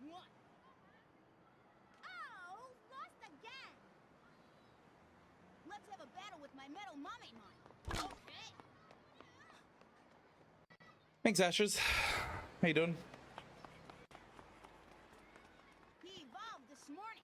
one. Oh, lost again. Let's have a battle with my metal mummy mine. Okay. Thanks, Ashes. How you doing? He evolved this morning.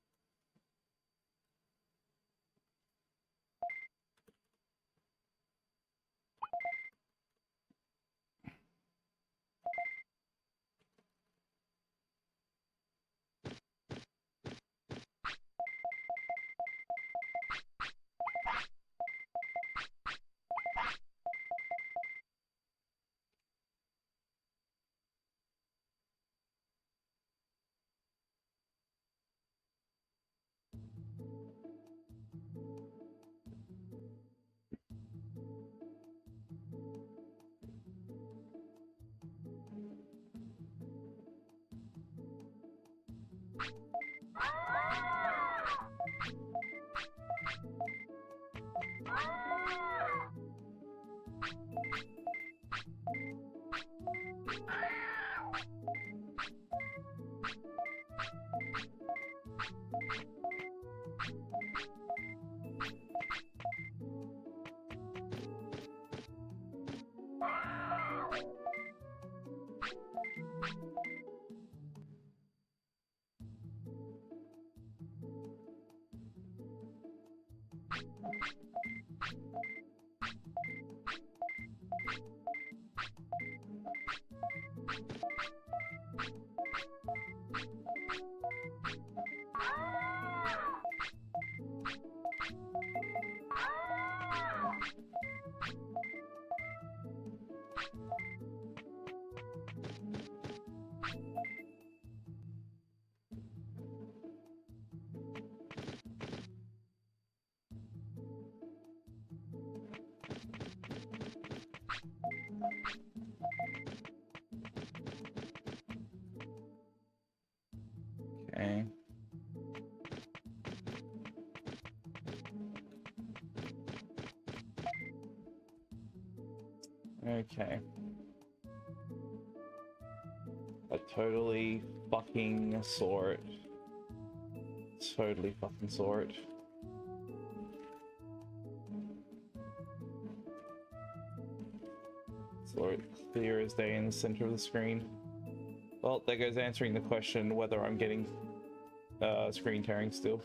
Okay. Okay. I totally fucking saw it. Totally fucking saw it. Saw it clear as day in the center of the screen. Well, there goes answering the question whether I'm getting screen tearing still.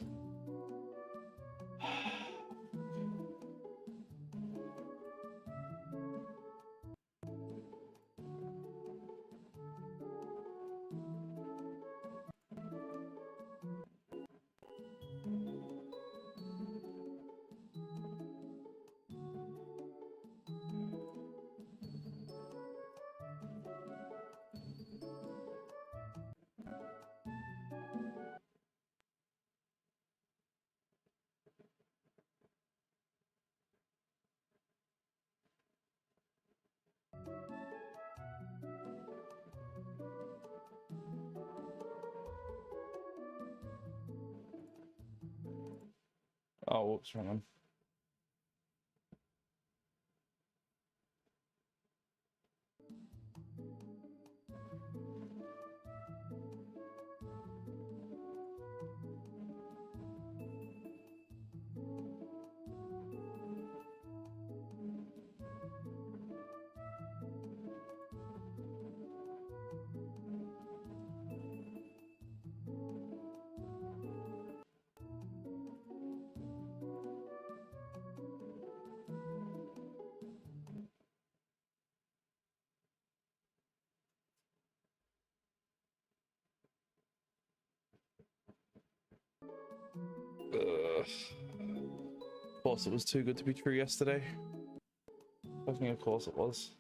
Oh, whoops, wrong one. Ugh. Of course, it was too good to be true yesterday. Fucking of course it was.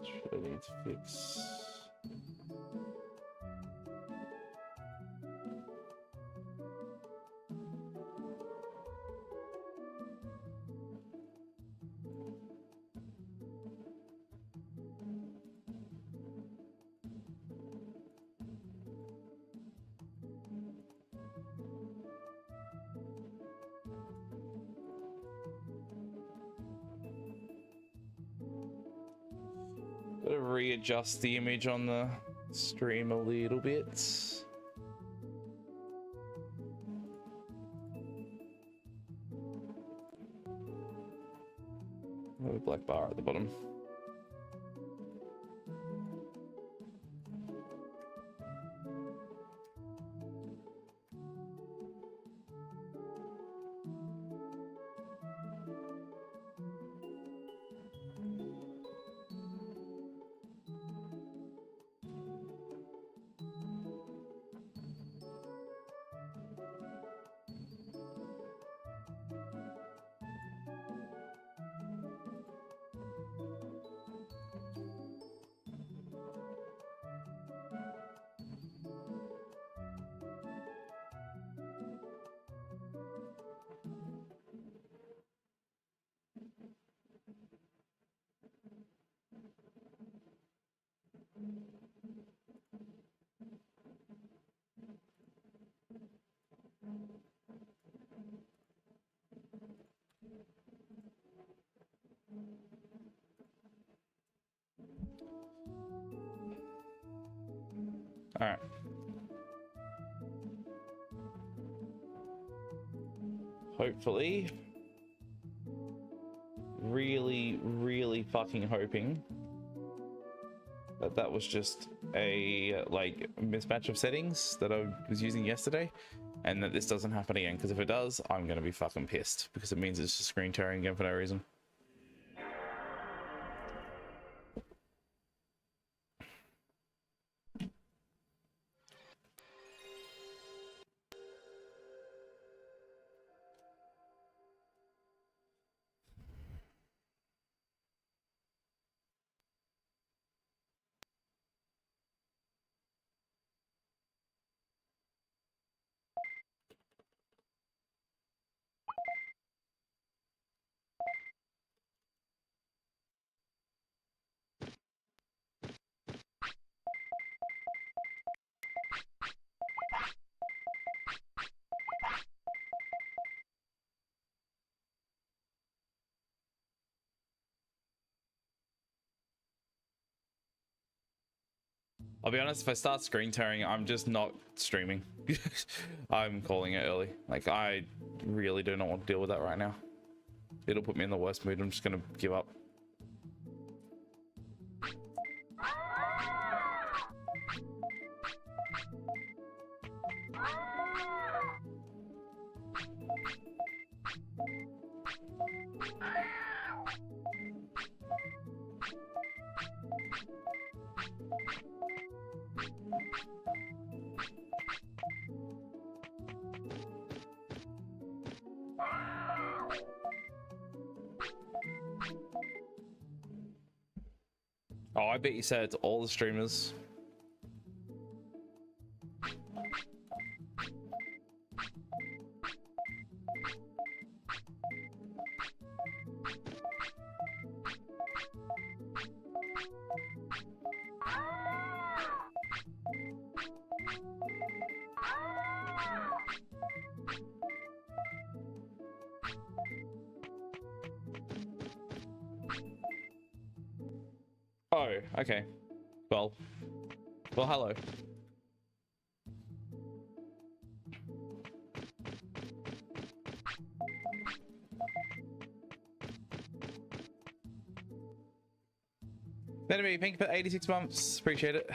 Should I need to fix? readjust the image on the stream a little bit. Oh, black bar at the bottom. All right. Hopefully, really fucking hoping that that was just a like mismatch of settings that I was using yesterday, and that this doesn't happen again, because if it does, I'm gonna be fucking pissed, because it means it's just screen tearing again for no reason. I'll be honest, if I start screen tearing, I'm just not streaming. I'm calling it early. Like, I really do not want to deal with that right now. It'll put me in the worst mood. I'm just gonna give up. Oh, I bet you said it's all the streamers. Oh, okay. Well, hello. Enemy, thank you for 86 months. Appreciate it.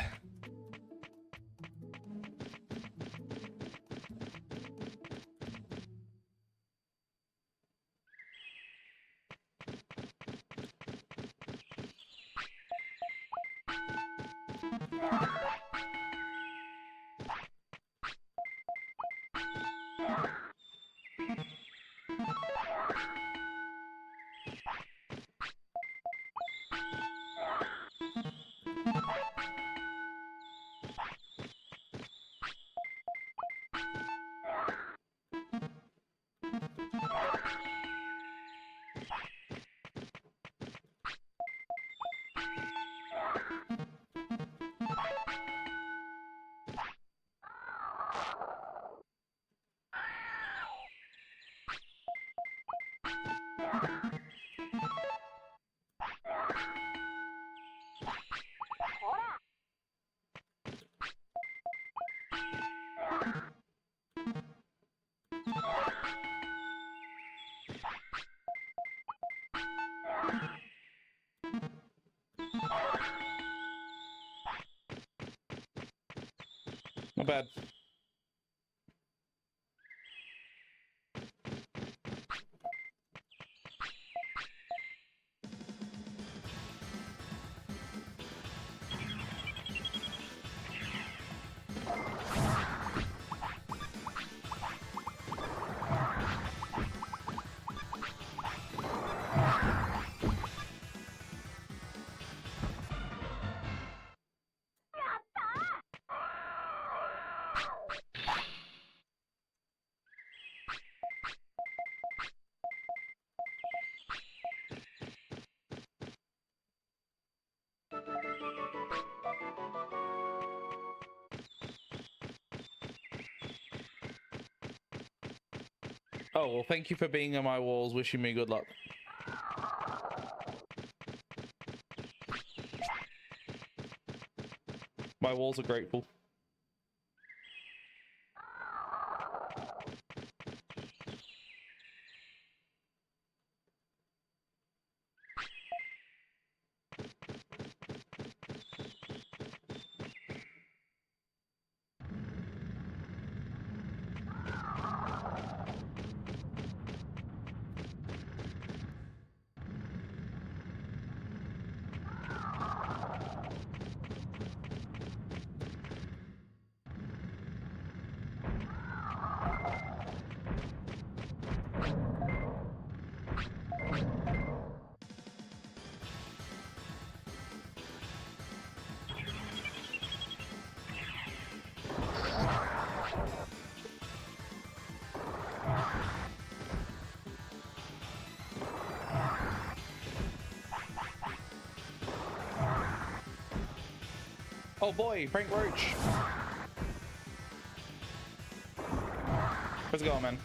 bad. Oh, well, thank you for being on my walls, wishing me good luck. My walls are grateful. Oh boy, Frank Roach. How's it going, man?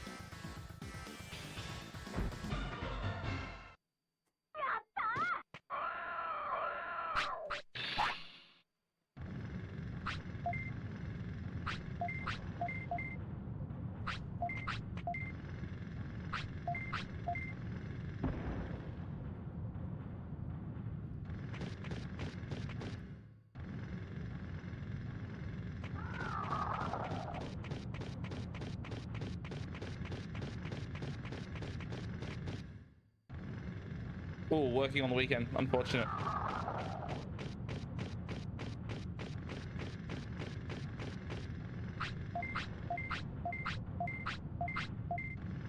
Oh, working on the weekend. Unfortunate.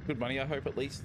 Good money, I hope, at least.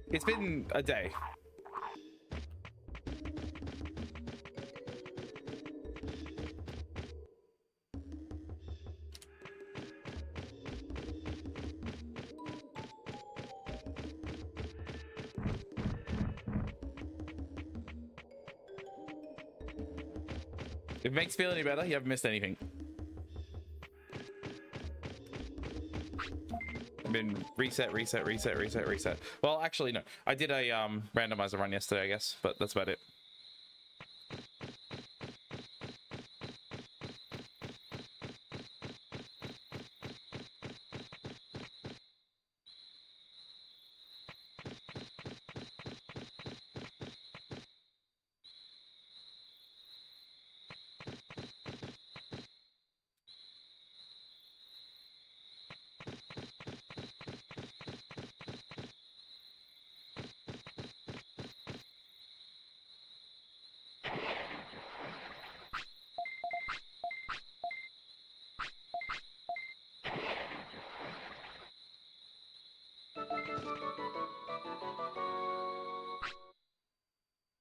It's been a day. If it makes you feel any better, you haven't missed anything. I've been reset. Well, actually, no. I did a randomizer run yesterday, I guess, but that's about it.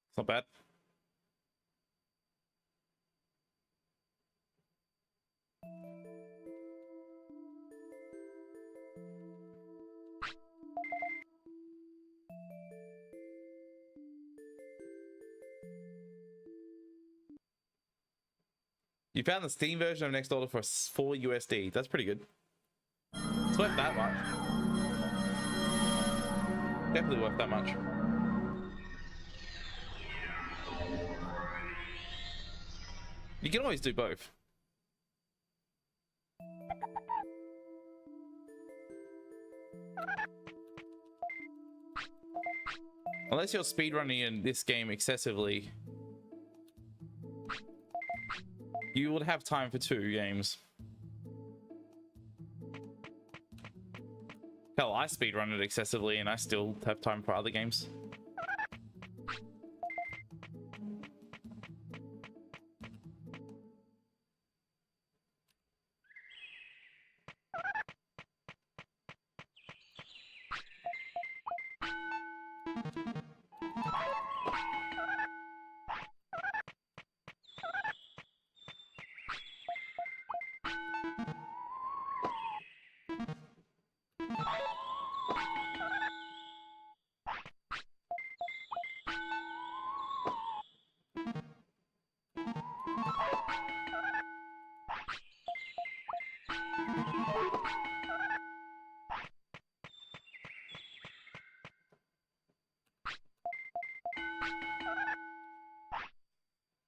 It's not bad. You found the Steam version of Next Order for 4 USD. That's pretty good. It's worth that much. Definitely worth that much. You can always do both. Unless you're speedrunning in this game excessively, you would have time for 2 games. Hell, I speedrun it excessively and I still have time for other games.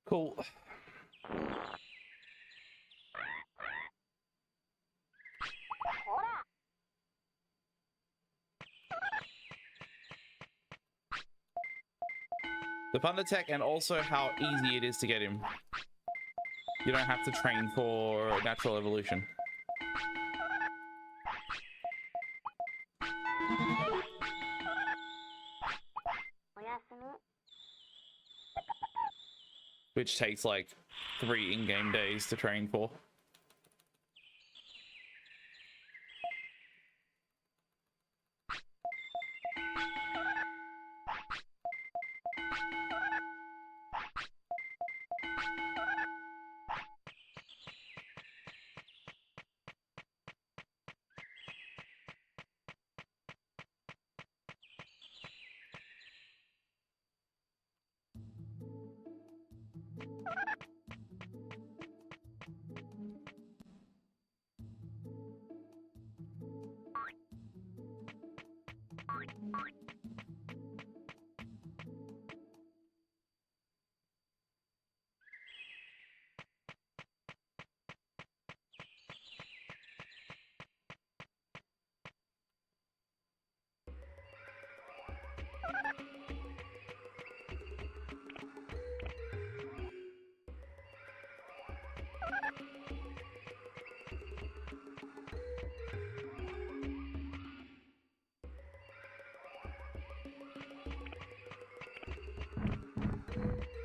Cool. The Thunder Tech and also how easy it is to get him. You don't have to train for natural evolution. Which takes like 3 in-game days to train for.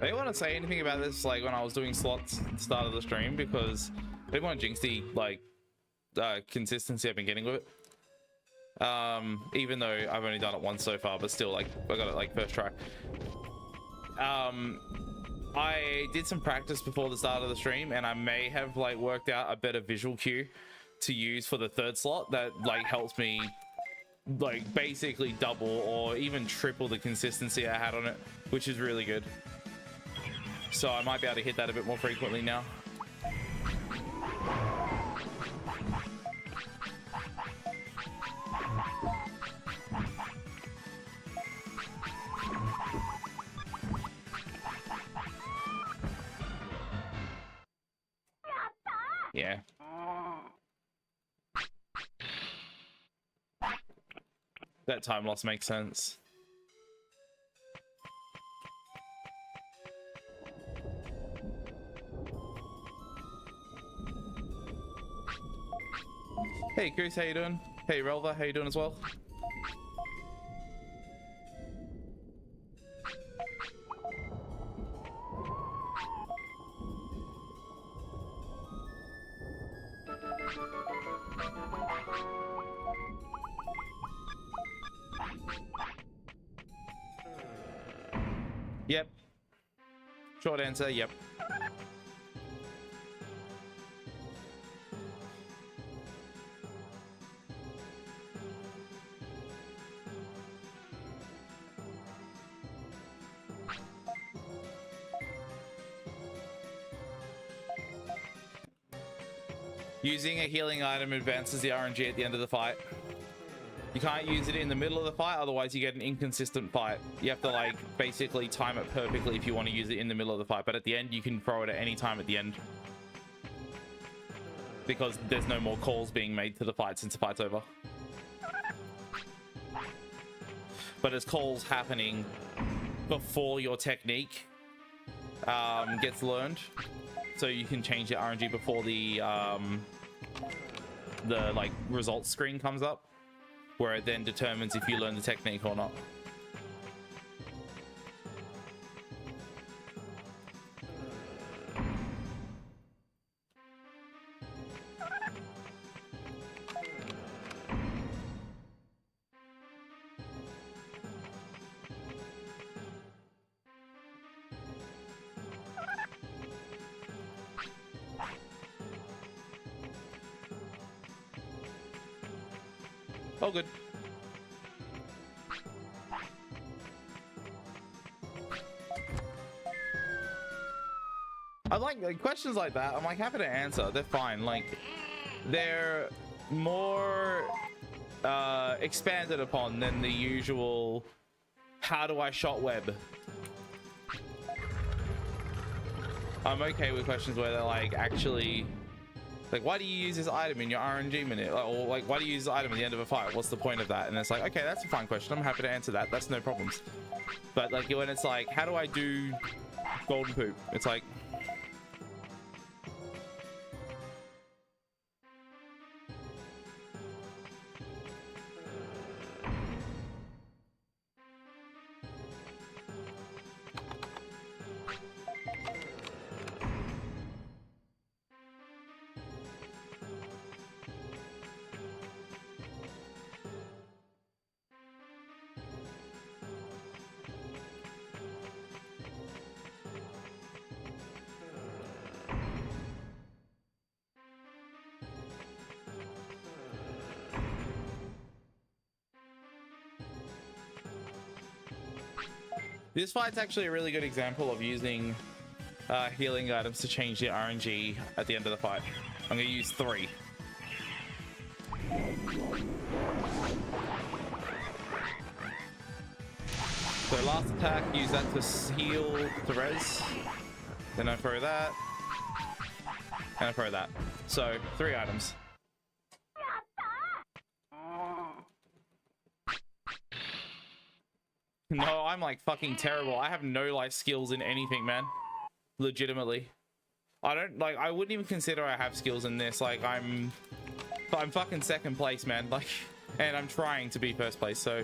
I didn't want to say anything about this like when I was doing slots at the start of the stream because I didn't want to jinx the like consistency I've been getting with it. Even though I've only done it once so far, but still, like, I got it like first try. I did some practice before the start of the stream, and I may have like worked out a better visual cue to use for the 3rd slot that like helps me like basically double or even triple the consistency I had on it, which is really good. So I might be able to hit that a bit more frequently now. Yeah. That time loss makes sense. Hey Chris, how you doing? Hey Relva, how you doing as well? Yep. Short answer, yep. Using a healing item advances the RNG at the end of the fight. You can't use it in the middle of the fight, otherwise you get an inconsistent fight. You have to like basically time it perfectly if you want to use it in the middle of the fight, but at the end you can throw it at any time at the end. Because there's no more calls being made to the fight since the fight's over. But as calls happening before your technique gets learned, so you can change your RNG before the like results screen comes up, where it then determines if you learn the technique or not. Oh, good. I like questions like that. I'm like happy to answer. They're fine. Like they're more expanded upon than the usual how do I shot web. I'm okay with questions where they're like actually like, why do you use this item in your RNG minute? Or like, why do you use this item at the end of a fight? What's the point of that? And it's like, okay, that's a fine question. I'm happy to answer that. That's no problems. But like when it's like, how do I do golden poop? It's like, This fight's actually a really good example of using healing items to change the RNG at the end of the fight. I'm going to use 3. So last attack, use that to heal the res. Then I throw that. And I throw that. So 3 items. No, I'm like fucking terrible. I have no life skills in anything, man. Legitimately. I wouldn't even consider I have skills in this. Like I'm fucking second place, man. Like, and I'm trying to be first place, so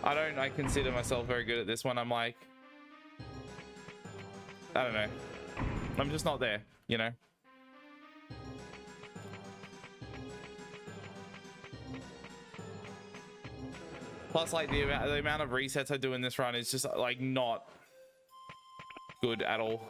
I consider myself very good at this one. I'm like, I don't know. I'm just not there, you know? Plus, like, the amount of resets I do in this run is just, like, not good at all.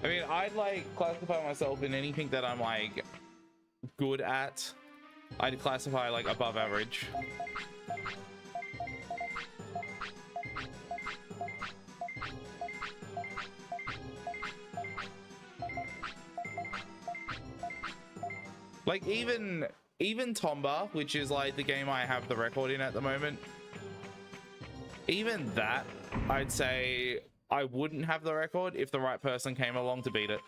I mean, I'd like classify myself in anything that I'm like good at. I'd classify like above average. Like even Tomba, which is like the game I have the record in at the moment, even that I'd say I wouldn't have the record if the right person came along to beat it.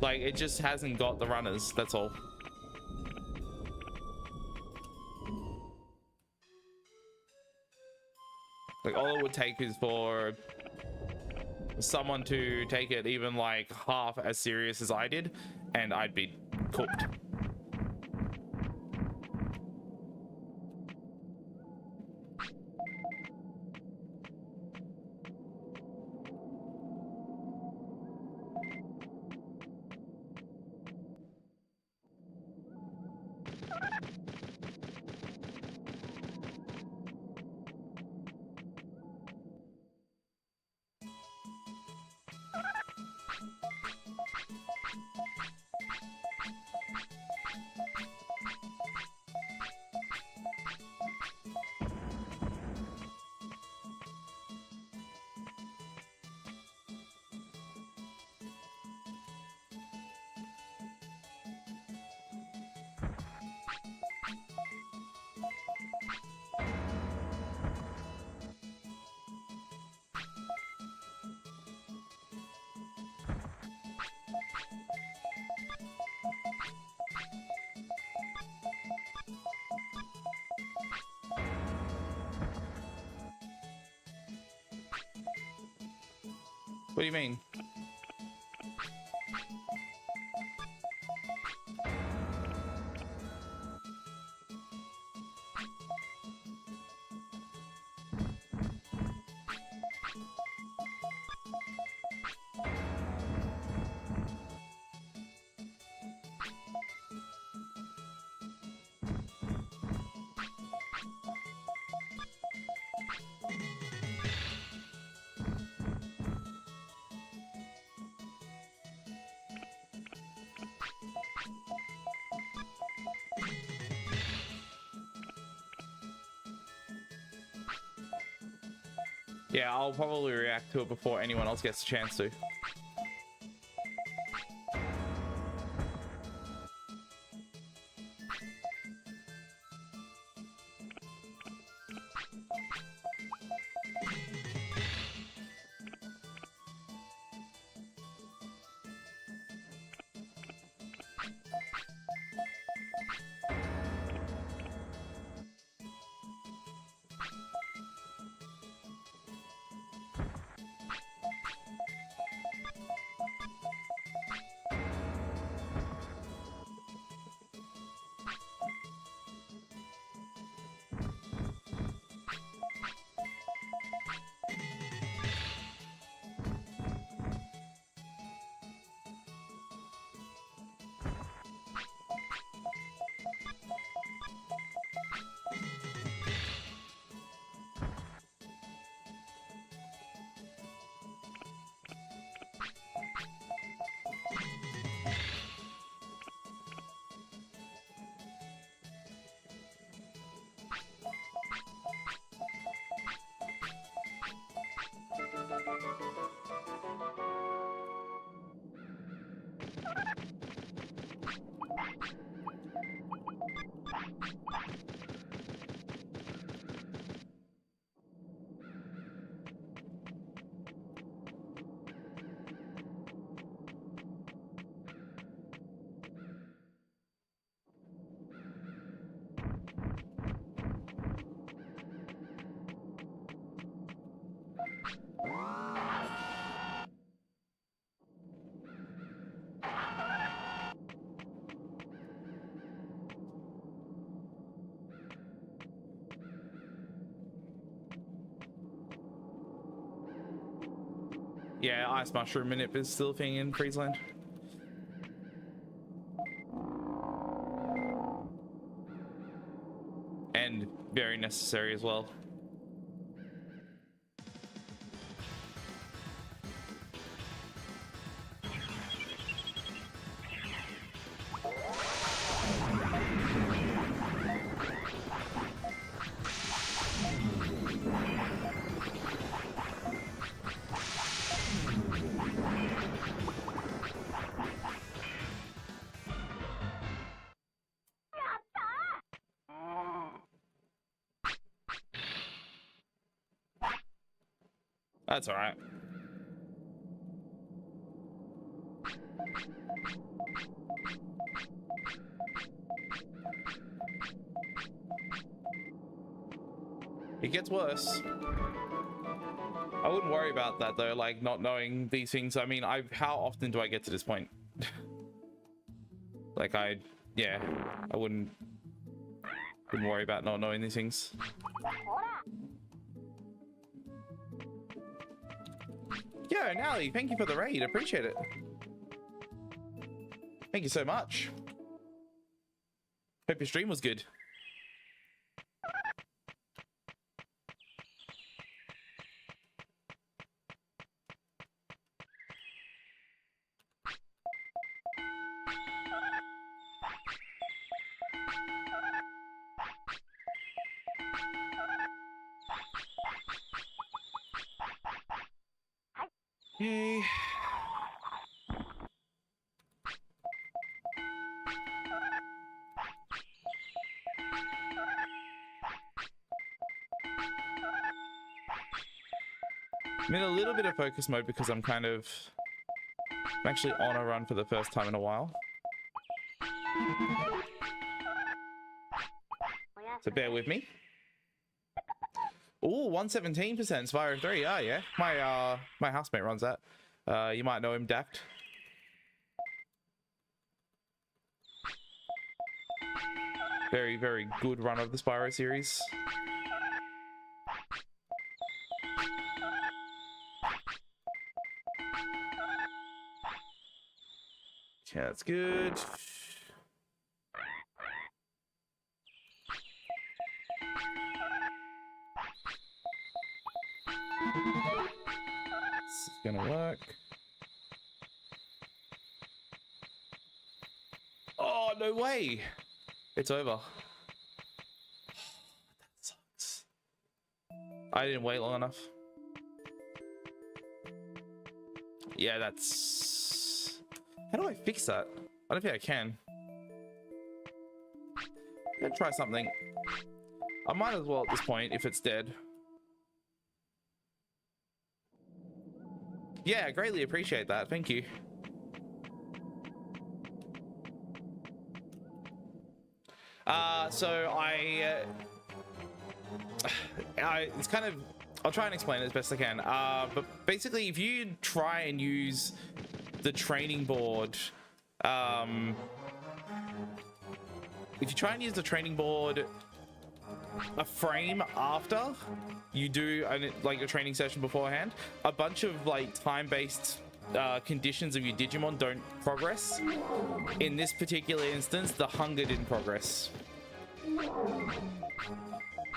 Like, it just hasn't got the runners, that's all. Like, all it would take is for someone to take it even like half as serious as I did, and I'd be cooked. What do you mean? Yeah, I'll probably react to it before anyone else gets a chance to. Yeah, ice mushroom minute is still a thing in Friesland. And very necessary as well. That's all right. It gets worse. I wouldn't worry about that though, like not knowing these things. I mean, how often do I get to this point? Like I wouldn't worry about not knowing these things. Yo, Nally, thank you for the raid. Appreciate it. Thank you so much. Hope your stream was good. Okay. I'm in a little bit of focus mode because I'm actually on a run for the first time in a while. So bear with me. Oh, 117% Spyro 3. Oh yeah. My housemate runs that. You might know him, Daft. Very, very good run of the Spyro series. Yeah, that's good. This is gonna work. Oh, no way. It's over. That sucks. I didn't wait long enough. Yeah, that's... How do I fix that? I don't think I can. I'm gonna try something. I might as well at this point if it's dead. Yeah, greatly appreciate that. Thank you. So it's kind of, I'll try and explain it as best I can. But basically, if you try and use the training board, a frame after you do a training session beforehand, a bunch of like time-based conditions of your Digimon don't progress. In this particular instance, the hunger didn't progress.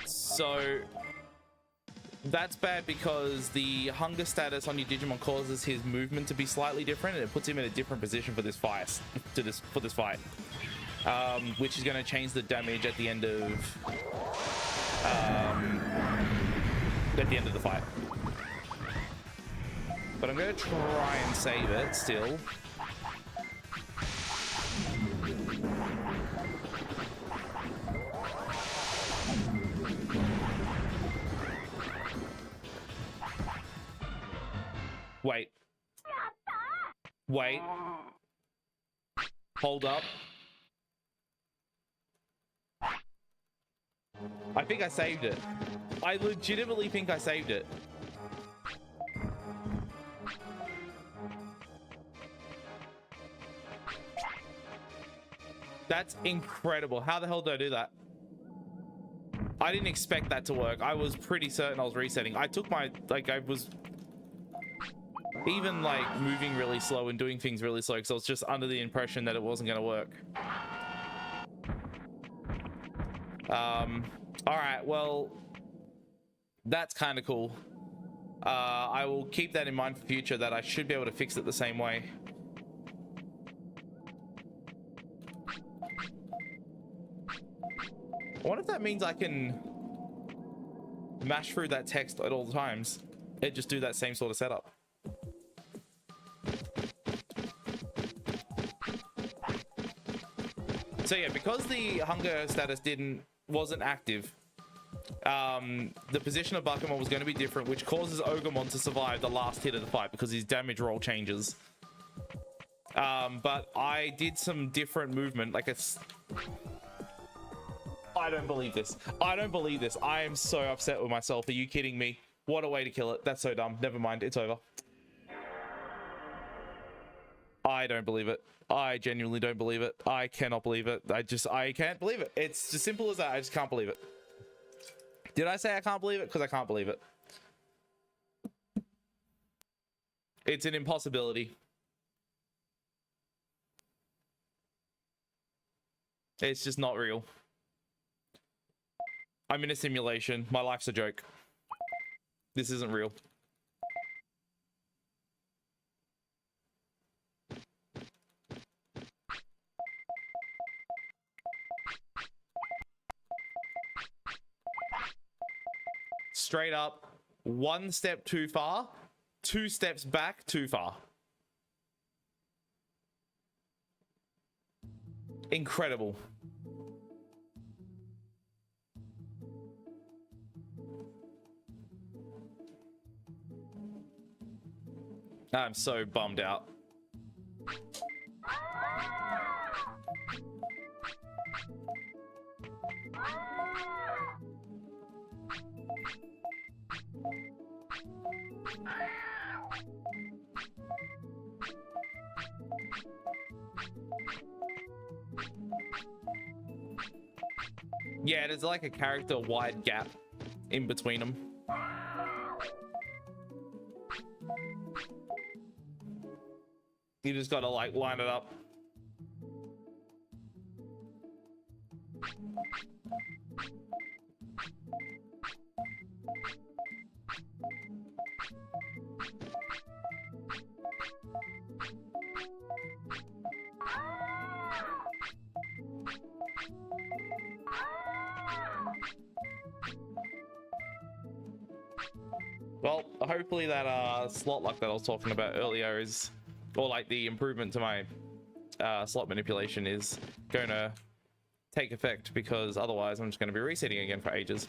So that's bad because the hunger status on your Digimon causes his movement to be slightly different, and it puts him in a different position for this fight. Which is going to change the damage at the end of the fight. But I'm going to try and save it still. Wait. Hold up. I think I saved it. I legitimately think I saved it. That's incredible. How the hell did I do that? I didn't expect that to work. I was pretty certain I was resetting. I took my, I was... Even like moving really slow and doing things really slow because I was just under the impression that it wasn't going to work. All right, well, that's kind of cool. I will keep that in mind for future, that I should be able to fix it the same way. I wonder if that means I can mash through that text at all times and just do that same sort of setup. So yeah, because the hunger status wasn't active, the position of Bakumon was going to be different, which causes Ogremon to survive the last hit of the fight because his damage roll changes. But I did some different movement, like it's... I don't believe this. I don't believe this. I am so upset with myself. Are you kidding me? What a way to kill it. That's so dumb. Never mind. It's over. I don't believe it. I genuinely don't believe it. I cannot believe it. I can't believe it. It's as simple as that. I just can't believe it. Did I say I can't believe it? Because I can't believe it. It's an impossibility. It's just not real. I'm in a simulation. My life's a joke. This isn't real. Straight up, one step too far, two steps back too far. Incredible. I'm so bummed out. Yeah, there's like a character wide gap in between them. You just gotta like line it up. Well, hopefully that slot luck that I was talking about earlier is, or like the improvement to my slot manipulation is going to take effect, because otherwise I'm just going to be resetting again for ages.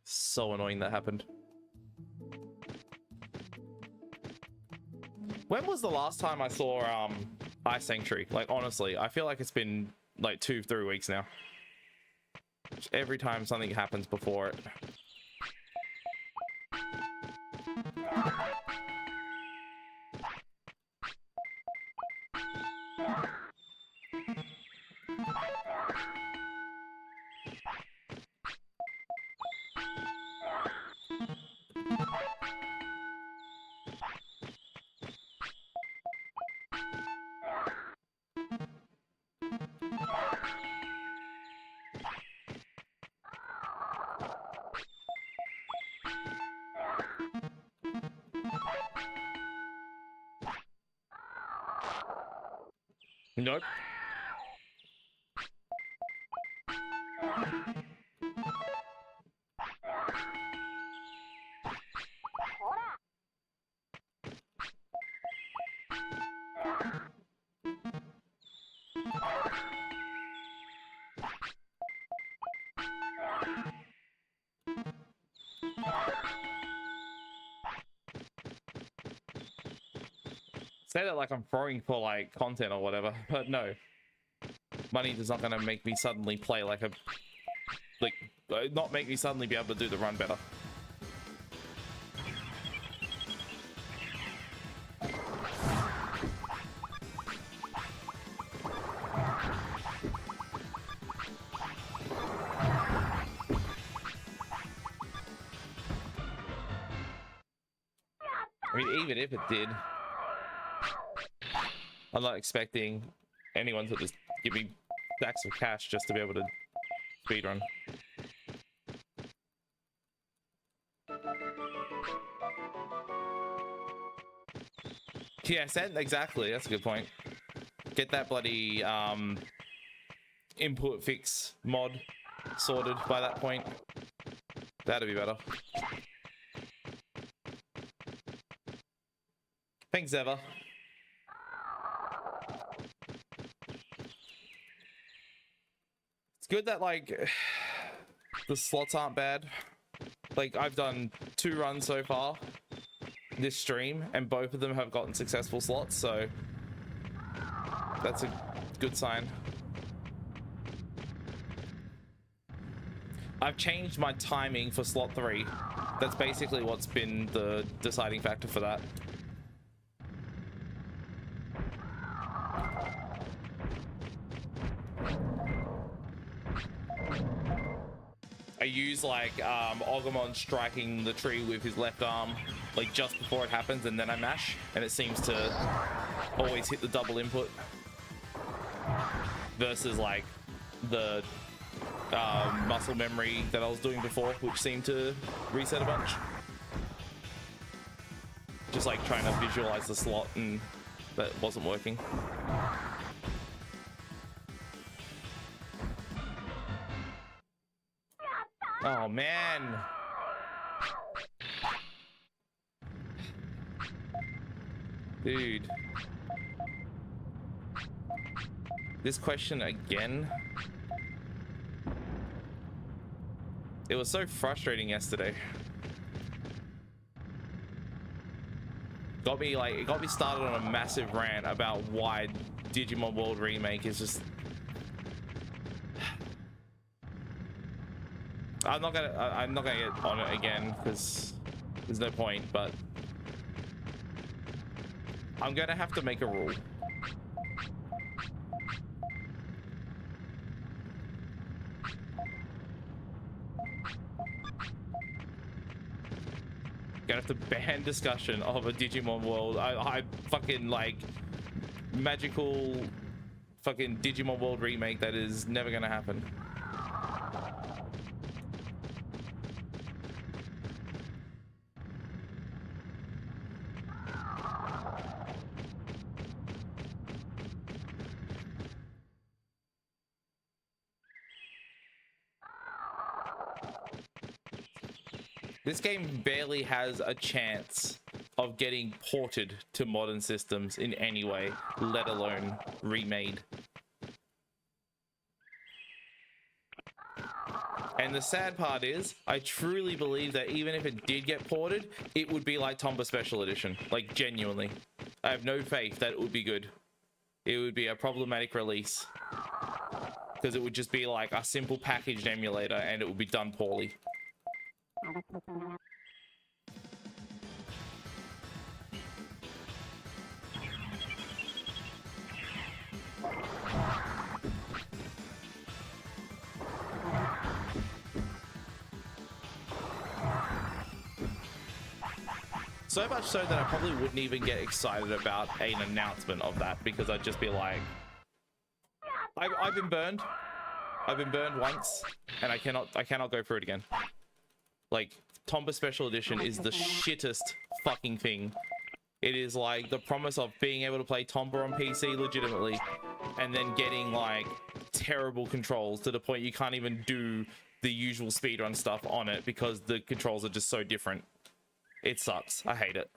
So annoying that happened. When was the last time I saw Ice Sanctuary? Like, honestly, I feel like it's been like 2-3 weeks now. Every time something happens before it. Nope. Say that like I'm throwing for like content or whatever, but no. Money is not gonna make me suddenly play like a, not make me suddenly be able to do the run better. I mean, even if it did, I'm not expecting anyone to just give me stacks of cash just to be able to speedrun. Yeah, exactly. That's a good point. Get that bloody input fix mod sorted by that point. That'd be better. Thanks, Eva. It's good that, like, the slots aren't bad. Like, I've done 2 runs so far this stream, and both of them have gotten successful slots, so that's a good sign. I've changed my timing for slot 3. That's basically what's been the deciding factor for that. I use like Ogumon striking the tree with his left arm like just before it happens, and then I mash, and it seems to always hit the double input versus like the muscle memory that I was doing before, which seemed to reset a bunch. Just like trying to visualize the slot, and that wasn't working. Oh man. Dude. This question again? It was so frustrating yesterday. It got me started on a massive rant about why Digimon World Remake is just... I'm not gonna get on it again because there's no point, but I'm gonna have to make a rule. Gonna have to ban discussion of a Digimon World. I fucking like magical fucking Digimon World remake that is never gonna happen. This game barely has a chance of getting ported to modern systems in any way, let alone remade. And the sad part is, I truly believe that even if it did get ported, it would be like Tomba Special Edition. Like, genuinely. I have no faith that it would be good. It would be a problematic release. Because it would just be like a simple packaged emulator and it would be done poorly. So much so that I probably wouldn't even get excited about an announcement of that, because I'd just be like, I've been burned. I've been burned once, and I cannot go through it again. Like, Tomba Special Edition is the shittest fucking thing. It is like the promise of being able to play Tomba on PC legitimately, and then getting like terrible controls to the point you can't even do the usual speedrun stuff on it because the controls are just so different. It sucks. I hate it.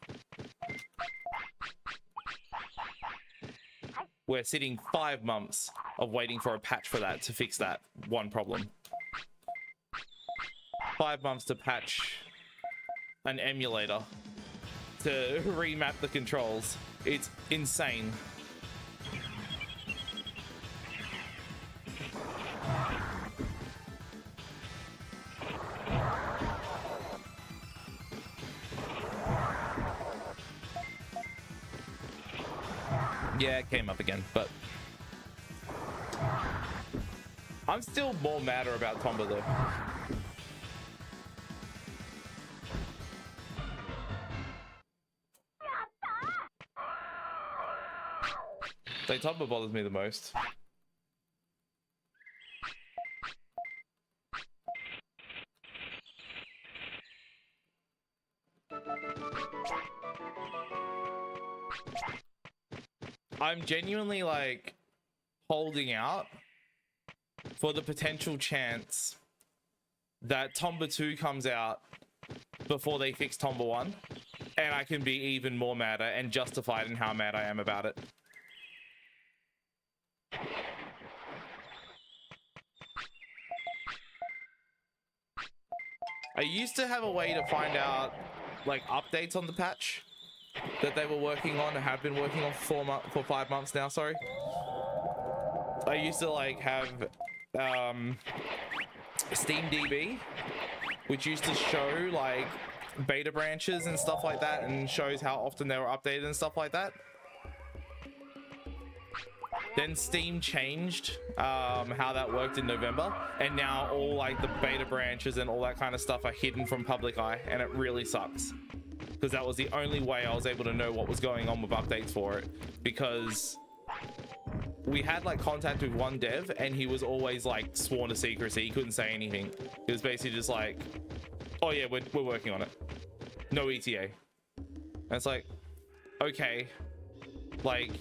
We're sitting 5 months of waiting for a patch for that to fix that one problem. 5 months to patch an emulator to remap the controls. It's insane. Yeah, it came up again, but I'm still more madder about Tomba though. Like, Tomba bothers me the most. I'm genuinely like holding out for the potential chance that Tomba 2 comes out before they fix Tomba 1, and I can be even more madder and justified in how mad I am about it. I used to have a way to find out like updates on the patch that they were working on and have been working on for 5 months now, sorry. I used to like have SteamDB, which used to show like beta branches and stuff like that, and shows how often they were updated and stuff like that. Then Steam changed how that worked in November, and now all like the beta branches and all that kind of stuff are hidden from public eye, and it really sucks, because that was the only way I was able to know what was going on with updates for it, because we had like contact with one dev and he was always like sworn to secrecy. He couldn't say anything. He was basically just like, oh yeah, we're working on it, no ETA. And it's like, okay, like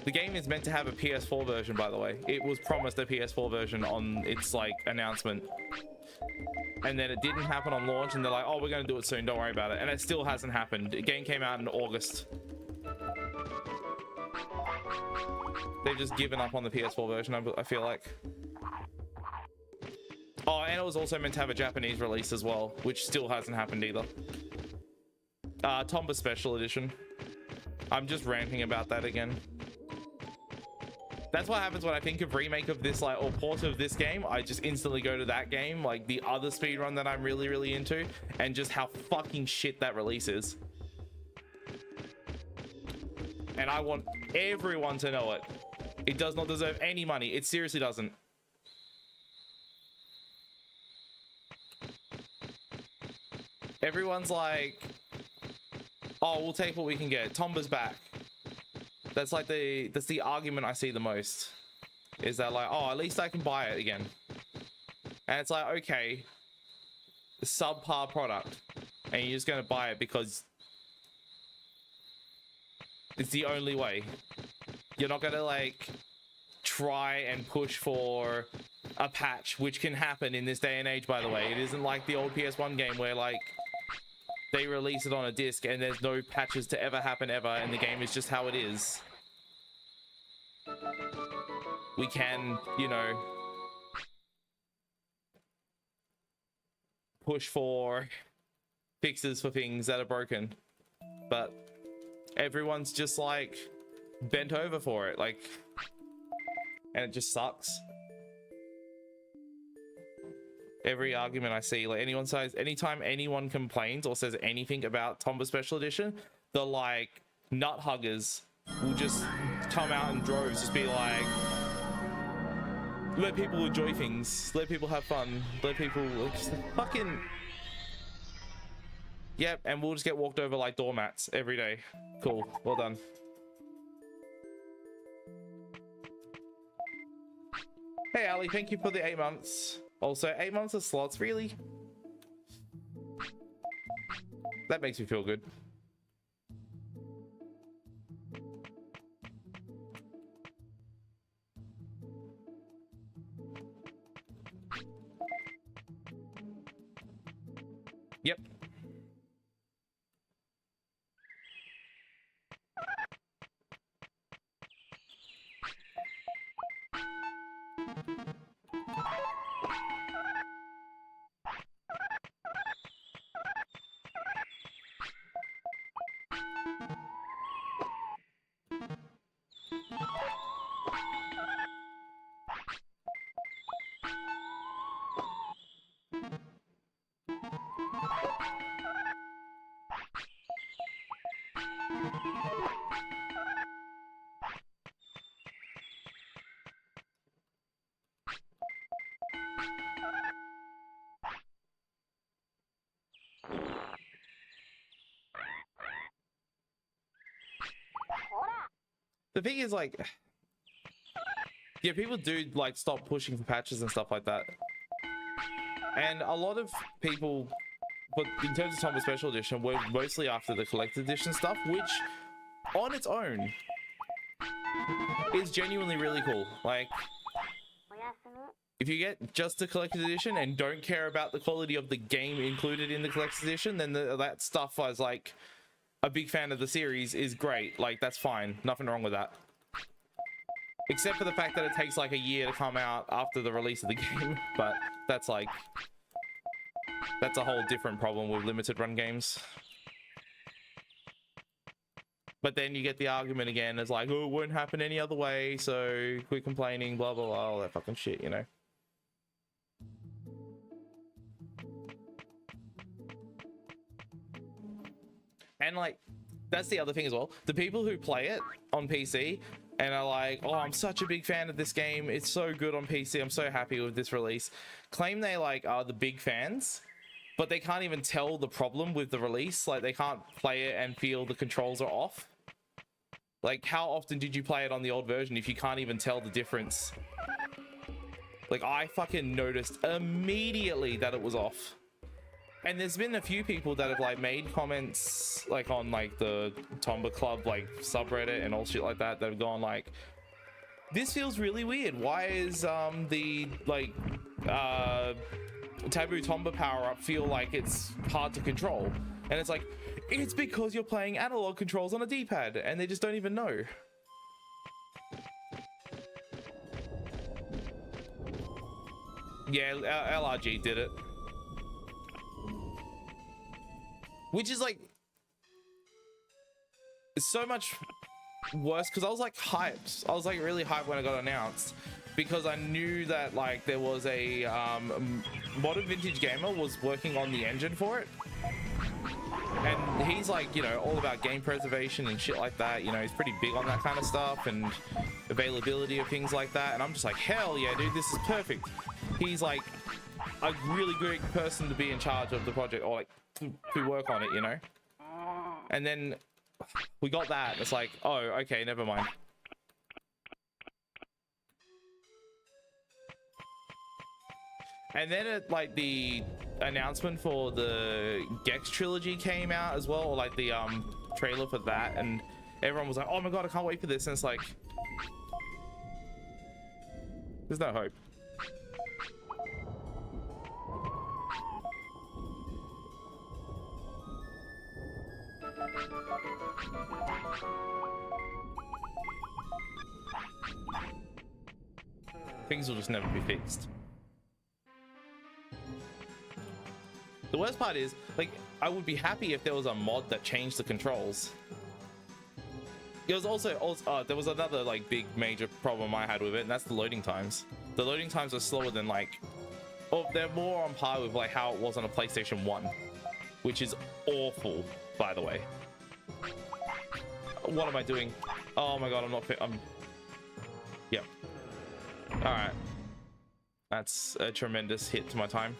the game is meant to have a PS4 version, by the way. It was promised a PS4 version on its like announcement, and then it didn't happen on launch, and they're like, oh, we're gonna do it soon, don't worry about it. And it still hasn't happened. The game came out in August. They've just given up on the PS4 version, I feel like. Oh, and it was also meant to have a Japanese release as well, which still hasn't happened either. Tomba Special Edition. I'm just ranting about that again. That's what happens when I think of remake of this, like, or port of this game. I just instantly go to that game, like the other speedrun that I'm really, really into, and just how fucking shit that release is. And I want everyone to know it. It does not deserve any money. It seriously doesn't. Everyone's like, oh, we'll take what we can get. Tomba's back. That's like that's the argument I see the most. Is that like, oh, at least I can buy it again. And it's like, okay, subpar product, and you're just gonna buy it because it's the only way. You're not gonna like try and push for a patch, which can happen in this day and age, by the way. It isn't like the old PS1 game where like they release it on a disc and there's no patches to ever happen ever, and the game is just how it is. We can, you know, push for fixes for things that are broken, but everyone's just like bent over for it, like, and it just sucks. Every argument I see, like anyone says, anytime anyone complains or says anything about Tomba Special Edition, the like nut huggers will just come out in droves, just be like, let people enjoy things, let people have fun, let people just fucking, yep. And we'll just get walked over like doormats every day. Cool, well done. Hey Ali, thank you for the 8 months. Also, 8 months of slots, really? That makes me feel good. Yep. The thing is, like, yeah, people do like stop pushing for patches and stuff like that, and a lot of people, but in terms of Tomba Special Edition, we're mostly after the collector's edition stuff, which on its own is genuinely really cool. Like, if you get just the collector's edition and don't care about the quality of the game included in the collector's edition, then that stuff as like a big fan of the series is great. Like, that's fine, nothing wrong with that, except for the fact that it takes like a year to come out after the release of the game. But that's like, that's a whole different problem with limited run games. But then you get the argument again as like, oh, it won't happen any other way, so quit complaining, blah blah blah, all that fucking shit, you know. And like, that's the other thing as well. The people who play it on PC and are like, oh, I'm such a big fan of this game, it's so good on PC, I'm so happy with this release, claim they like are the big fans, but they can't even tell the problem with the release. Like, they can't play it and feel the controls are off. Like, how often did you play it on the old version if you can't even tell the difference? Like, I fucking noticed immediately that it was off. And there's been a few people that have like made comments like on like the Tomba Club like subreddit and all shit like that, that have gone like, this feels really weird. Why is the like Taboo Tomba power up feel like it's hard to control? And it's like, it's because you're playing analog controls on a D-pad and they just don't even know. Yeah, LRG did it. Which is like so much worse, because I was like hyped. I was like really hyped when it got announced, because I knew that like there was a Modern Vintage Gamer was working on the engine for it, and he's like, you know, all about game preservation and shit like that. You know, he's pretty big on that kind of stuff and availability of things like that. And I'm just like, hell yeah, dude, this is perfect. He's like a really good person to be in charge of the project, or like to work on it, you know. And then we got that, it's like, oh, okay, never mind. And then it, like, the announcement for the Gex trilogy came out as well, or like the trailer for that, and everyone was like, oh my god, I can't wait for this. And it's like, there's no hope. Things will just never be fixed. The worst part is, like, I would be happy if there was a mod that changed the controls. There was also there was another like big major problem I had with it, and that's the loading times. The loading times are slower than like, oh, they're more on par with like how it was on a PlayStation 1, which is awful, by the way. What am I doing? Oh my god, I'm not fit. Yep. All right. That's a tremendous hit to my time.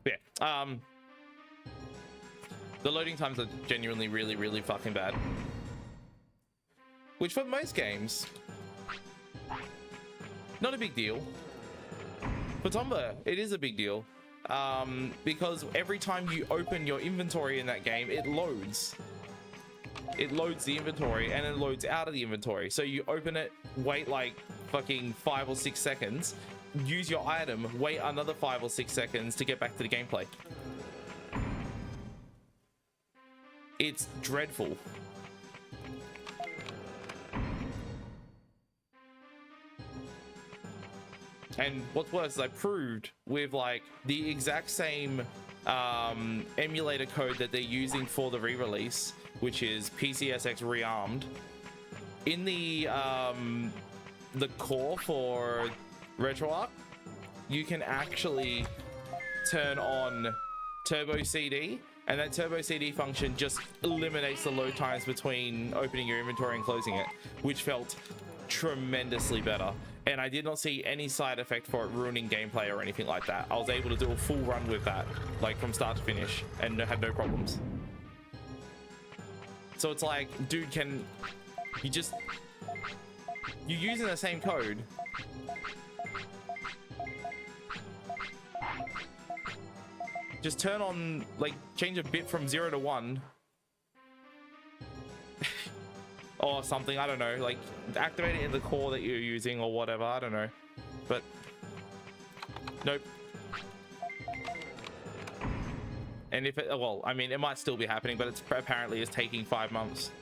Yeah. The loading times are genuinely really, really fucking bad. Which for most games, not a big deal. For Tomba, it is a big deal. Because every time you open your inventory in that game, it loads. It loads the inventory and it loads out of the inventory. So you open it, wait like fucking 5 or 6 seconds, use your item, wait another 5 or 6 seconds to get back to the gameplay. It's dreadful. And what's worse is I proved with like the exact same emulator code that they're using for the re-release, which is PCSX Rearmed. In the core for RetroArch, you can actually turn on Turbo CD, and that Turbo CD function just eliminates the load times between opening your inventory and closing it, which felt tremendously better. And I did not see any side effect for it ruining gameplay or anything like that. I was able to do a full run with that, like from start to finish, and had no problems. So it's like, dude, can you just, you're using the same code. Just turn on, like, change a bit from 0 to 1. Or something, I don't know. Like, activate it in the core that you're using or whatever, I don't know. But, nope. And if it, well, I mean, it might still be happening, but it's apparently is taking 5 months.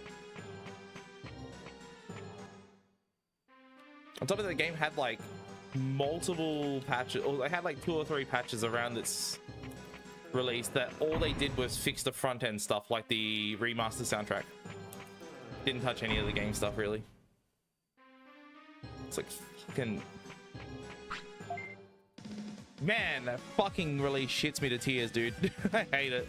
On top of that, the game had like multiple patches, or they had like 2 or 3 patches around its release that all they did was fix the front end stuff, like the remaster soundtrack. Didn't touch any of the game stuff really. It's like fucking, man, that fucking release shits me to tears, dude. I hate it.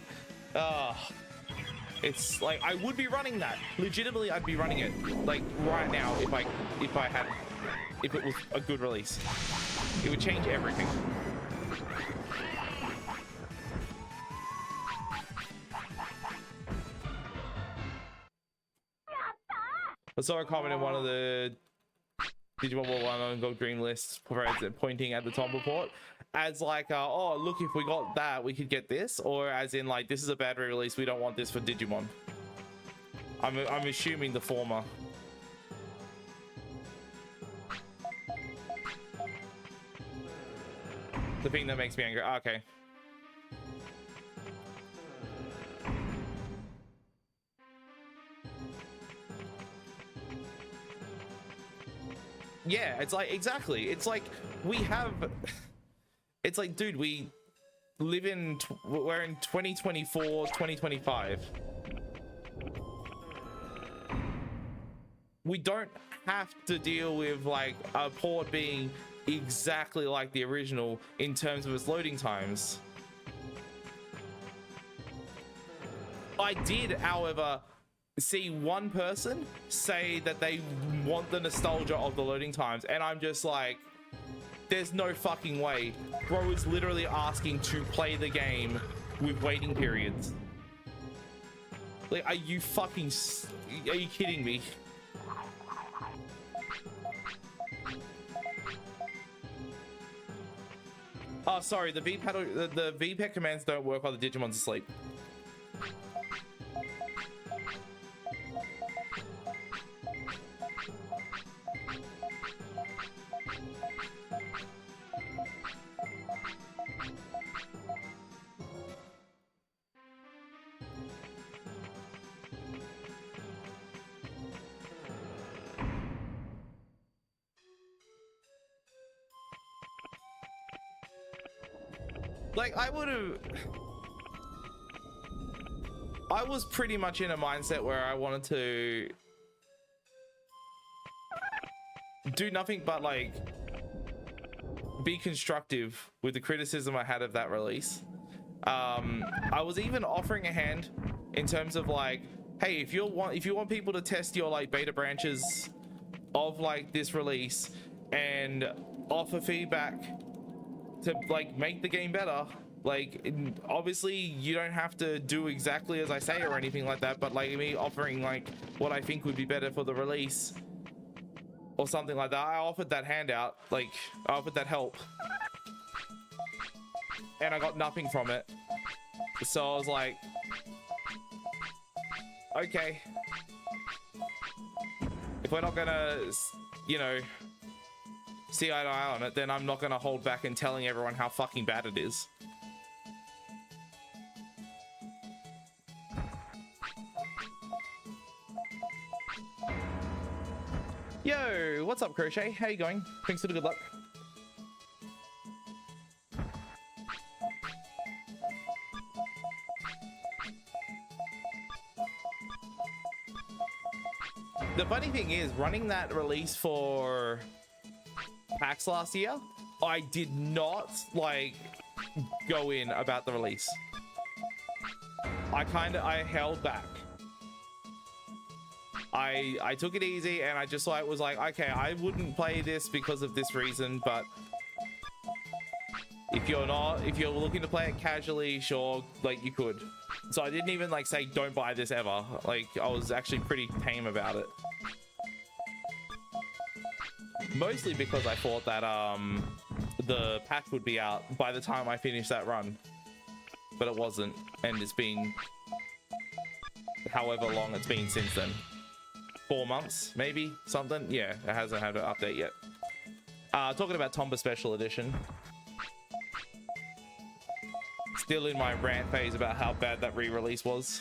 It's like, I would be running that. Legitimately, I'd be running it like right now if it was a good release. It would change everything. I saw a comment in one of the Digimon World 1 on Gold Green lists pointing at the Tom report as like, oh, look, if we got that, we could get this, or as in like, this is a bad release, we don't want this for Digimon. I'm assuming the former. The thing that makes me angry. Okay. Yeah, it's like, exactly. It's like, we have, it's like, dude, we live in, we're in 2024, 2025. We don't have to deal with like a port being exactly like the original in terms of its loading times. I did, however, see one person say that they want the nostalgia of the loading times, and I'm just like, there's no fucking way. Bro is literally asking to play the game with waiting periods. Like, are you kidding me? Oh, sorry, the VPEC commands don't work while the Digimon's asleep. Like, I was pretty much in a mindset where I wanted to do nothing but like be constructive with the criticism I had of that release. I was even offering a hand in terms of like, hey, if you want people to test your like beta branches of like this release and offer feedback to like make the game better, like obviously you don't have to do exactly as I say or anything like that, but like me offering like what I think would be better for the release or something like that, I offered that handout, like I offered that help, and I got nothing from it. So I was like, okay, if we're not gonna, you know, see eye to eye on it, then I'm not gonna hold back in telling everyone how fucking bad it is. Yo, what's up, Crochet? How you going? Thanks for the good luck. The funny thing is, running that release for PAX last year, I did not like go in about the release. I held back. I took it easy, and I just like was like, okay, I wouldn't play this because of this reason, but If you're looking to play it casually, sure, like you could. So I didn't even like say don't buy this ever. Like I was actually pretty tame about it. Mostly because I thought that the patch would be out by the time I finished that run. But it wasn't, and it's been however long it's been since then. 4 months, maybe? Something? Yeah, it hasn't had an update yet. Talking about Tomba Special Edition. Still in my rant phase about how bad that re-release was.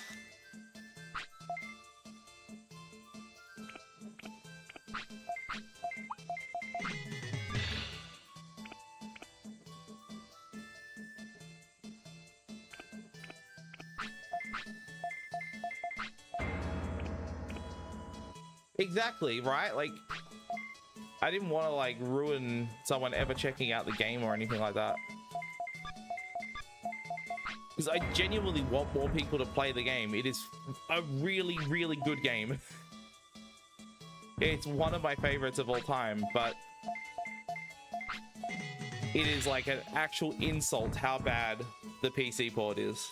Exactly, right? Like, I didn't want to like ruin someone ever checking out the game or anything like that. Because I genuinely want more people to play the game. It is a really, really good game. It's one of my favorites of all time, but it is like an actual insult how bad the PC port is.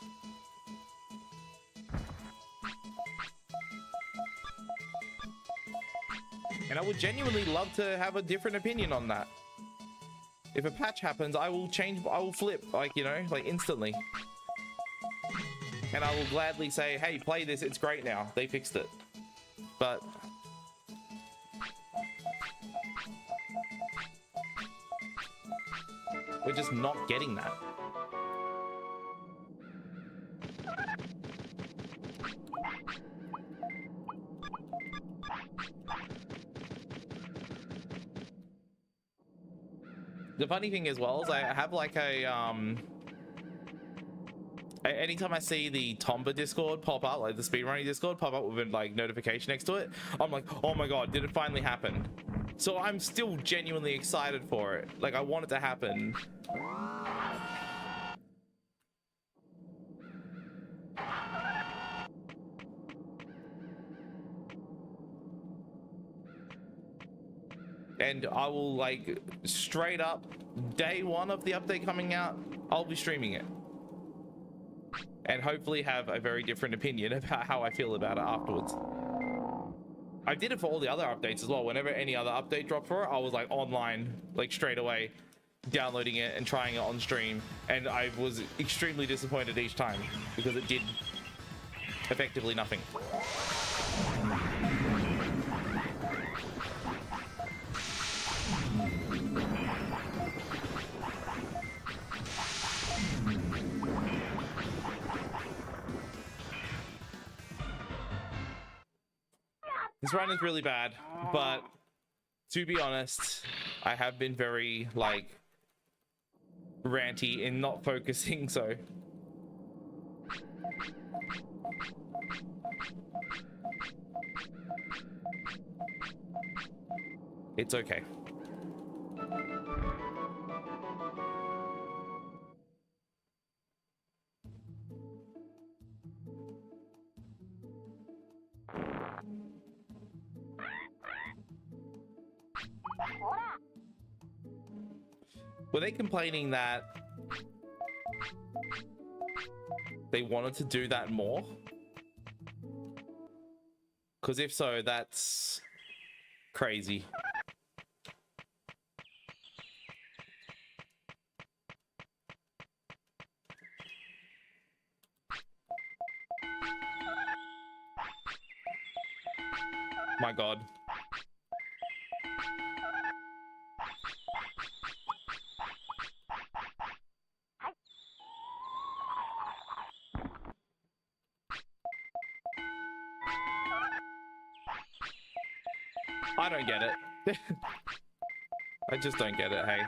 And I would genuinely love to have a different opinion on that. If a patch happens, I will change, I will flip, like, you know, like instantly. And I will gladly say, hey, play this, it's great now. They fixed it. But we're just not getting that. The funny thing as well is I have like a anytime I see the Tomba Discord pop up, like the speedrunning Discord pop up with a like notification next to it, I'm like, oh my god, did it finally happen? So I'm still genuinely excited for it. Like I want it to happen. And I will like straight up day one of the update coming out, I'll be streaming it. And hopefully have a very different opinion about how I feel about it afterwards. I did it for all the other updates as well. Whenever any other update dropped for it, I was like online, like straight away, downloading it and trying it on stream. And I was extremely disappointed each time because it did effectively nothing. This run is really bad, but to be honest, I have been very like ranty in not focusing, so it's okay. Were they complaining that they wanted to do that more? Because if so, that's crazy. My God. I don't get it. I just don't get it, hey.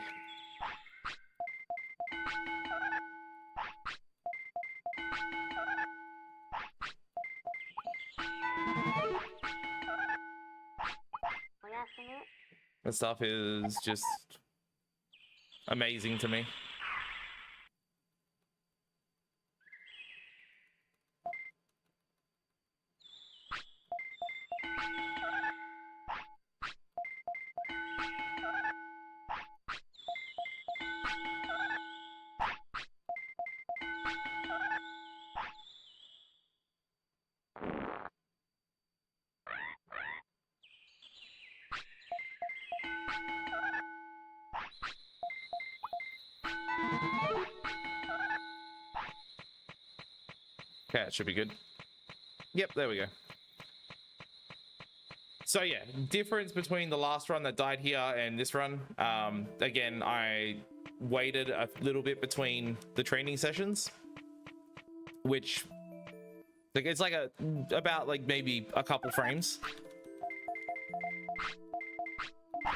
That stuff is just amazing to me. Okay, it should be good. Yep, there we go. So yeah, difference between the last run that died here and this run. Again, I waited a little bit between the training sessions, which like it's like about like maybe a couple frames,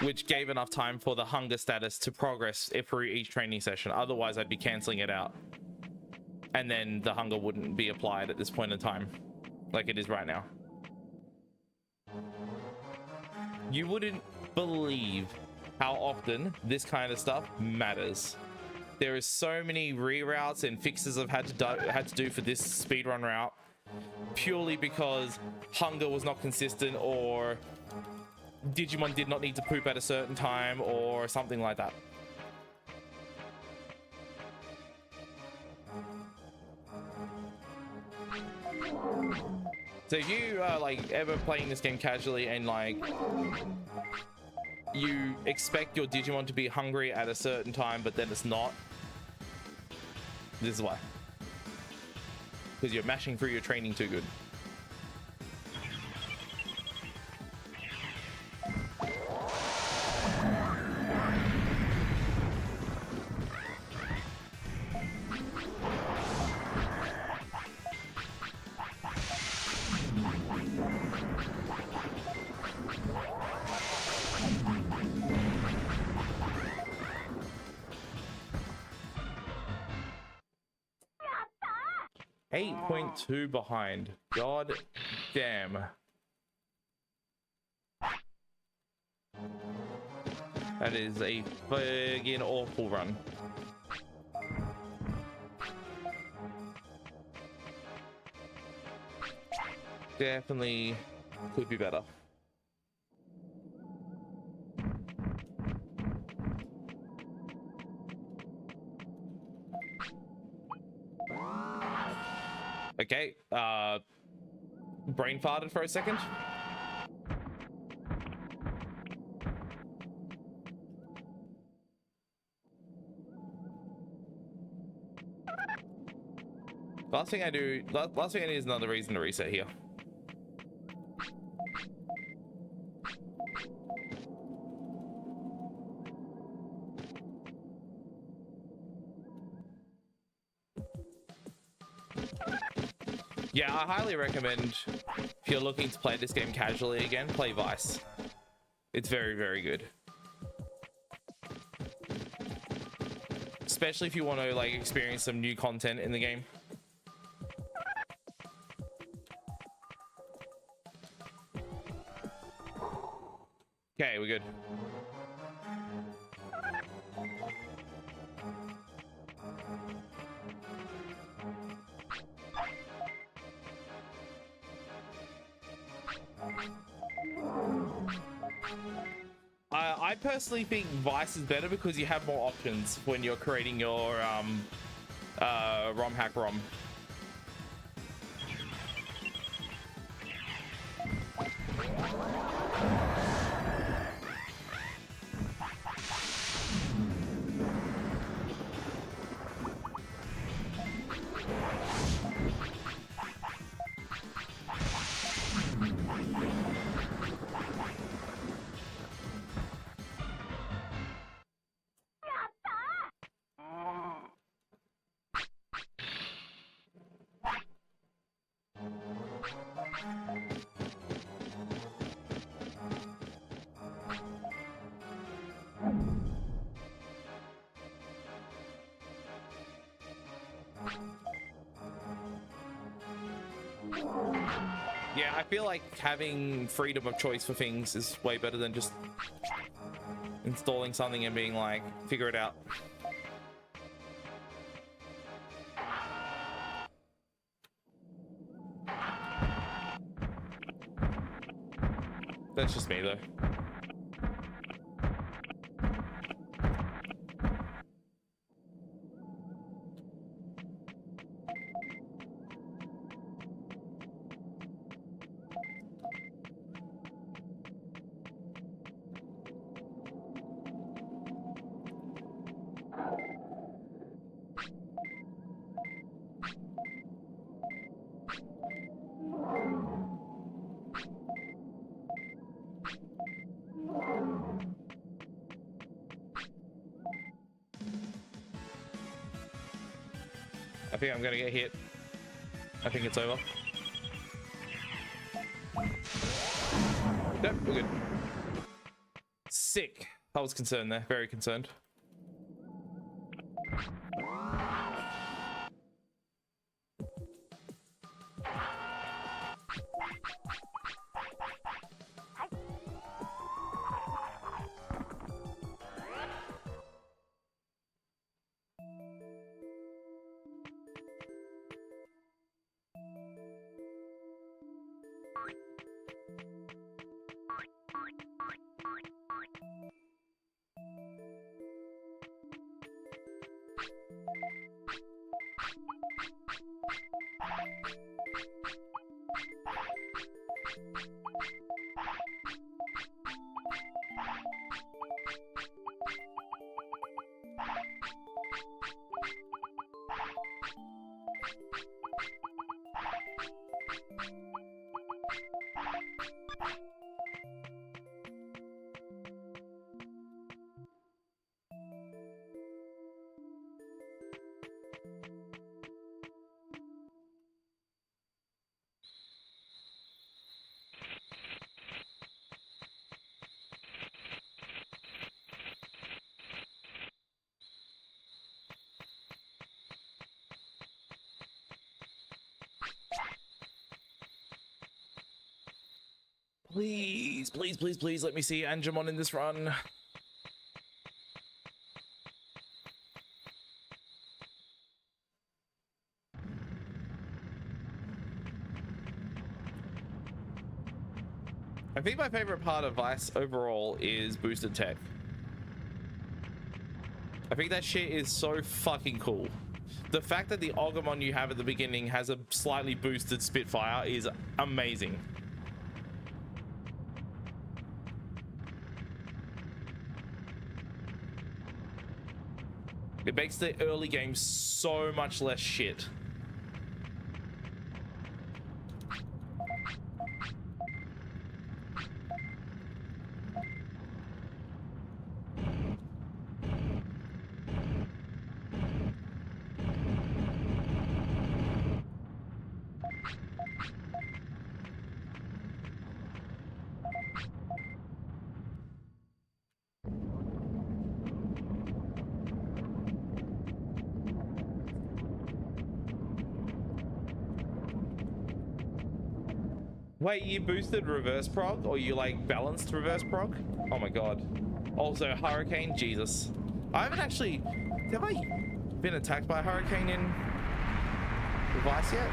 which gave enough time for the hunger status to progress through each training session. Otherwise, I'd be canceling it out, and then the hunger wouldn't be applied at this point in time, like it is right now. You wouldn't believe how often this kind of stuff matters. There is so many reroutes and fixes I've had to do for this speedrun route purely because hunger was not consistent, or Digimon did not need to poop at a certain time, or something like that. So if you are like ever playing this game casually and like you expect your Digimon to be hungry at a certain time, but then it's not, this is why. Because you're mashing through your training too good. .2 behind. God damn. That is a friggin' awful run. Definitely could be better. Okay, brain farted for a second. Last thing I need is another reason to reset here. Yeah, I highly recommend if you're looking to play this game casually again, play Vice. It's very, very good. Especially if you want to like experience some new content in the game. Okay, we're good. I personally think Vice is better because you have more options when you're creating your ROM hack ROM. Yeah, I feel like having freedom of choice for things is way better than just installing something and being like, figure it out. That's just me though. I think I'm gonna get hit. I think it's over. Nope, we're good. Sick. I was concerned there, very concerned. Please, please, please, please let me see Angemon in this run. I think my favorite part of Vice overall is boosted tech. I think that shit is so fucking cool. The fact that the Agumon you have at the beginning has a slightly boosted Spitfire is amazing. It makes the early game so much less shit. Wait, you boosted reverse prog, or you like balanced reverse prog? Oh my god. Also, Hurricane, Jesus. I haven't actually, have I been attacked by a Hurricane in Vice yet?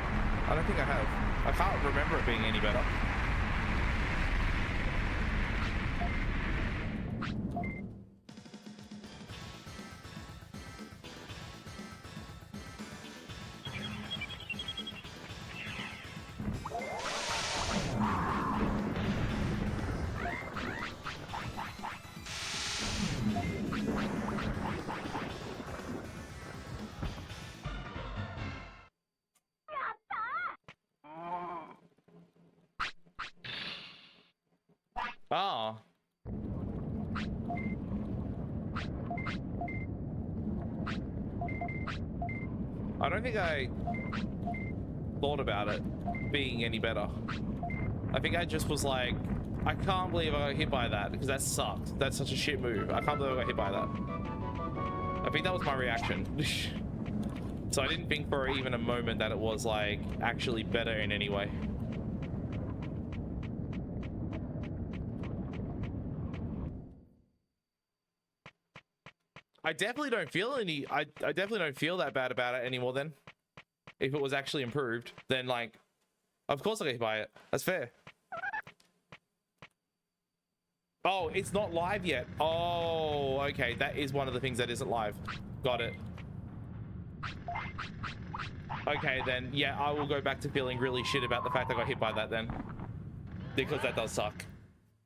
I don't think I have. I can't remember it being any better. Ah. I don't think I thought about it being any better. I think I just was like, I can't believe I got hit by that because that sucked. That's such a shit move. I can't believe I got hit by that. I think that was my reaction. So I didn't think for even a moment that it was like actually better in any way. I definitely don't feel any, I definitely don't feel that bad about it anymore then. If it was actually improved, then like, of course I get hit by it. That's fair. Oh, it's not live yet. Oh, okay. That is one of the things that isn't live. Got it. Okay, then, yeah, I will go back to feeling really shit about the fact I got hit by that then. Because that does suck.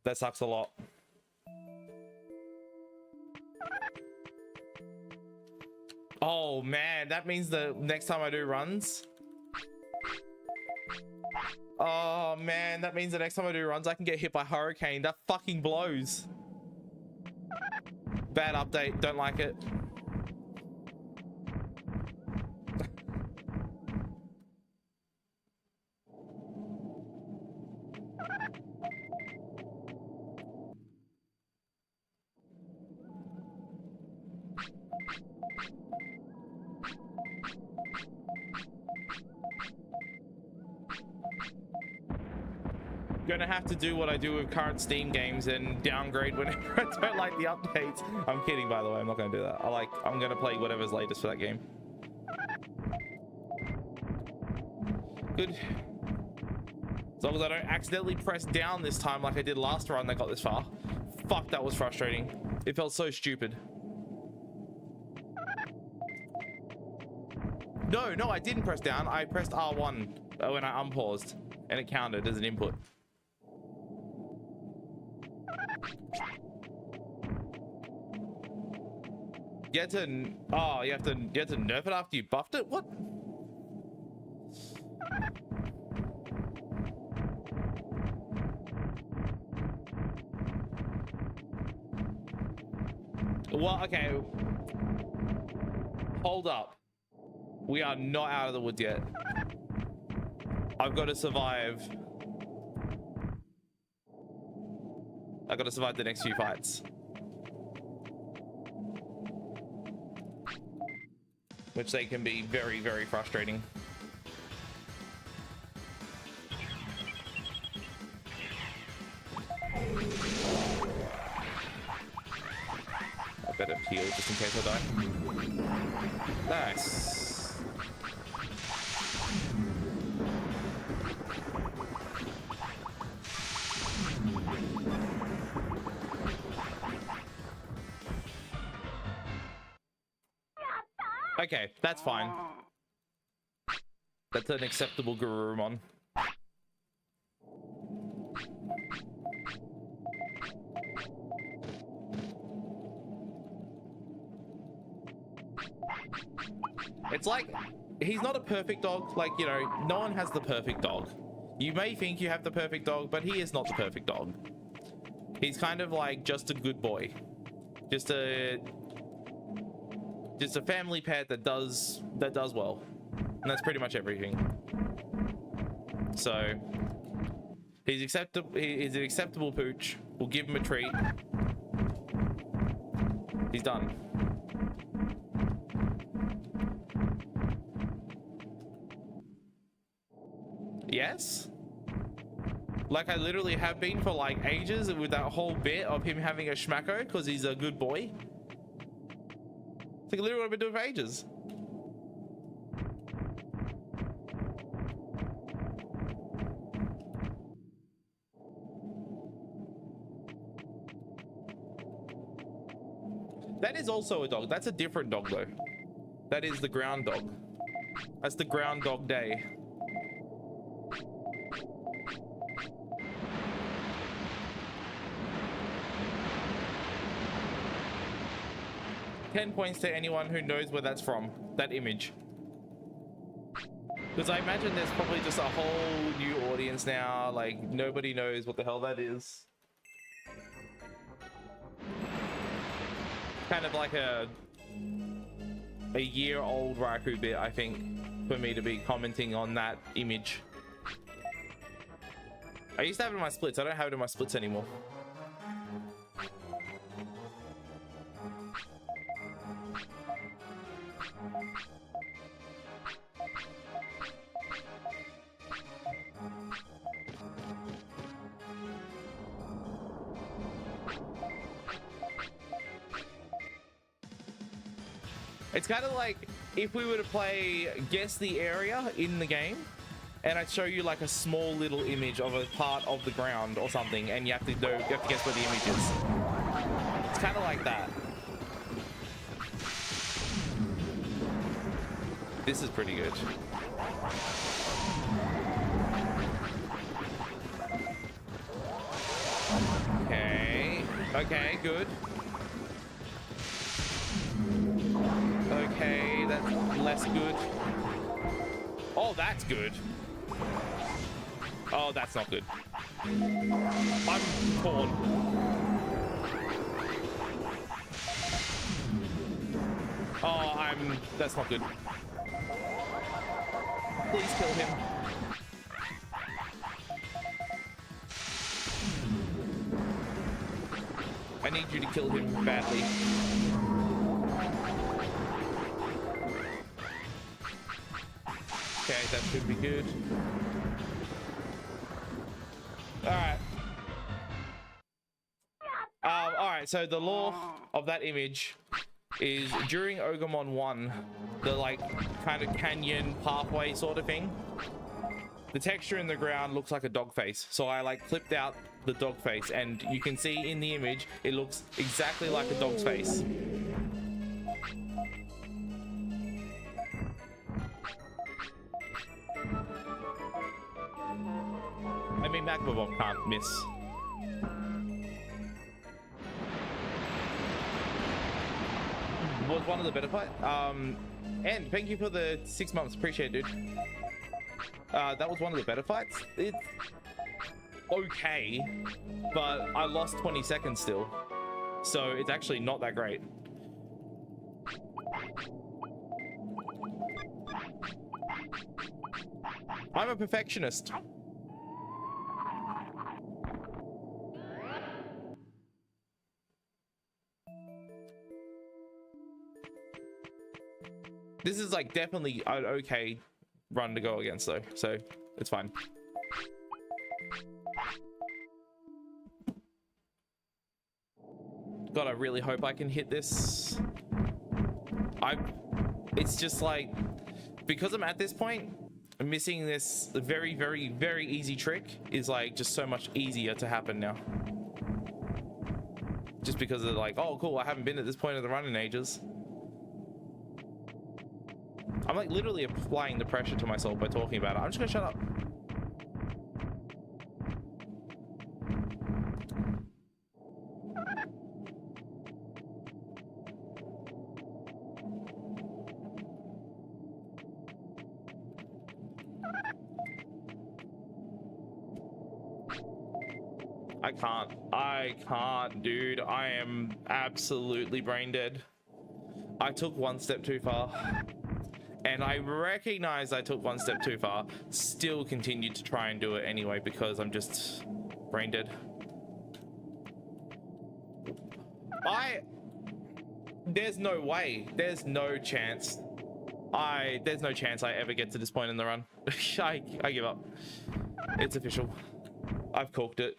That sucks a lot. Oh man, that means the next time I do runs. Oh man, that means the next time I do runs, I can get hit by Hurricane. That fucking blows. Bad update, don't like it. gonna have to do what I do with current Steam games and downgrade whenever I don't like the updates. I'm kidding, by the way. I'm not gonna do that. I'm gonna play whatever's latest for that game. Good. As long as I don't accidentally press down this time like I did last run that got this far. Fuck, that was frustrating. It felt so stupid. No, I didn't press down. I pressed R1 when I unpaused, and it counted as an input. You had to... Oh, you have to nerf it after you buffed it? What? Well, okay. Hold up. We are not out of the woods yet. I've got to survive. I've got to survive the next few fights. Which they can be very, very frustrating. I better heal just in case I die. Nice. Okay, that's fine. That's an acceptable Gururumon. It's like, he's not a perfect dog. Like, you know, no one has the perfect dog. You may think you have the perfect dog, but he is not the perfect dog. He's kind of like just a good boy. Just a family pet that does well. And that's pretty much everything. So he's acceptable. He's an acceptable pooch. We'll give him a treat. He's done. Yes? Like I literally have been for like ages with that whole bit of him having a schmacko because he's a good boy. It's like literally what I've been doing for ages. That is also a dog. That's a different dog though. That is the ground dog. That's the ground dog day. $10 points to anyone who knows where that's from, that image. Because I imagine there's probably just a whole new audience now, like nobody knows what the hell that is. Kind of like a year-old Raku bit, I think, for me to be commenting on that image. I used to have it in my splits, I don't have it in my splits anymore. It's kind of like if we were to play guess the area in the game and I'd show you like a small little image of a part of the ground or something and you have to guess where the image is. It's kind of like that. This is pretty good. Okay, good. Okay, that's less good. Oh, that's good. Oh, that's not good. I'm torn. Oh, that's not good. Please kill him. I need you to kill him badly. Okay, that should be good. Alright. so the lore of that image is during Ogremon 1, the like kind of canyon pathway sort of thing, the texture in the ground looks like a dog face. So I like clipped out the dog face, and you can see in the image it looks exactly like a dog's face. I mean, Magma Bomb can't miss. Was one of the better fight. And thank you for the 6 months. Appreciate it, dude. That was one of the better fights. It's okay, but I lost 20 seconds still, so it's actually not that great. I'm a perfectionist. This is like definitely an okay run to go against though, so it's fine. God, I really hope I can hit this. It's just like, because I'm at this point, missing this very, very, very easy trick is like just so much easier to happen now. Just because of like, oh cool, I haven't been at this point of the run in ages. I'm like literally applying the pressure to myself by talking about it. I'm just gonna shut up. I can't, dude. I am absolutely brain dead. I took one step too far. And I recognize I took one step too far, still continued to try and do it anyway because I'm just brain dead. There's no way, there's no chance. There's no chance I ever get to this point in the run. I give up. It's official. I've cooked it.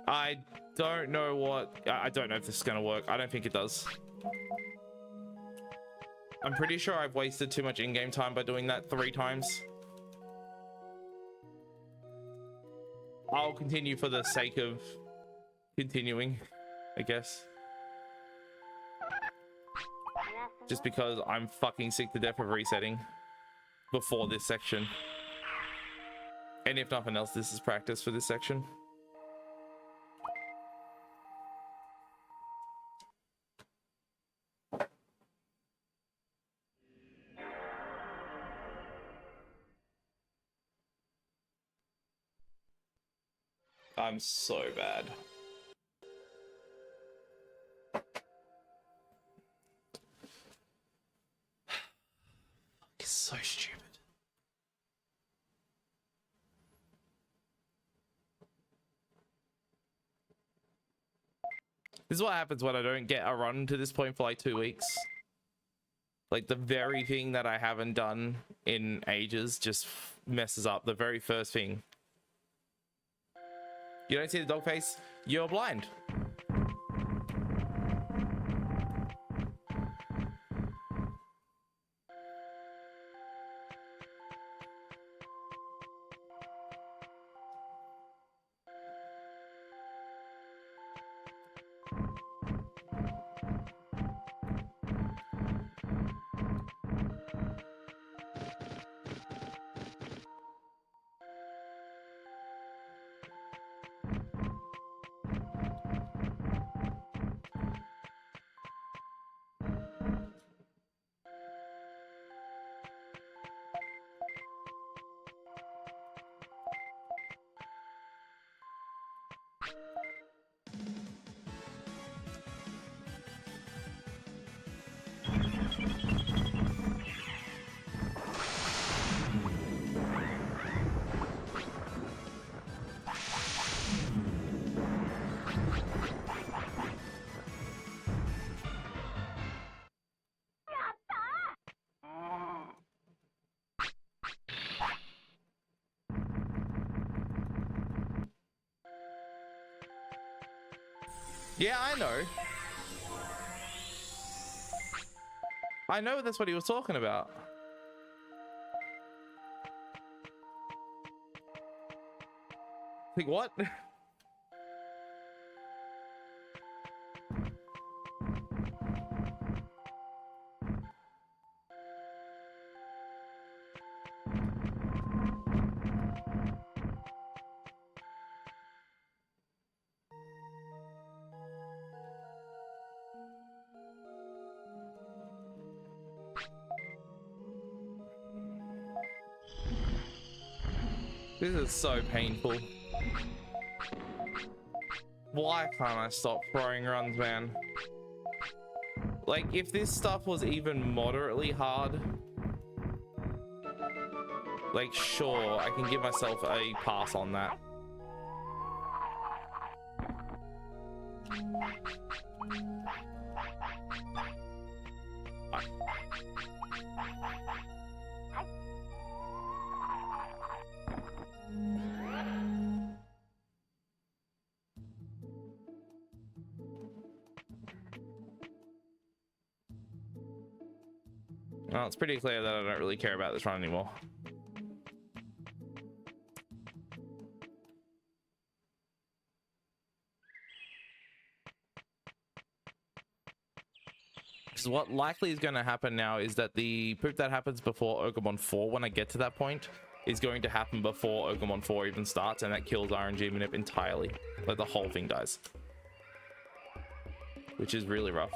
I don't know if this is gonna work. I don't think it does. I'm pretty sure I've wasted too much in-game time by doing that 3 times. I'll continue for the sake of continuing, I guess. Just because I'm fucking sick to death of resetting before this section. And if nothing else, this is practice for this section. I'm so bad. It's so stupid. This is what happens when I don't get a run to this point for like 2 weeks. Like the very thing that I haven't done in ages just messes up. The very first thing. You don't see the dog face? You're blind. Yeah, I know. I know that's what he was talking about. Like, what? This is so painful. Why can't I stop throwing runs, man? Like, if this stuff was even moderately hard, like, sure, I can give myself a pass on that. Well, it's pretty clear that I don't really care about this run anymore. Because what likely is going to happen now is that the poop that happens before Okamon 4, when I get to that point, is going to happen before Okamon 4 even starts, and that kills RNG Manip entirely. Like, the whole thing dies. Which is really rough.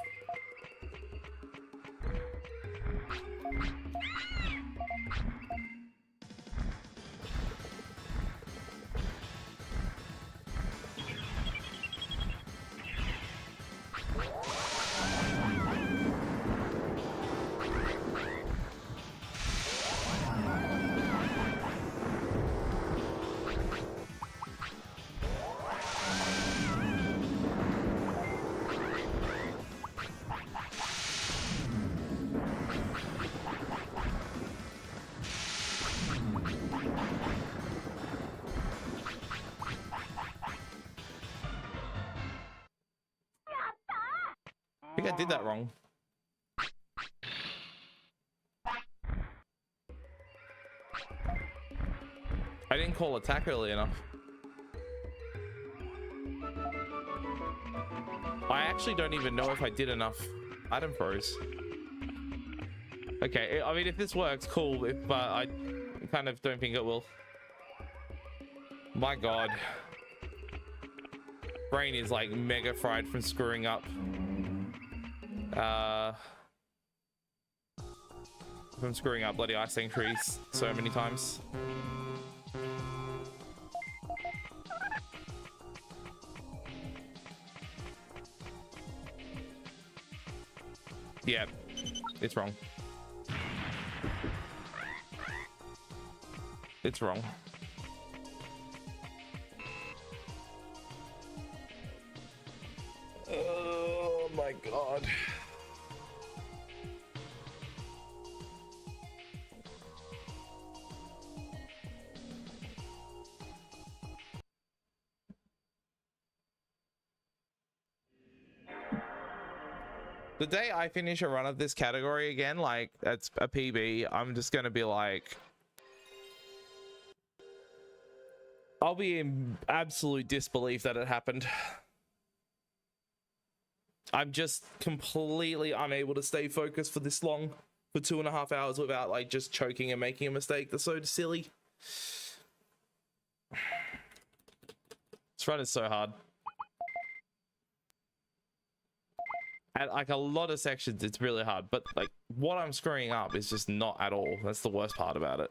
I think I did that wrong. I didn't call attack early enough. I actually don't even know if I did enough item throws. Okay, I mean, if this works, cool, but I kind of don't think it will. My God. Brain is like mega fried from screwing up. From screwing up bloody ice sanctuaries so many times. Yeah, it's wrong. It's wrong. Oh my God. The day I finish a run of this category again, like that's a PB, I'm just gonna be like, I'll be in absolute disbelief that it happened. I'm just completely unable to stay focused for this long, for 2.5 hours without like just choking and making a mistake. That's so silly. This run is so hard. At like a lot of sections, it's really hard, but like what I'm screwing up is just not at all. That's the worst part about it.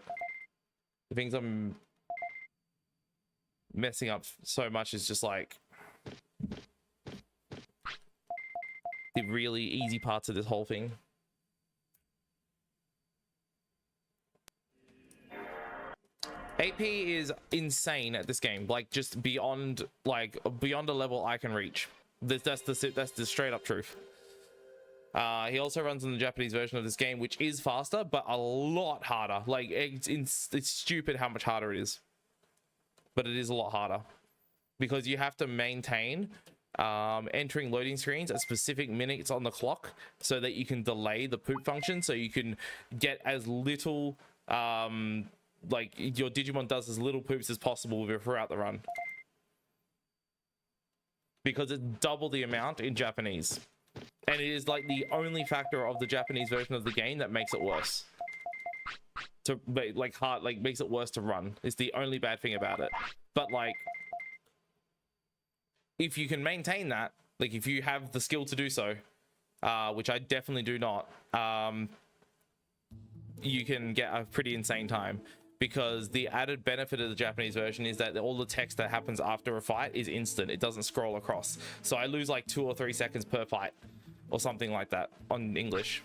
The things I'm messing up so much is just like the really easy parts of this whole thing. AP is insane at this game, like just beyond a level I can reach. That's the straight up truth. He also runs in the Japanese version of this game, which is faster, but a lot harder. Like it's stupid how much harder it is, but it is a lot harder because you have to maintain entering loading screens at specific minutes on the clock so that you can delay the poop function, so you can get as little like your Digimon does as little poops as possible throughout the run, because it's double the amount in Japanese, and it is like the only factor of the Japanese version of the game that makes it worse to like hard, like makes it worse to run. It's the only bad thing about it. But like, if you can maintain that, like if you have the skill to do so, which I definitely do not, you can get a pretty insane time, because the added benefit of the Japanese version is that all the text that happens after a fight is instant. It doesn't scroll across. So I lose like 2 or 3 seconds per fight or something like that on English.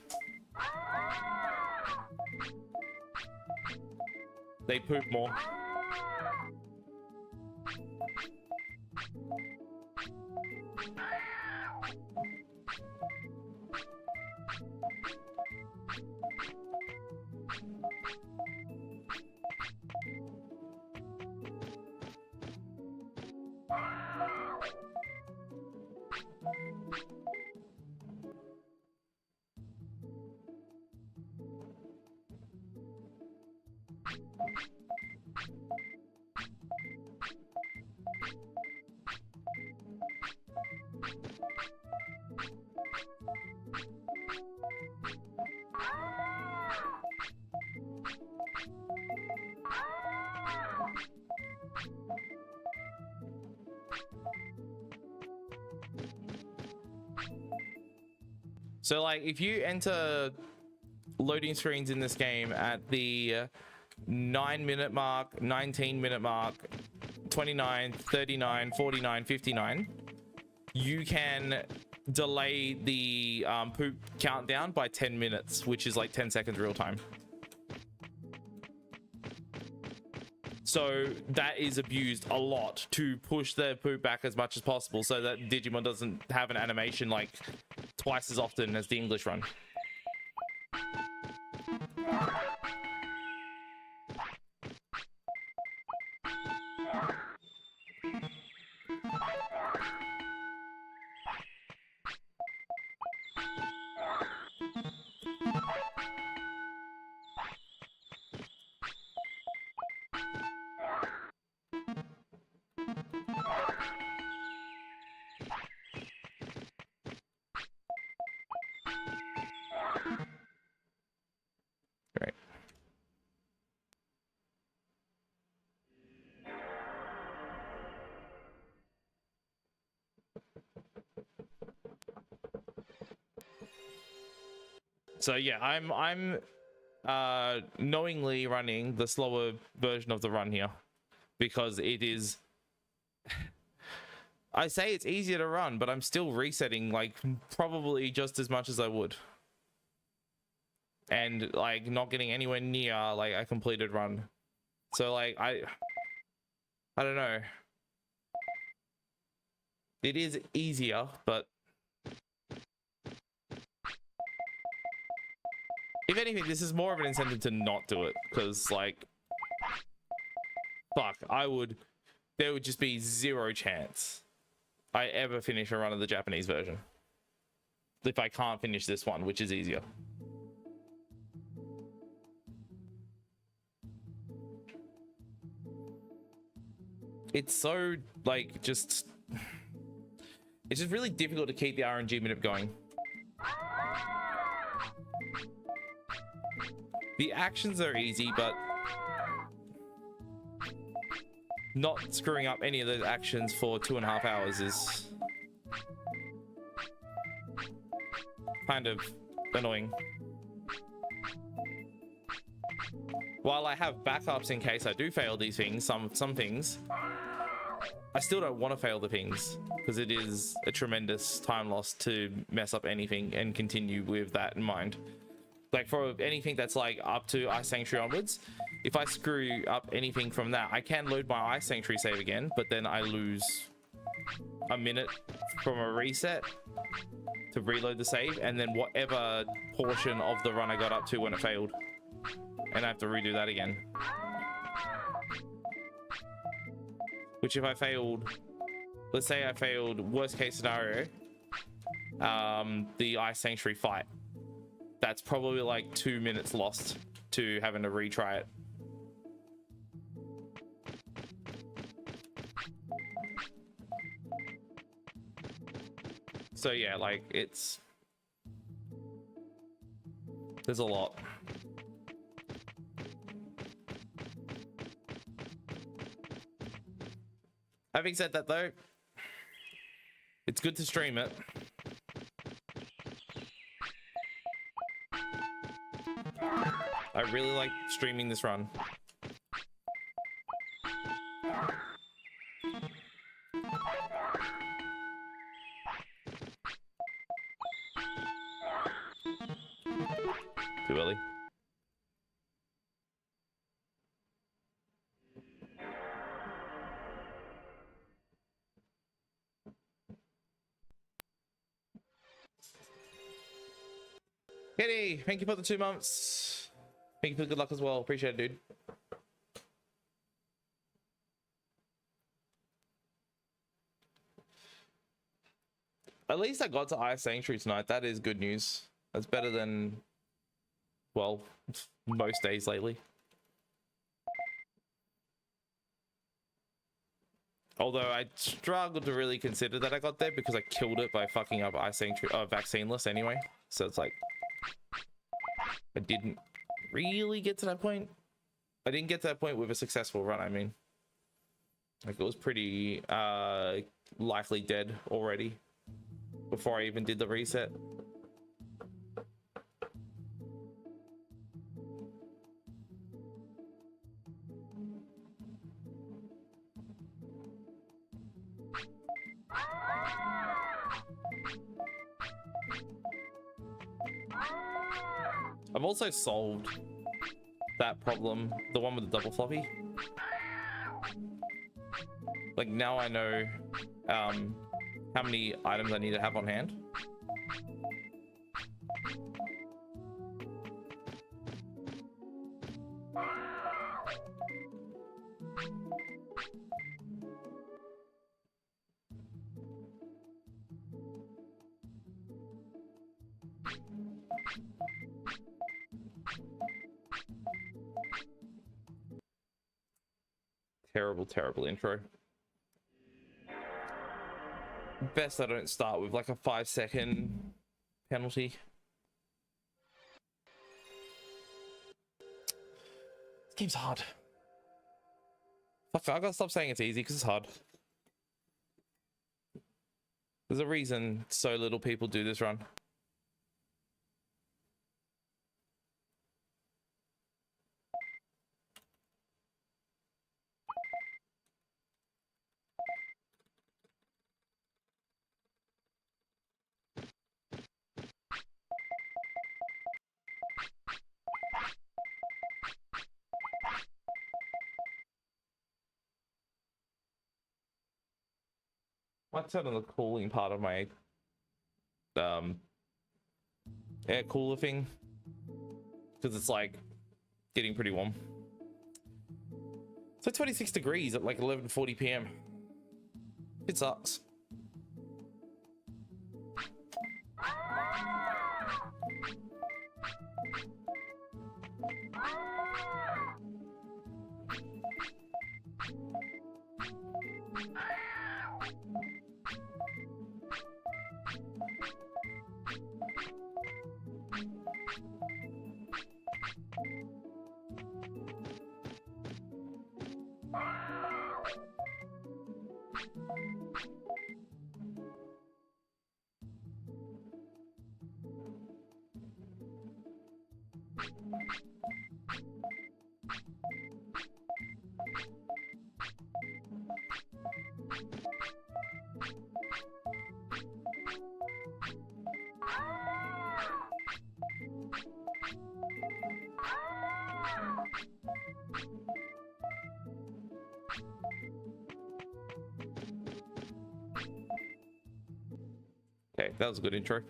They poop more. So like if you enter loading screens in this game at the 9-minute mark, 19-minute mark, 29, 39, 49, 59, you can delay the poop countdown by 10 minutes, which is like 10 seconds real time. So that is abused a lot to push the poop back as much as possible, so that Digimon doesn't have an animation like twice as often as the English run. So yeah, I'm knowingly running the slower version of the run here, because it is, I say it's easier to run, but I'm still resetting like probably just as much as I would, and like not getting anywhere near like a completed run. So like I don't know, it is easier, but if anything, this is more of an incentive to not do it, because like, fuck, there would just be zero chance I ever finish a run of the Japanese version if I can't finish this one, which is easier. It's so like it's just really difficult to keep the RNG minute going. The actions are easy, but not screwing up any of those actions for 2.5 hours is kind of annoying. While I have backups in case I do fail these things, some things, I still don't want to fail the things, because it is a tremendous time loss to mess up anything and continue with that in mind. Like for anything that's like up to Ice Sanctuary onwards, if I screw up anything from that, I can load my Ice Sanctuary save again, but then I lose a minute from a reset to reload the save, and then whatever portion of the run I got up to when it failed, and I have to redo that again. Which if I failed let's say I failed, worst case scenario, the Ice Sanctuary fight. That's probably like 2 minutes lost to having to retry it. So yeah, like there's a lot. Having said that though, it's good to stream it. I really like streaming this run. Too early. Kitty, thank you for the 2 months. Thank you for the good luck as well. Appreciate it, dude. At least I got to Ice Sanctuary tonight. That is good news. That's better than, well, most days lately. Although I struggled to really consider that I got there because I killed it by fucking up Ice Sanctuary, Vaccineless anyway. So it's like, I didn't really get to that point. I didn't get to that point with a successful run, I mean. Like, it was pretty likely dead already before I even did the reset. I've also solved that problem, the one with the double floppy. Like, now I know how many items I need to have on hand. Terrible intro. Best I don't start with like a 5-second penalty. This game's hard. Fuck, I gotta stop saying it's easy because it's hard. There's a reason so little people do this run. Might turn on the cooling part of my air cooler thing because it's like getting pretty warm. So 26 degrees at like 11:40 p.m. It sucks. Okay, that was a good intro.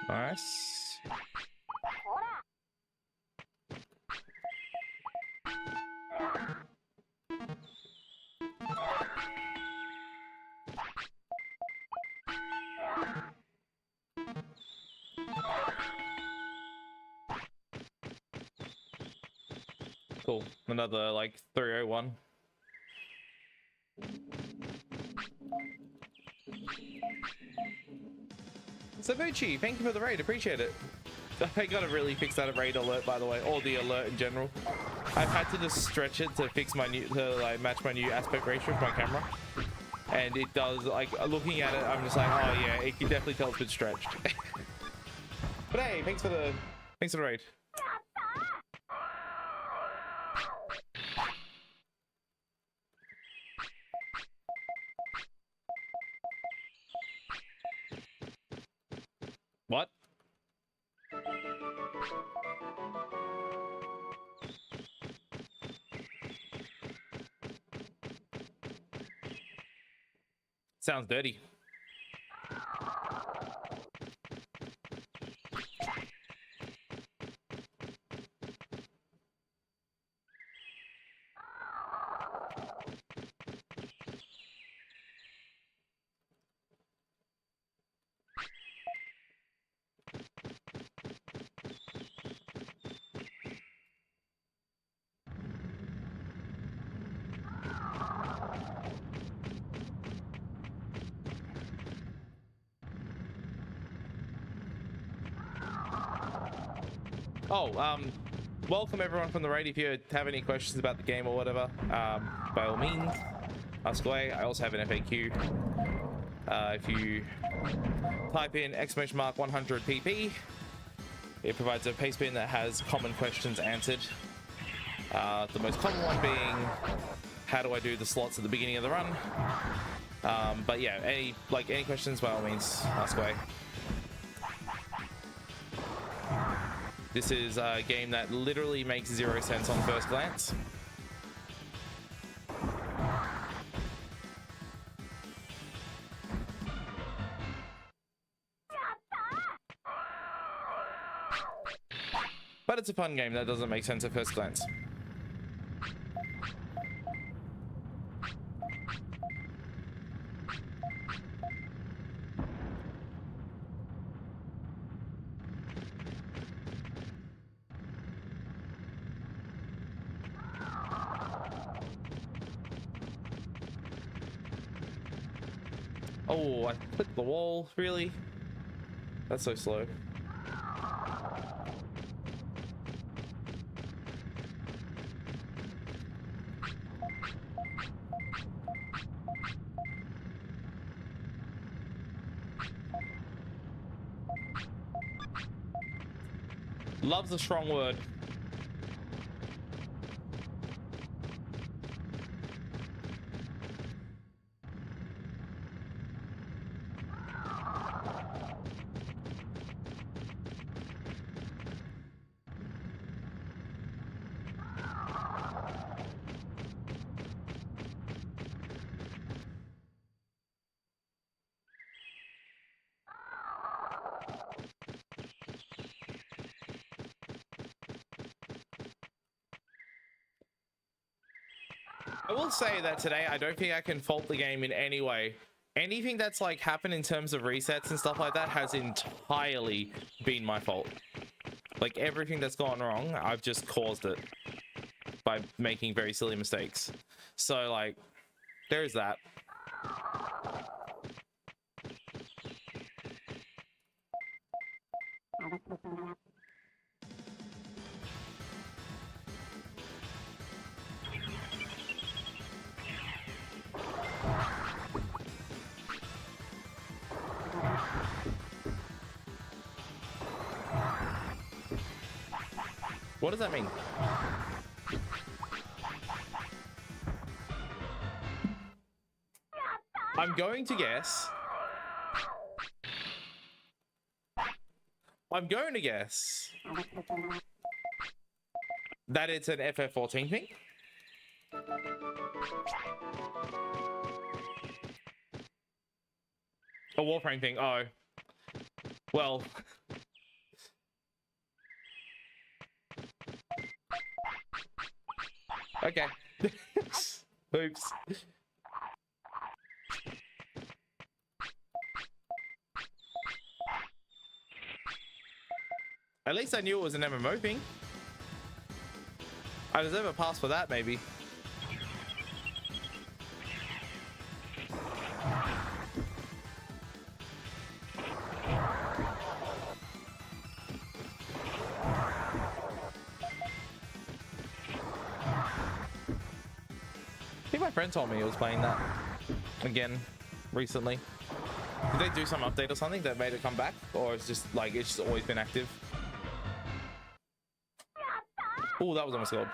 Nice. Cool. Another like 301. Sabuchi, thank you for the raid. Appreciate it. I gotta really fix that raid alert, by the way, or the alert in general. I've had to just stretch it to fix my new, to like match my new aspect ratio of my camera, and it does. Like looking at it, I'm just like, oh yeah, it can definitely tell it's been stretched. But hey, thanks for the raid. What? Sounds dirty. Oh, welcome everyone from the raid. If you have any questions about the game or whatever, by all means, ask away. I also have an FAQ. If you type in !100 PP, it provides a paste bin that has common questions answered. The most common one being, how do I do the slots at the beginning of the run? But yeah, any questions, by all means, ask away. This is a game that literally makes 0 sense on first glance. But it's a fun game that doesn't make sense at first glance. Oh, I clicked the wall, really? That's so slow. Love's a strong word. I will say that today, I don't think I can fault the game in any way. Anything that's like happened in terms of resets and stuff like that has entirely been my fault. Like everything that's gone wrong, I've just caused it by making very silly mistakes. So like, there's that. What does that mean? I'm going to guess. That it's an FF14 thing. A Warframe thing. Oh. Well. Okay. Oops. At least I knew it was an MMO thing. I deserve a pass for that, maybe. I think my friend told me he was playing that again recently. Did they do some update or something that made it come back? Or it's just like, it's just always been active? Oh, that was almost good.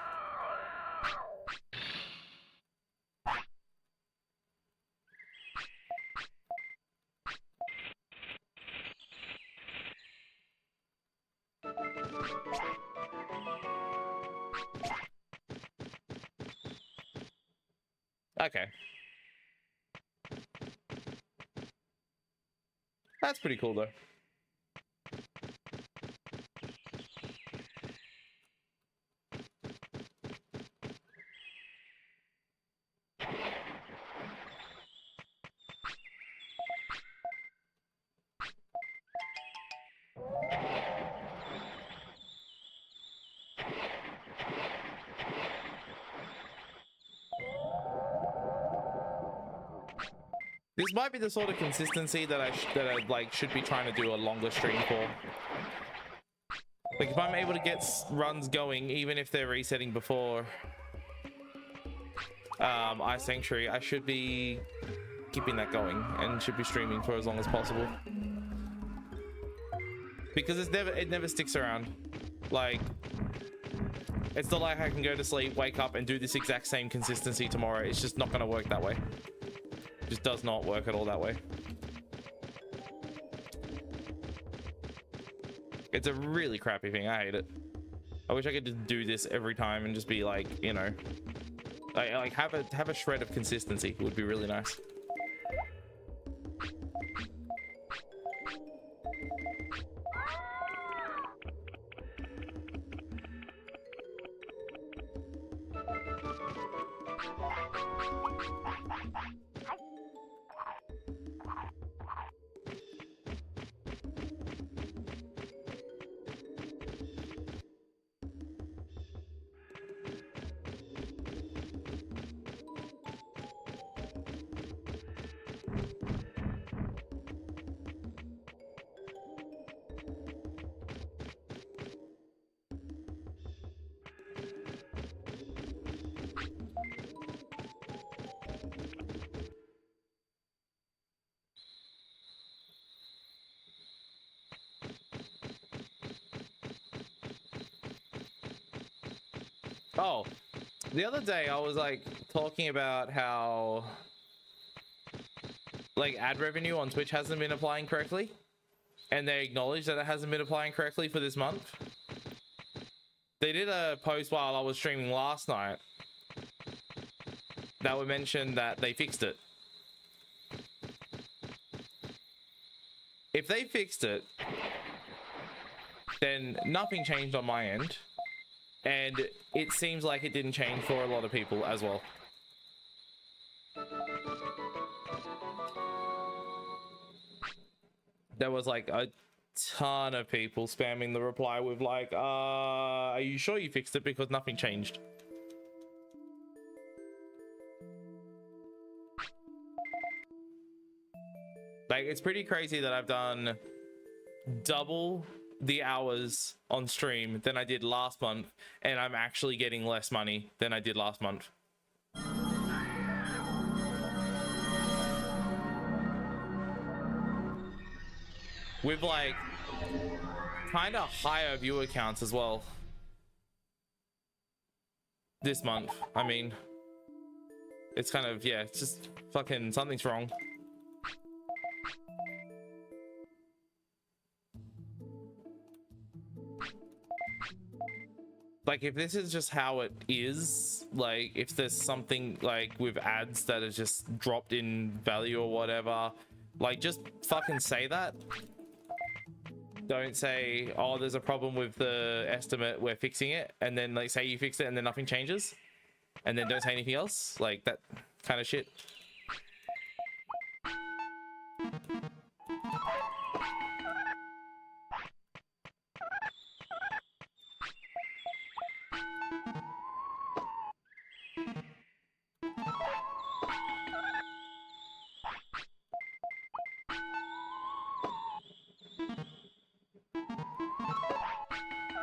Okay. That's pretty cool though. This might be the sort of consistency that I like should be trying to do a longer stream for. Like if I'm able to get runs going, even if they're resetting before Ice Sanctuary, I should be keeping that going and should be streaming for as long as possible. Because it never sticks around. Like it's not like I can go to sleep, wake up, and do this exact same consistency tomorrow. It's just not going to work that way. Just does not work at all that way. It's a really crappy thing. I hate it. I wish I could just do this every time and just be like, you know, like have a shred of consistency. It would be really nice. Oh, the other day I was like talking about how like ad revenue on Twitch hasn't been applying correctly, and they acknowledged that it hasn't been applying correctly for this month. They did a post while I was streaming last night that would mention that they fixed it. If they fixed it, then nothing changed on my end. And it seems like it didn't change for a lot of people as well. There was like a ton of people spamming the reply with like, are you sure you fixed it? Because nothing changed. Like, it's pretty crazy that I've done double the hours on stream than I did last month, and I'm actually getting less money than I did last month. With like kind of higher viewer counts as well. this month. I mean, it's kind of, yeah, it's just fucking something's wrong. Like, if this is just how it is, like, if there's something like with ads that are just dropped in value or whatever, like, just fucking say that. Don't say, oh, there's a problem with the estimate, we're fixing it, and then like say you fixed it and then nothing changes, and then don't say anything else, like that kind of shit.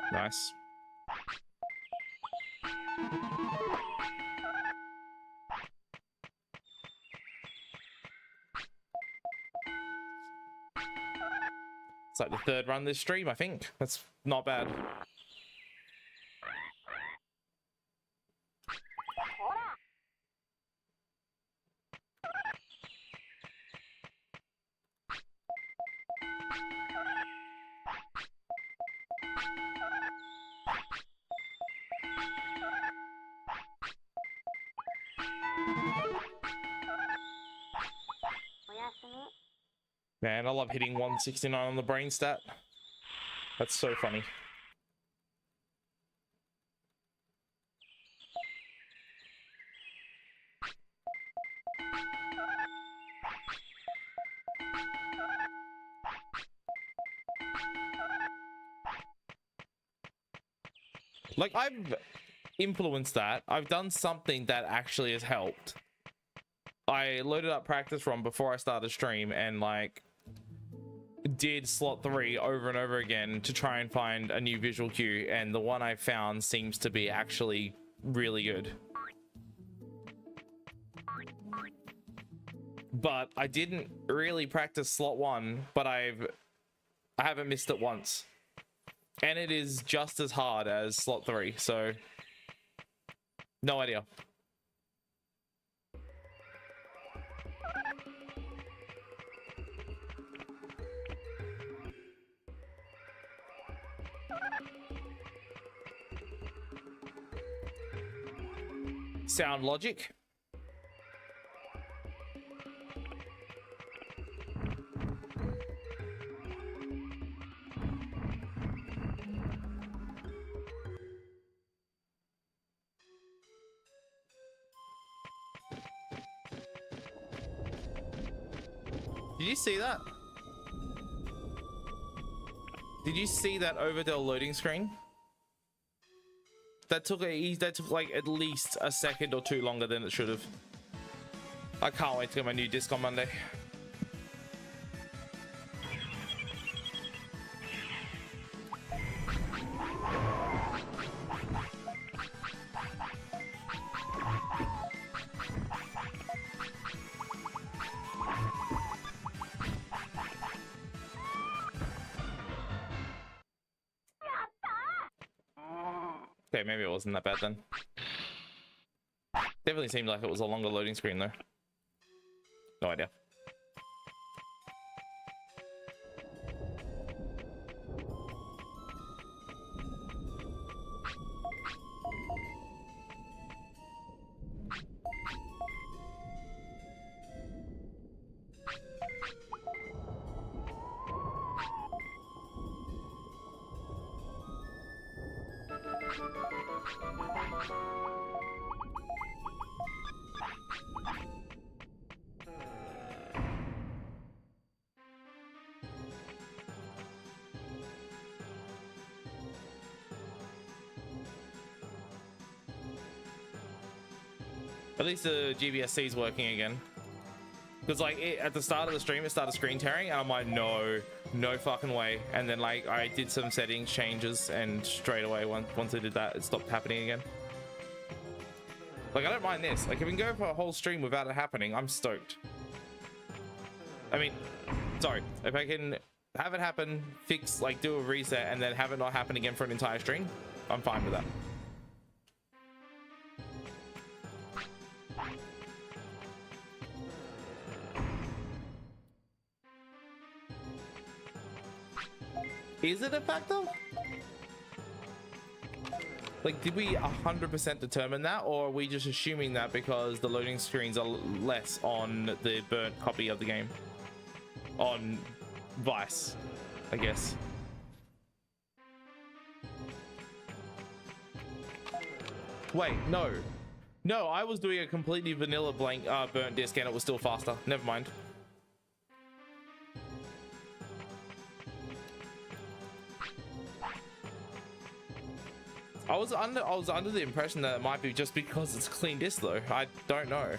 Nice. It's like the third run this stream, I think. That's not bad. Man, I love hitting 169 on the brain stat. That's so funny. Like, I've influenced that. I've done something that actually has helped. I loaded up practice ROM before I started stream and like did slot 3 over and over again to try and find a new visual cue, and the one I found seems to be actually really good. But I didn't really practice slot 1, but I haven't missed it once. And it is just as hard as slot 3, so no idea. Sound logic. Did you see that? Did you see that Overdell loading screen? That took like at least a second or two longer than it should have. I can't wait to get my new disc on Monday. Okay, maybe it wasn't that bad then. Definitely seemed like it was a longer loading screen though. No idea. At least the GBSC is working again. Because like at the start of the stream, it started screen tearing, and I'm like, no fucking way. And then like I did some settings changes, and straight away once I did that, it stopped happening again. Like I don't mind this. Like if we can go for a whole stream without it happening, I'm stoked. I mean, sorry, if I can have it happen, fix, like do a reset, and then have it not happen again for an entire stream, I'm fine with that. Is it a factor? Like, did we 100% determine that, or are we just assuming that because the loading screens are less on the burnt copy of the game? On Vice, I guess. Wait, no. No, I was doing a completely vanilla blank burnt disc and it was still faster. Never mind. I was under the impression that it might be just because it's a clean disc though. I don't know.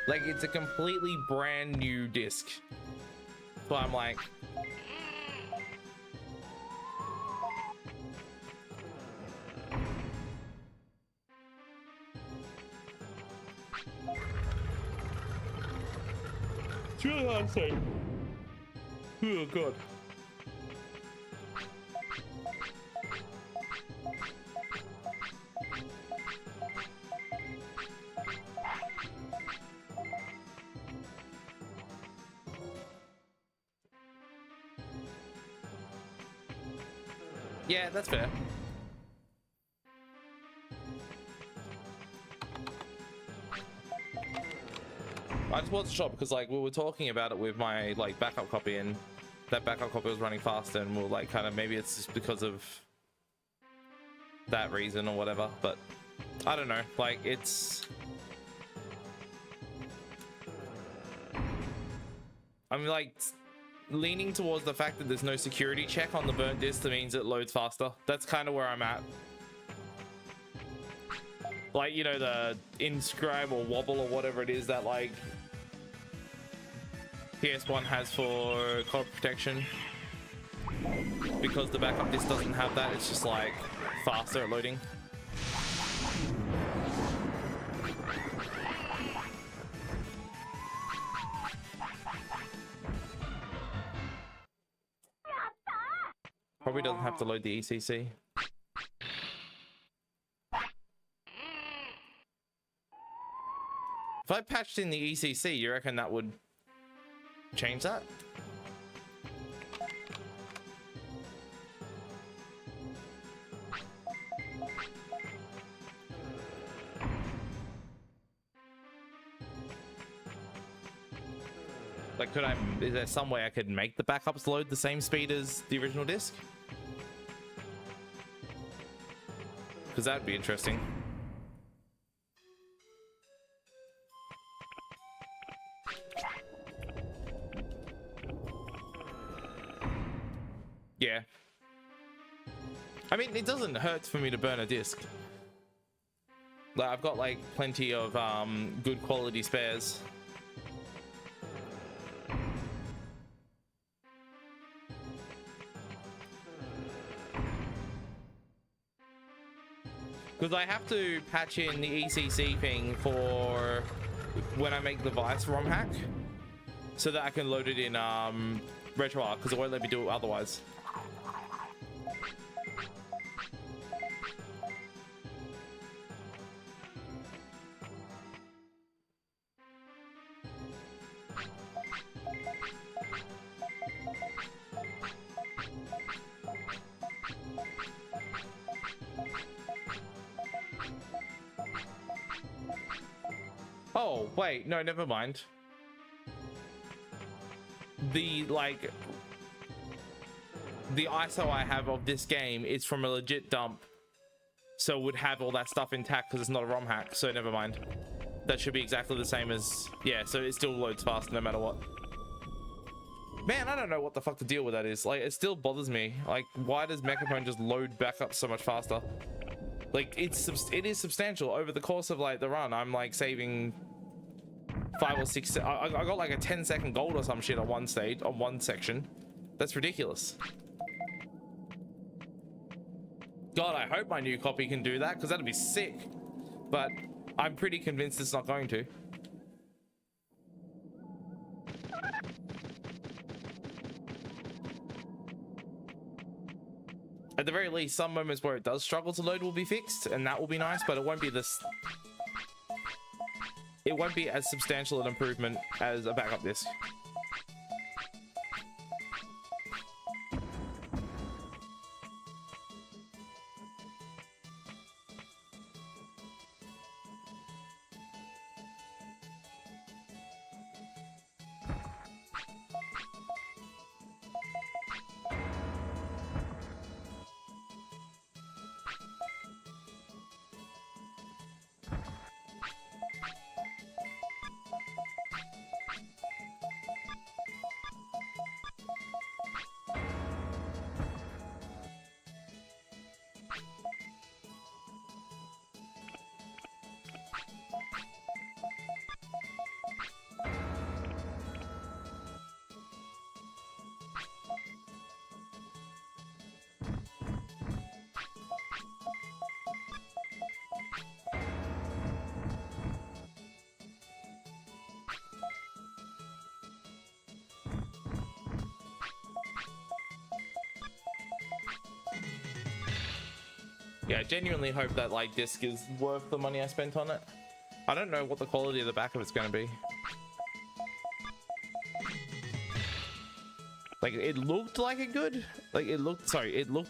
Like, it's a completely brand new disc. So I'm like, it's really hard to say. Oh god. Yeah, that's fair. I just wasn't sure because like we were talking about it with my like backup copy and that backup copy was running fast and we're like kind of maybe it's just because of that reason or whatever, but I don't know, like it's I'm like leaning towards the fact that there's no security check on the burnt disc. That means it loads faster. That's kind of where I'm at. Like, you know, the inscribe or wobble or whatever it is that like PS1 has for code protection. Because the backup disc doesn't have that, it's just like faster at loading. Probably doesn't have to load the ECC. If I patched in the ECC, you reckon that would change that? Like, could I, is there some way I could make the backups load the same speed as the original disc? Because that'd be interesting. Yeah. I mean, it doesn't hurt for me to burn a disc. Like, I've got like plenty of good quality spares. Because I have to patch in the ECC thing for when I make the Vice ROM hack, so that I can load it in RetroArch, because it won't let me do it otherwise. Oh, wait, no, never mind. The, like, the ISO I have of this game is from a legit dump, so it would have all that stuff intact because it's not a ROM hack, so never mind. That should be exactly the same as, yeah, so it still loads fast no matter what. Man, I don't know what the fuck the deal with that is. Like, it still bothers me. Like, why does Mechaphone just load back up so much faster? Like, it is substantial. Over the course of, like, the run, I'm, like, saving 5 or 6... I got, like, a 10-second gold or some shit on one stage, on one section. That's ridiculous. God, I hope my new copy can do that, because that'd be sick. But I'm pretty convinced it's not going to. At the very least, some moments where it does struggle to load will be fixed, and that will be nice, but it won't be this... It won't be as substantial an improvement as a backup disc. Yeah, I genuinely hope that like disc is worth the money I spent on it. I don't know what the quality of the back of it's going to be. Like, it looked like it good. Like, it looked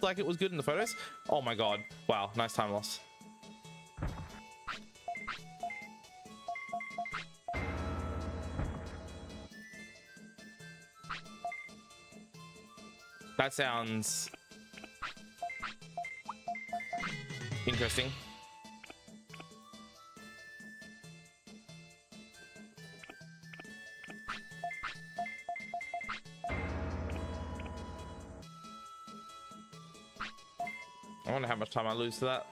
like it was good in the photos. Oh my god. Wow, nice time loss. That sounds interesting. I wonder how much time I lose to that.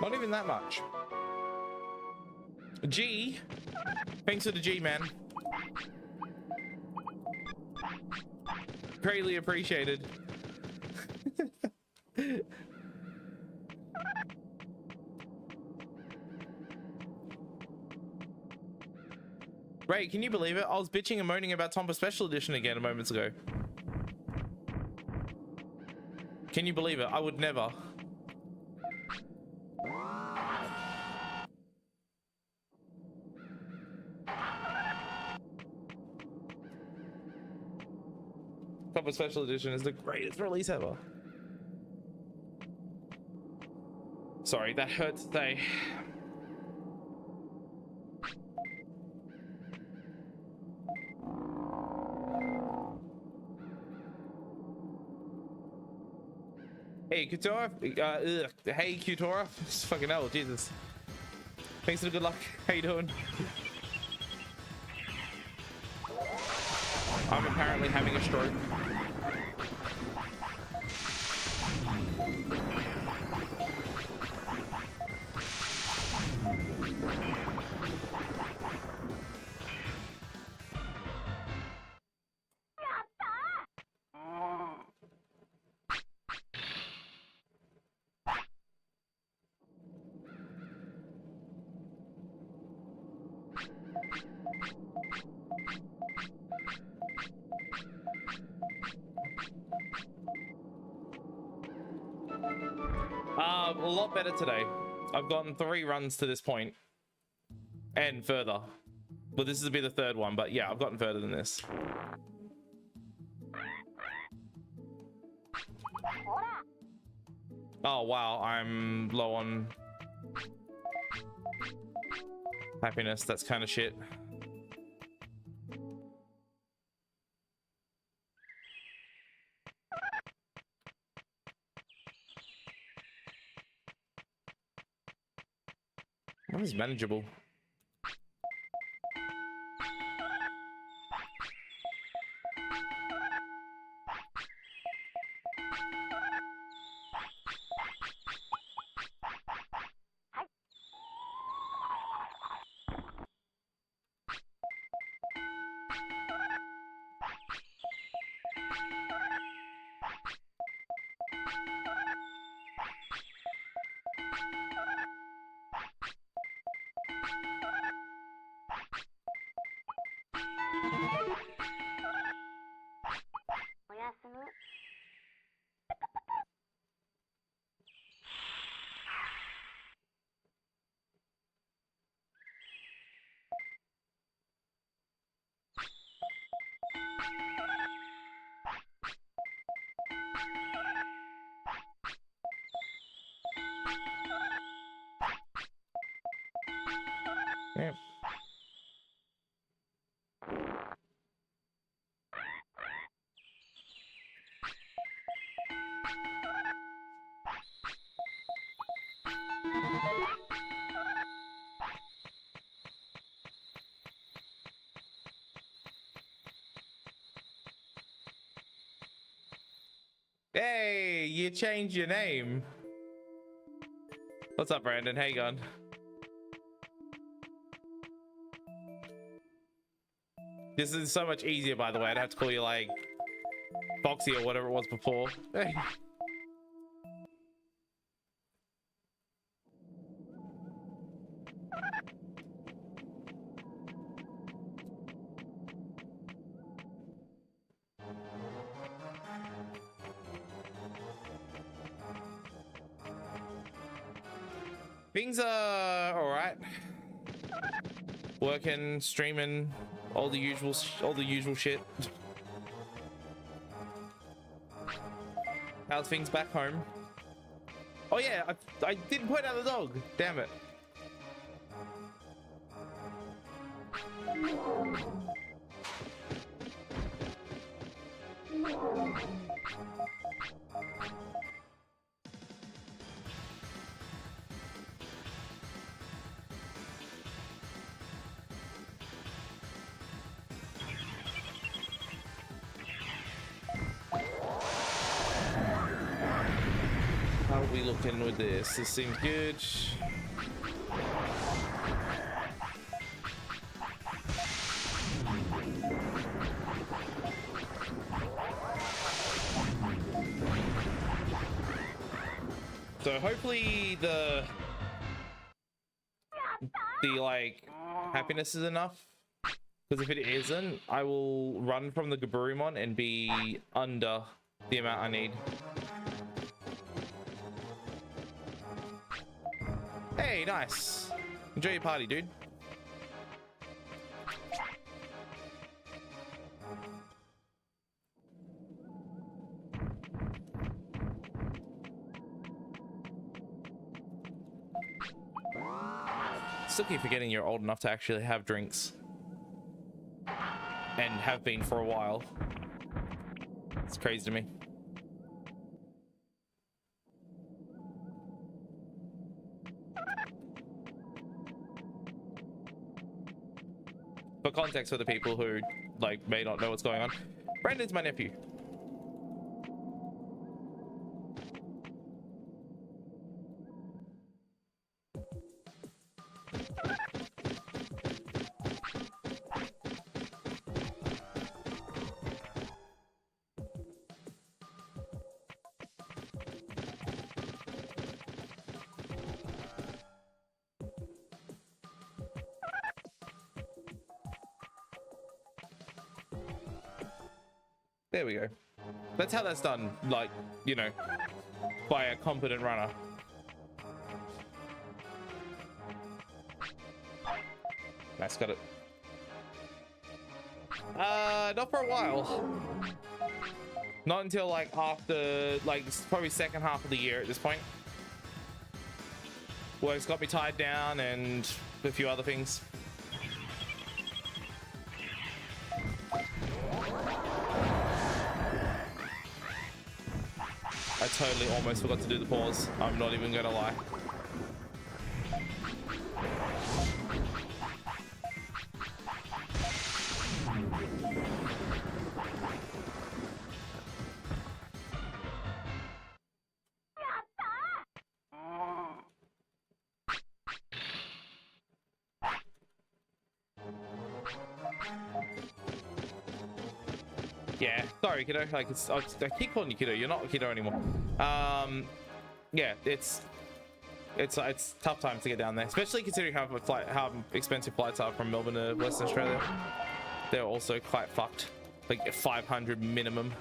Not even that much. G. Thanks for the G, man. Greatly appreciated. Ray, can you believe it? I was bitching and moaning about Tompa Special Edition again a moments ago. Can you believe it? I would never. Tompa Special Edition is the greatest release ever. Sorry, that hurts to say. Hey, Kutora. Hey, Kutora. Fucking hell, Jesus. Thanks for the good luck. How you doing? I'm apparently having a stroke. A lot better today. I've gotten 3 runs to this point and further. Well, this will be the 3rd one, but yeah, I've gotten further than this. Oh wow, I'm low on happiness. That's kind of shit. That was manageable. Hey, you changed your name. What's up, Brandon? How you going? This is so much easier, by the way. I'd have to call you like Foxy or whatever it was before. Hey. Things are all right. Working, streaming, all the usual shit. How's things back home? Oh yeah, I didn't point out the dog. Damn it. How are we looking with this? This seems good. So hopefully the like happiness is enough, because if it isn't, I will run from the Gaburumon and be under the amount I need. Hey, nice. Enjoy your party, dude. Still keep forgetting you're old enough to actually have drinks. And have been for a while. It's crazy to me. For context for the people who like may not know what's going on, Brandon's my nephew. There we go. That's how that's done, like, you know, by a competent runner. Nice, got it. Not for a while. Not until like after, like, probably second half of the year at this point. Work's got me tied down and a few other things. I totally almost forgot to do the pause. I'm not even gonna lie. Yeah, sorry, kiddo. Like, I keep calling you kiddo. You're not a kiddo anymore. Yeah, it's tough times to get down there, especially considering how expensive flights are from Melbourne to Western Australia. They're also quite fucked, like 500 minimum.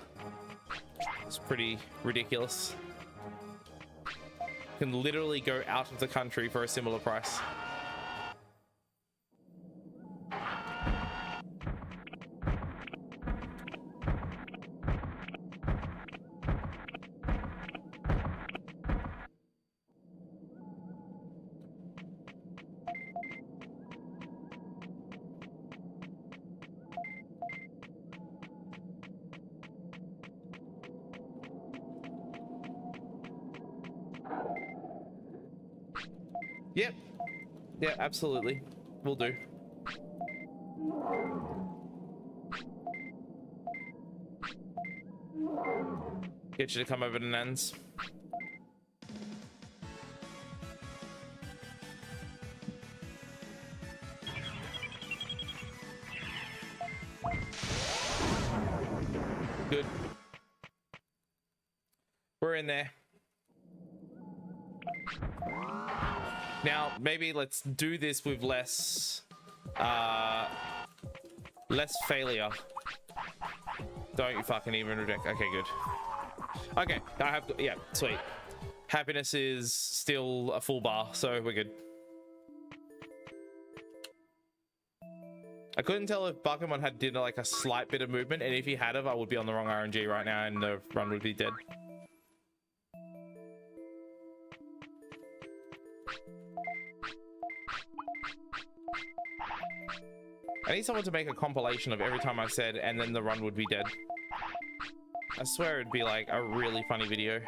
It's pretty ridiculous. You can literally go out of the country for a similar price. Yep. Yeah, absolutely. Will do. Get you to come over to Nan's. Good. We're in there. Now, maybe let's do this with less failure. Don't you fucking even reject. Okay, good. Okay, I have to, yeah, sweet. Happiness is still a full bar, so we're good. I couldn't tell if Buckerman had did like a slight bit of movement, and if he had, I would be on the wrong RNG right now, and the run would be dead. I need someone to make a compilation of every time I said, and then the run would be dead. I swear it'd be like a really funny video.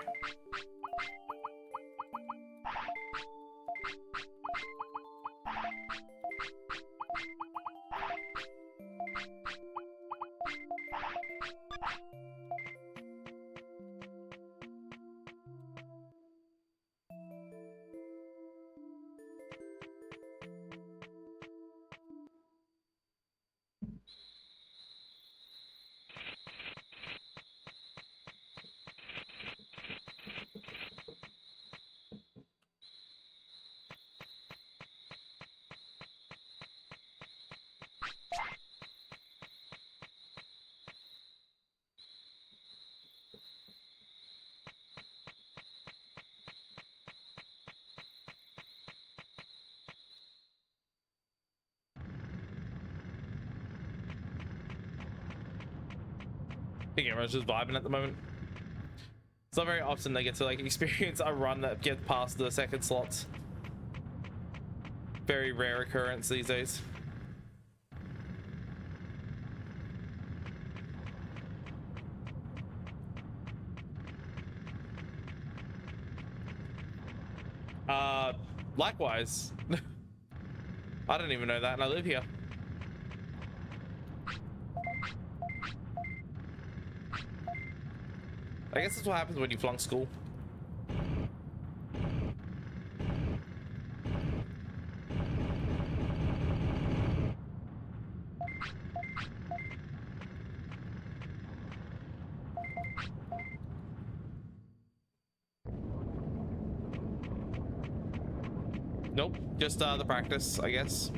I think everyone's just vibing at the moment. It's not very often they get to like experience a run that gets past the second slots. Very rare occurrence these days. Likewise. I don't even know that, and I live here. I guess that's what happens when you flunk school. Nope, just the practice, I guess.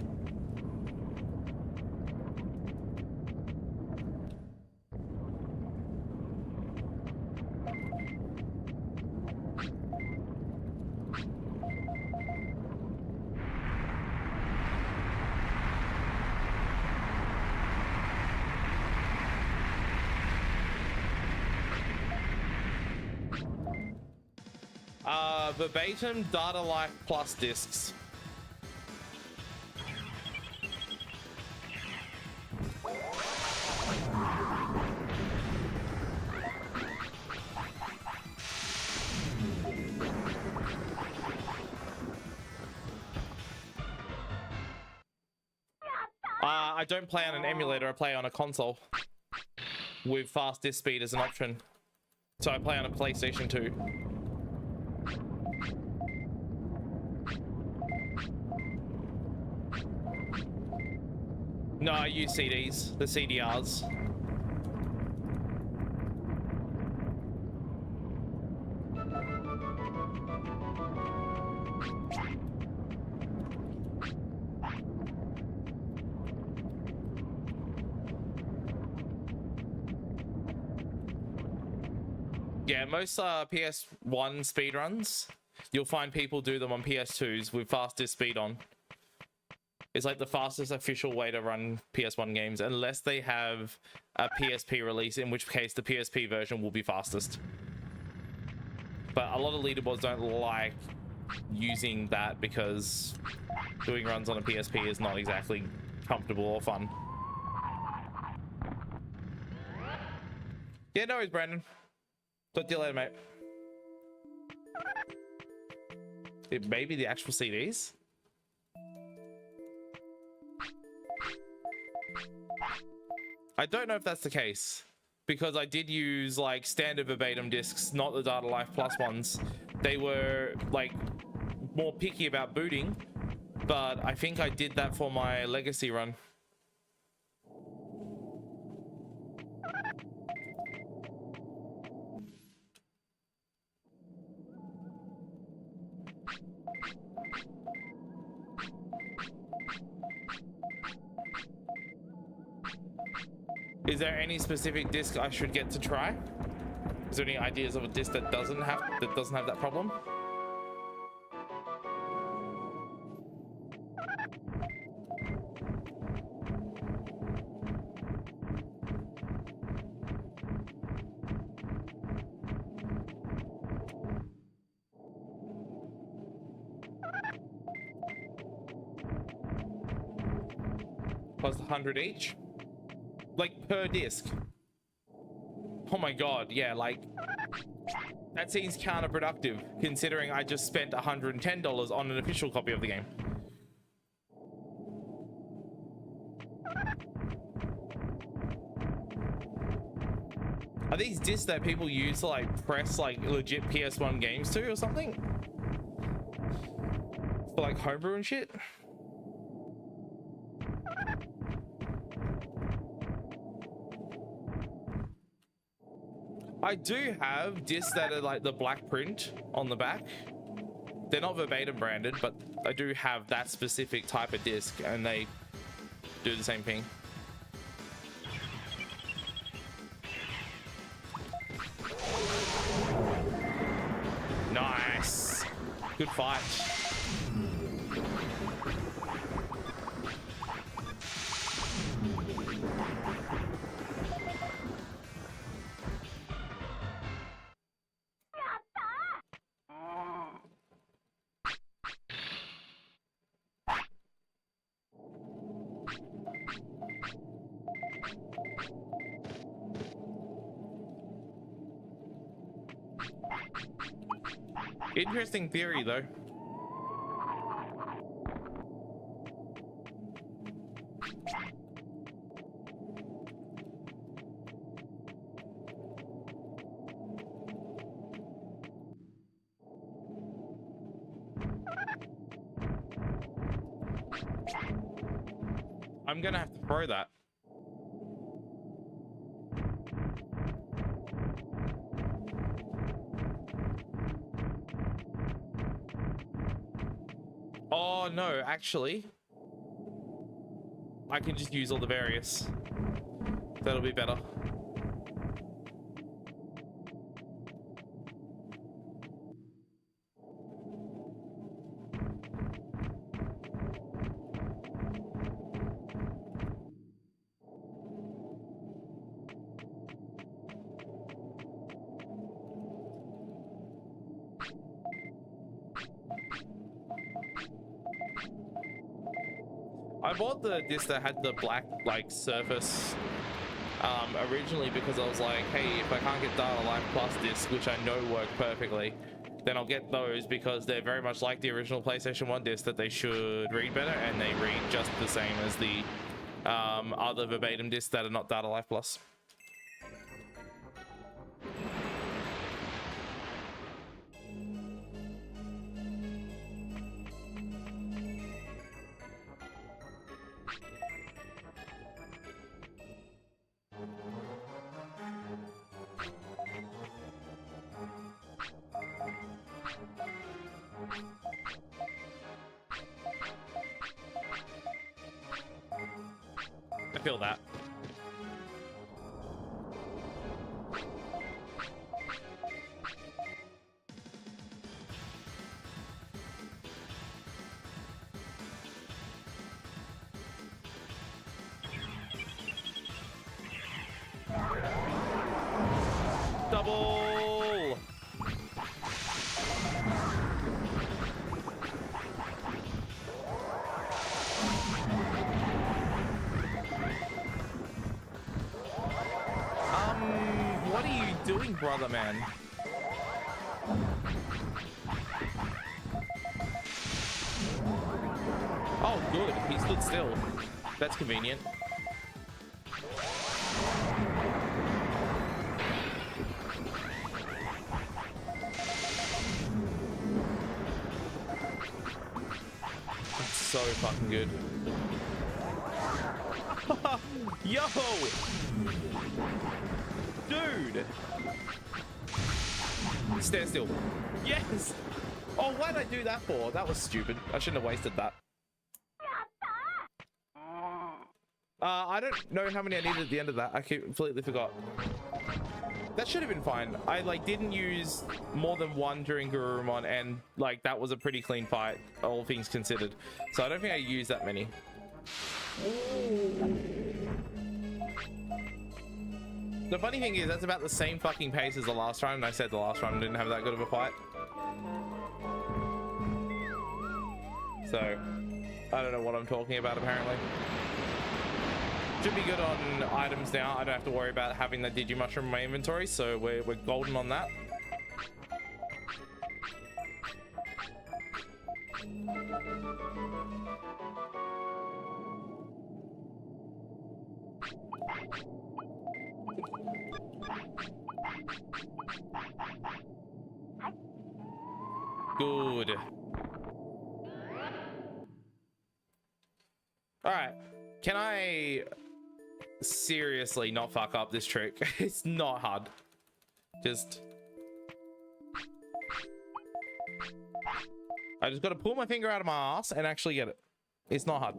Verbatim data like plus discs. I don't play on an emulator, I play on a console with fast disk speed as an option. So I play on a PlayStation 2. No, I use CDs, the CDRs. Yeah, most PS1 speedruns, you'll find people do them on PS2s with fastest speed on. It's like the fastest official way to run PS1 games, unless they have a PSP release, in which case the PSP version will be fastest. But a lot of leaderboards don't like using that because doing runs on a PSP is not exactly comfortable or fun. Yeah, no worries, Brandon. Talk to you later, mate. It may be the actual CDs. I don't know if that's the case. because I did use like standard verbatim discs, not the Data Life Plus ones. They were like more picky about booting, but I think I did that for my legacy run. Is there any specific disc I should get to try? Is there any ideas of a disc that doesn't have that problem? Plus 100 each? Like per disc? Oh my god, yeah, like that seems counterproductive considering I just spent $110 on an official copy of the game. Are these discs that people use to like press like legit PS1 games to or something? For like homebrew and shit? I do have discs that are like the black print on the back. They're not verbatim branded, but I do have that specific type of disc and they do the same thing. Nice. Good fight. Interesting theory, though. I'm gonna have to throw that. Oh no, actually, I can just use all the various. That'll be better. I bought the disc that had the black like surface originally because I was like, hey, if I can't get Data Life Plus discs, which I know work perfectly, then I'll get those because they're very much like the original PlayStation 1 disc, that they should read better and they read just the same as the other verbatim discs that are not Data Life Plus. I feel that. Double! What are you doing, brother man? Oh, good. He stood still. That's convenient. fucking good. Yo! Dude! Stand still. Yes! Oh, what did I do that for? That was stupid. I shouldn't have wasted that. I don't know how many I needed at the end of that. I completely forgot. That should have been fine. I like didn't use more than one during Garurumon, and like that was a pretty clean fight, all things considered. So I don't think I used that many. The funny thing is, that's about the same fucking pace as the last round, and I said the last round didn't have that good of a fight. So, I don't know what I'm talking about, apparently. Should be good on items now. I don't have to worry about having that Digimushroom in my inventory, so we're golden on that. Good. All right. Can I seriously not fuck up this trick? It's not hard. Just... I just got to pull my finger out of my ass and actually get it. It's not hard.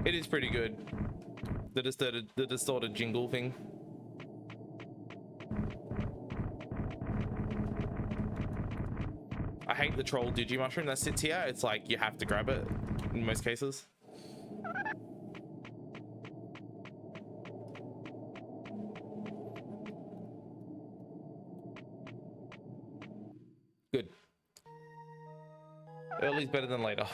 It is pretty good. The distorted jingle thing. I hate the troll Digimushroom that sits here. It's like you have to grab it in most cases. Good. Early's better than later.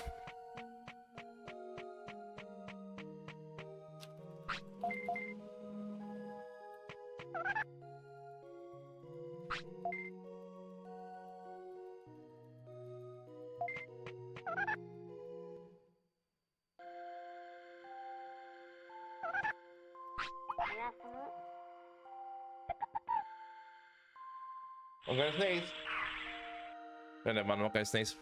I'm gonna sneeze. No, never mind, I'm not gonna sneeze.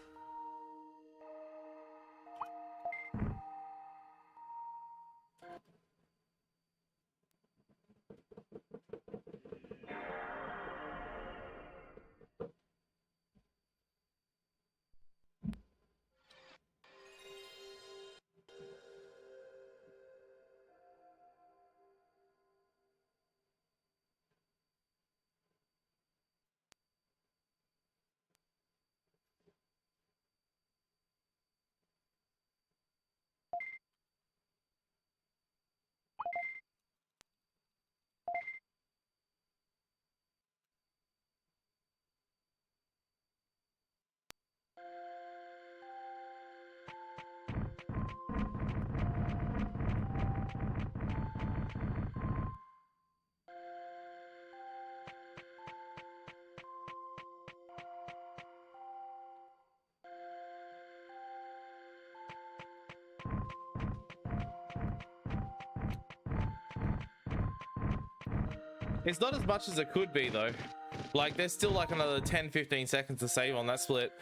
It's not as much as it could be though. Like there's still like another 10-15 seconds to save on that split.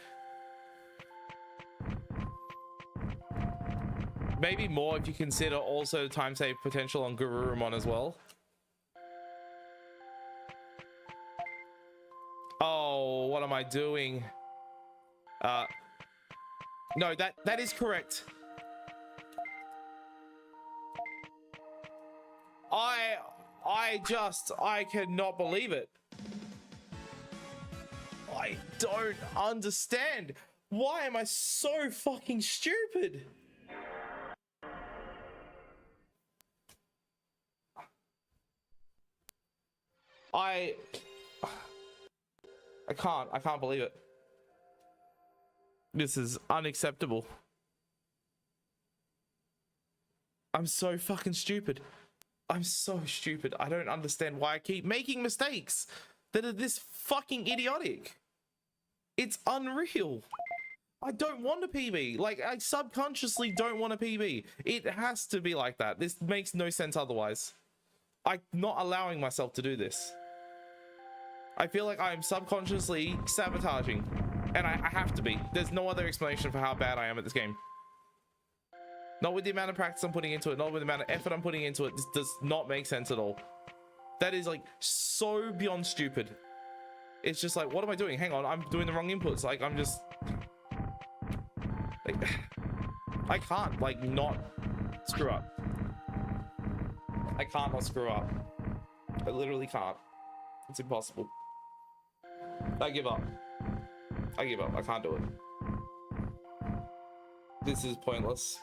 Maybe more if you consider also the time save potential on Garurumon as well. Oh, what am I doing? No, that is correct. I cannot believe it. I don't understand. Why am I so fucking stupid? I can't believe it. This is unacceptable. I'm so fucking stupid. I'm so stupid. I don't understand why I keep making mistakes that are this fucking idiotic. It's unreal. I don't want a PB. Like, I subconsciously don't want a PB. It has to be like that. This makes no sense otherwise. I'm not allowing myself to do this. I feel like I'm subconsciously sabotaging. And I have to be. There's no other explanation for how bad I am at this game. Not with the amount of practice I'm putting into it, not with the amount of effort I'm putting into it. This does not make sense at all. That is like so beyond stupid. It's just like, what am I doing? Hang on, I'm doing the wrong inputs. Like, I'm just... Like, I can't, like, not screw up. I can't not screw up. I literally can't. It's impossible. I give up. I give up. I can't do it. This is pointless.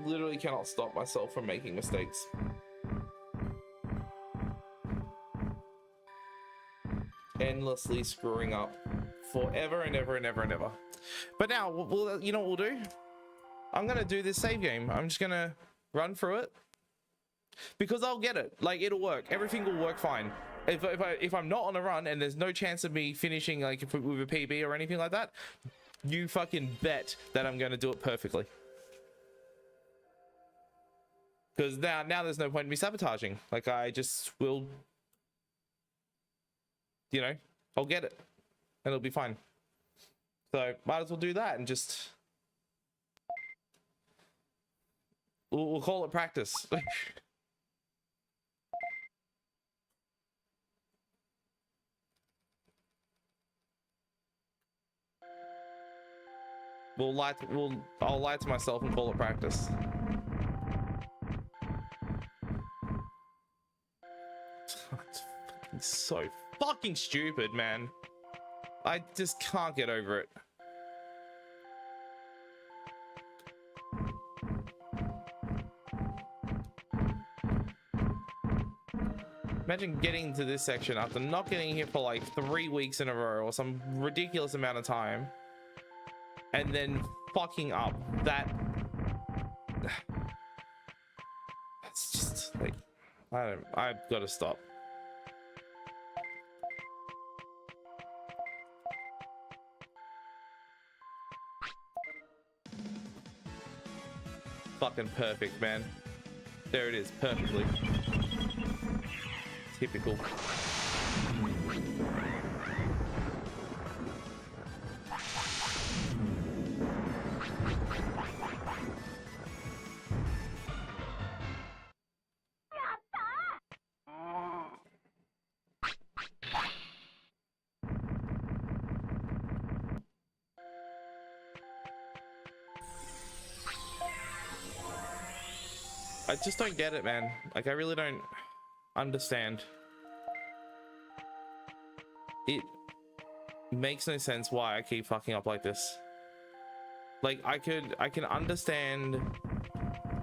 Literally cannot stop myself from making mistakes. Endlessly screwing up forever and ever and ever and ever. But now, you know what we'll do? I'm gonna do this save game. I'm just gonna run through it because I'll get it. Like, it'll work. Everything will work fine. If I'm not on a run and there's no chance of me finishing like with a PB or anything like that, you fucking bet that I'm gonna do it perfectly. Because now there's no point in me sabotaging. Like, I just will, you know, I'll get it and it'll be fine. So might as well do that and just, we'll call it practice. I'll lie to myself and call it practice. It's so fucking stupid, man. I just can't get over it. Imagine getting to this section after not getting here for like 3 weeks in a row or some ridiculous amount of time, and then fucking up that. It's just like, I've got to stop. Fucking perfect, man. There it is, perfectly. Typical. I just don't get it, man. Like, I really don't understand. It makes no sense why I keep fucking up like this. Like, I can understand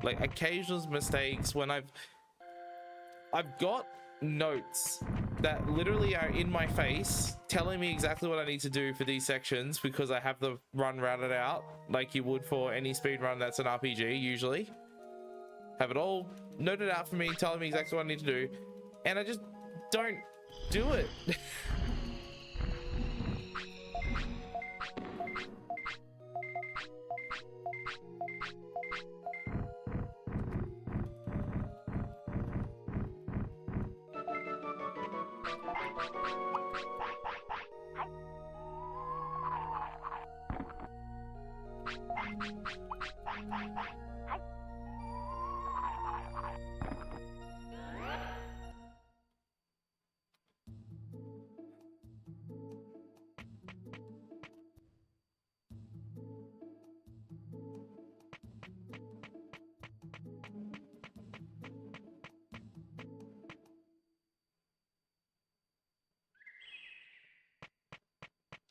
like occasional mistakes when I've got notes that literally are in my face telling me exactly what I need to do for these sections because I have the run routed out like you would for any speed run that's an RPG usually. Have it all noted out for me, telling me exactly what I need to do, and I just don't do it.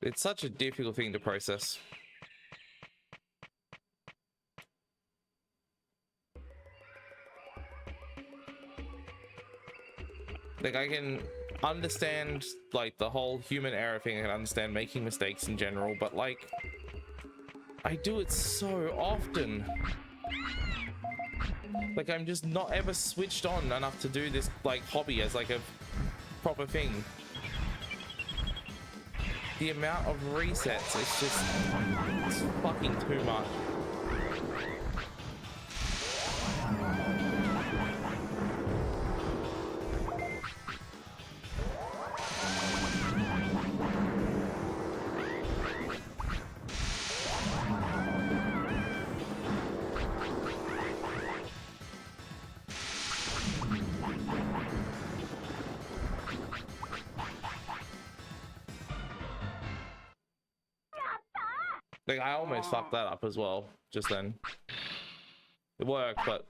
It's such a difficult thing to process. Like, I can understand like the whole human error thing. I can understand making mistakes in general, but like, I do it so often. Like, I'm just not ever switched on enough to do this, like, hobby as, like, a proper thing. The amount of resets, it's fucking too much. Like, I almost fucked that up as well just then. It worked, but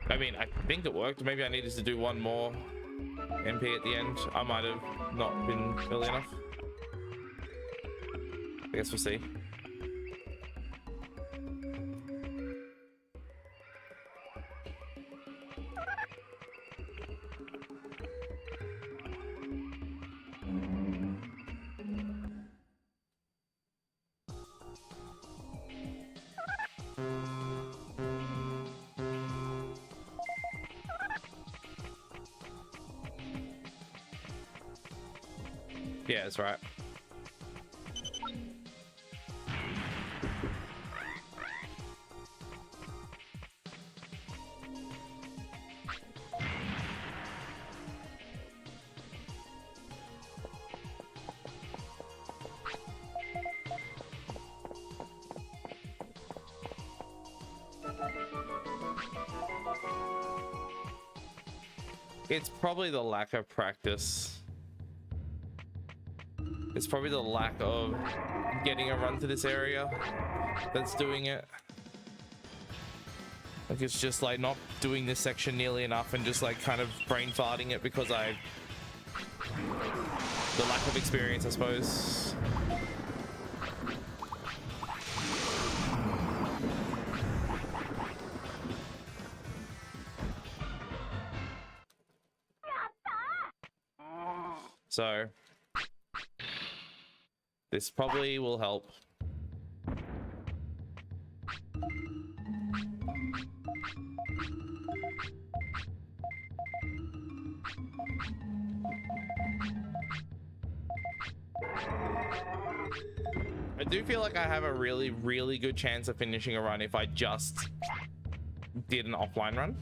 I mean, I think it worked. Maybe I needed to do one more MP at the end. I might have not been early enough. I guess we'll see. Yeah, that's right. It's probably the lack of practice. It's probably the lack of getting a run to this area that's doing it. Like, it's just like not doing this section nearly enough and just like kind of brain farting it because the lack of experience, I suppose. So this probably will help. I do feel like I have a really, really good chance of finishing a run if I just did an offline run,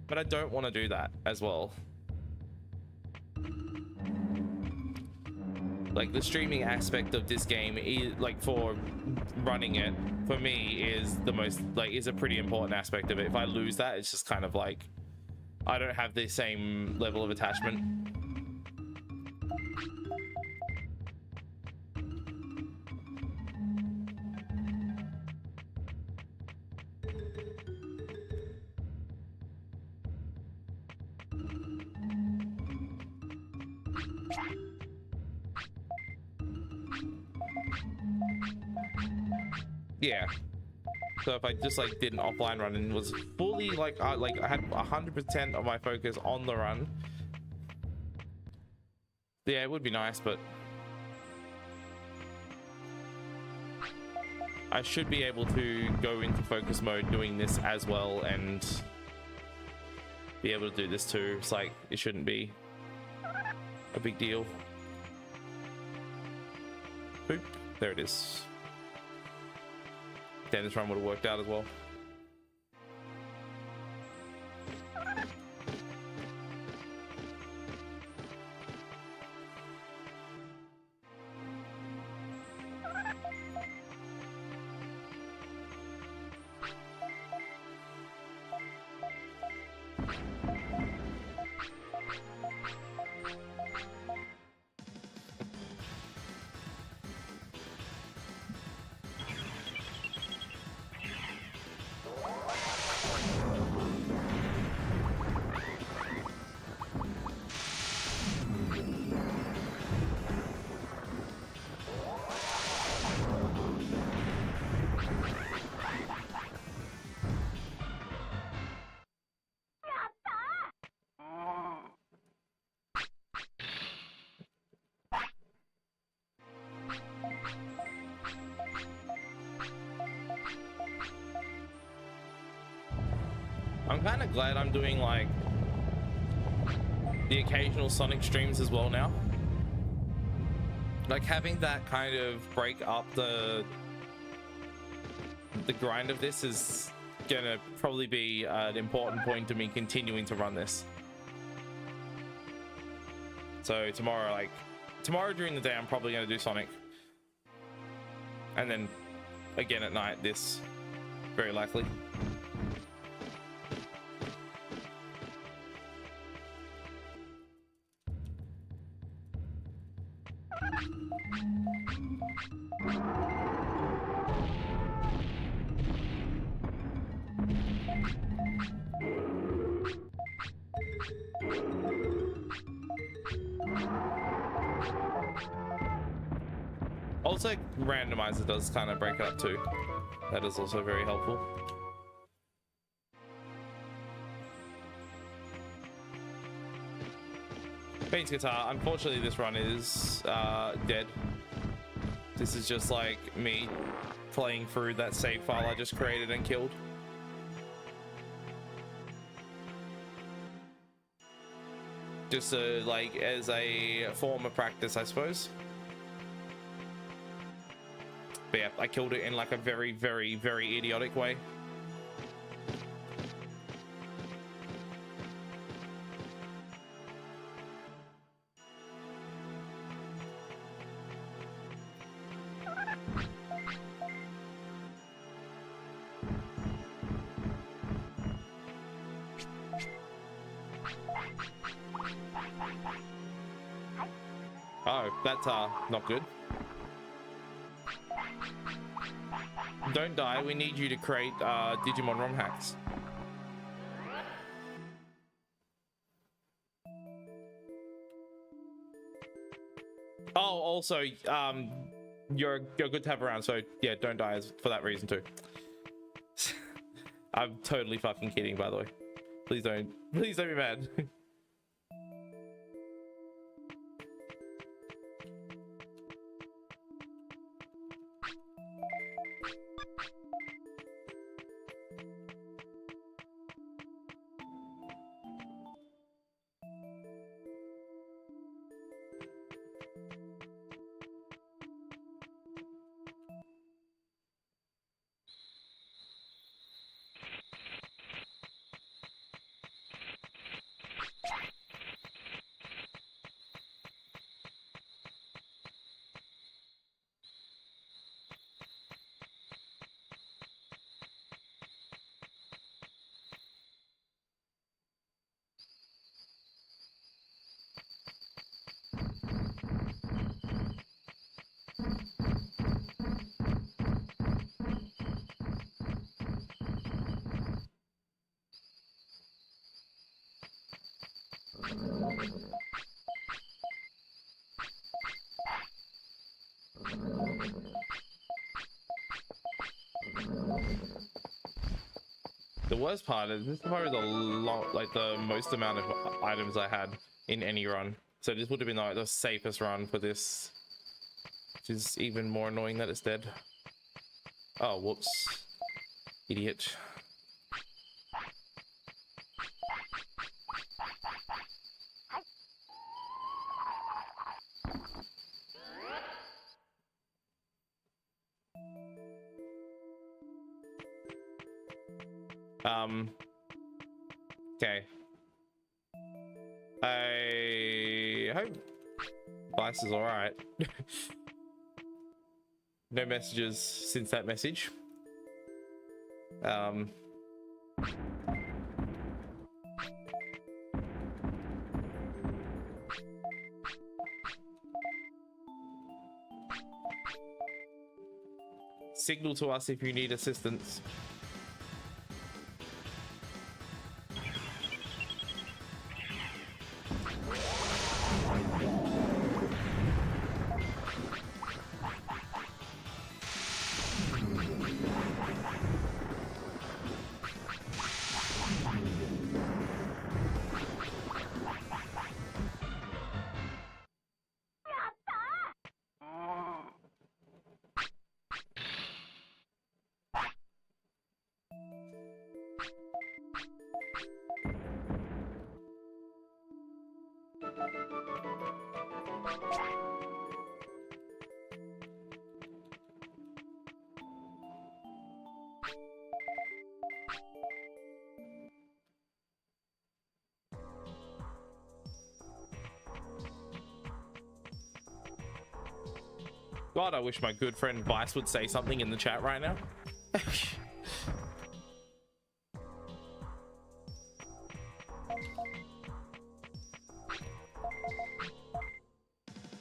but I don't want to do that as well. Like, the streaming aspect of this game is, like, for running it, for me, is the most, like, is a pretty important aspect of it. If I lose that, it's just kind of like I don't have the same level of attachment. Yeah. So if I just like did an offline run and was fully like I had 100% of my focus on the run, yeah, it would be nice, but I should be able to go into focus mode doing this as well and be able to do this too. It's like, it shouldn't be a big deal. Boop. There it is. Damn, this run would have worked out as well. I'm kind of glad I'm doing like the occasional Sonic streams as well now. Like having that kind of break up the grind of this is gonna probably be an important point to me continuing to run this. So tomorrow during the day, I'm probably gonna do Sonic, and then again at night this, very likely. Also, randomizer does kind of break it up too. That is also very helpful. Beans Guitar, unfortunately this run is dead. This is just like me playing through that save file I just created and killed. Just like as a form of practice, I suppose. But yeah, I killed it in like a very, very, very idiotic way. Oh, that's not good. Don't die, we need you to create Digimon ROM hacks. Oh, also, you're good to have around, so yeah, don't die for that reason too. I'm totally fucking kidding, by the way. Please don't be mad. The worst part is this is probably the like the most amount of items I had in any run. So this would have been like the safest run for this, which is even more annoying that it's dead. Oh, whoops. Idiot. Okay. I hope Vice is alright. No messages since that message. Signal to us if you need assistance. God, I wish my good friend Vice would say something in the chat right now.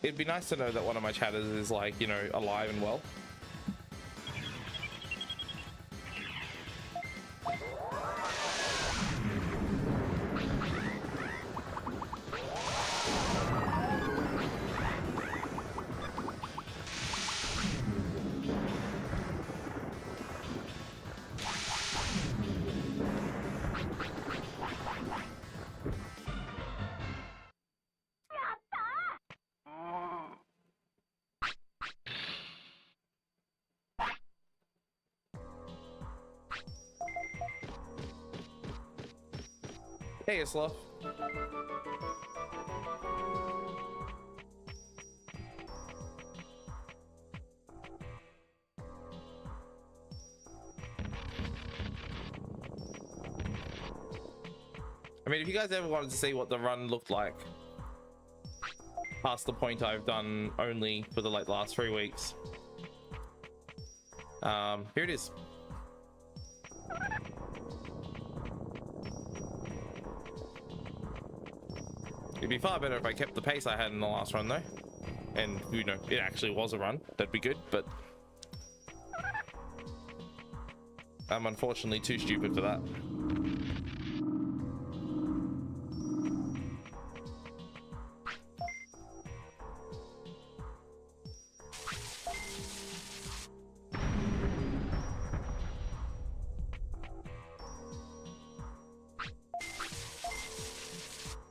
It'd be nice to know that one of my chatters is, like, you know, alive and well. Hey, Isla. I mean, if you guys ever wanted to see what the run looked like past the point I've done only for the last 3 weeks, here it is. It'd be far better if I kept the pace I had in the last run, though, and you know, it actually was a run. That'd be good, but I'm unfortunately too stupid for that.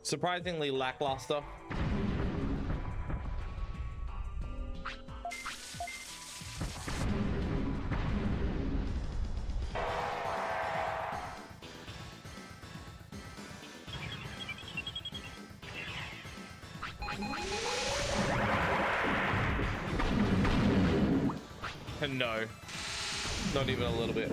Surprisingly lackluster. And no, not even a little bit.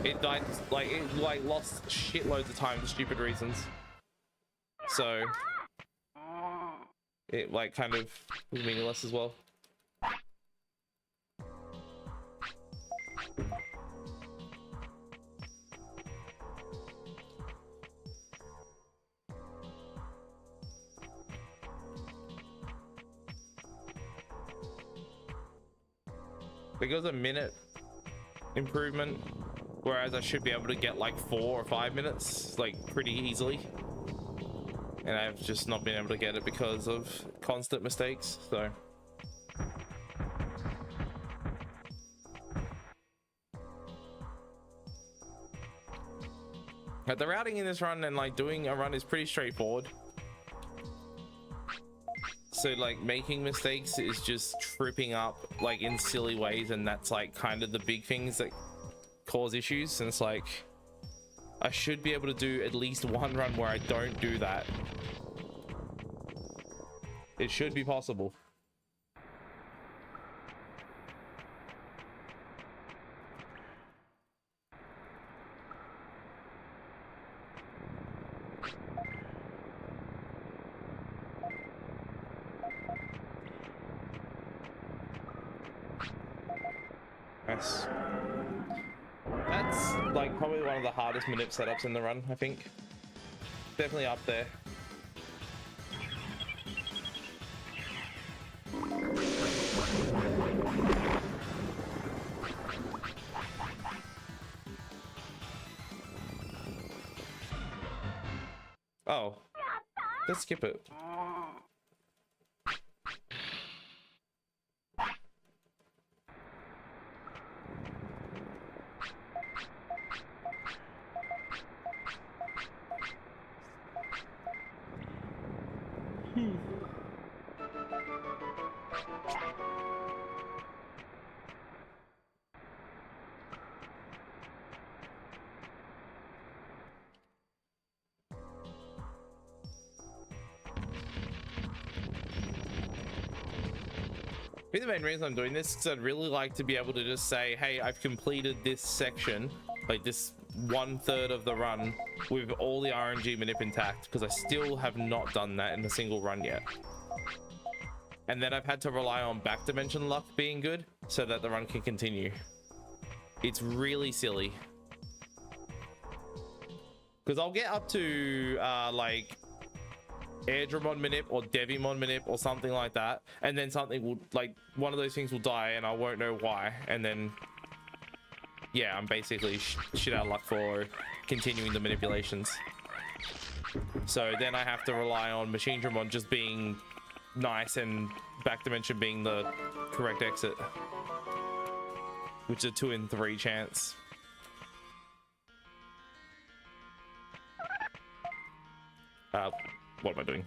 It died, it lost shitloads of time for stupid reasons. So it kind of was meaningless as well. There goes a minute improvement, whereas I should be able to get like 4 or 5 minutes pretty easily, and I've just not been able to get it because of constant mistakes. So but the routing in this run and doing a run is pretty straightforward. So making mistakes is just tripping up in silly ways, and that's kind of the big things that cause issues. And it's I should be able to do at least one run where I don't do that. It should be possible. Yes. That's probably one of the hardest manip setups in the run, I think. Definitely up there. Oh, let's skip it. I think the main reason I'm doing this is I'd really like to be able to just say, hey, I've completed this section, like this 1/3 of the run with all the RNG manip intact, because I still have not done that in a single run yet. And then I've had to rely on back dimension luck being good so that the run can continue. It's really silly. Because I'll get up to like Airdramon manip or Devimon manip or something like that, and then something will, like, one of those things will die and I won't know why, and then yeah, I'm basically shit out of luck for continuing the manipulations. So then I have to rely on Machine Dramon just being nice and back dimension being the correct exit, which is a 2 in 3 chance. What am I doing?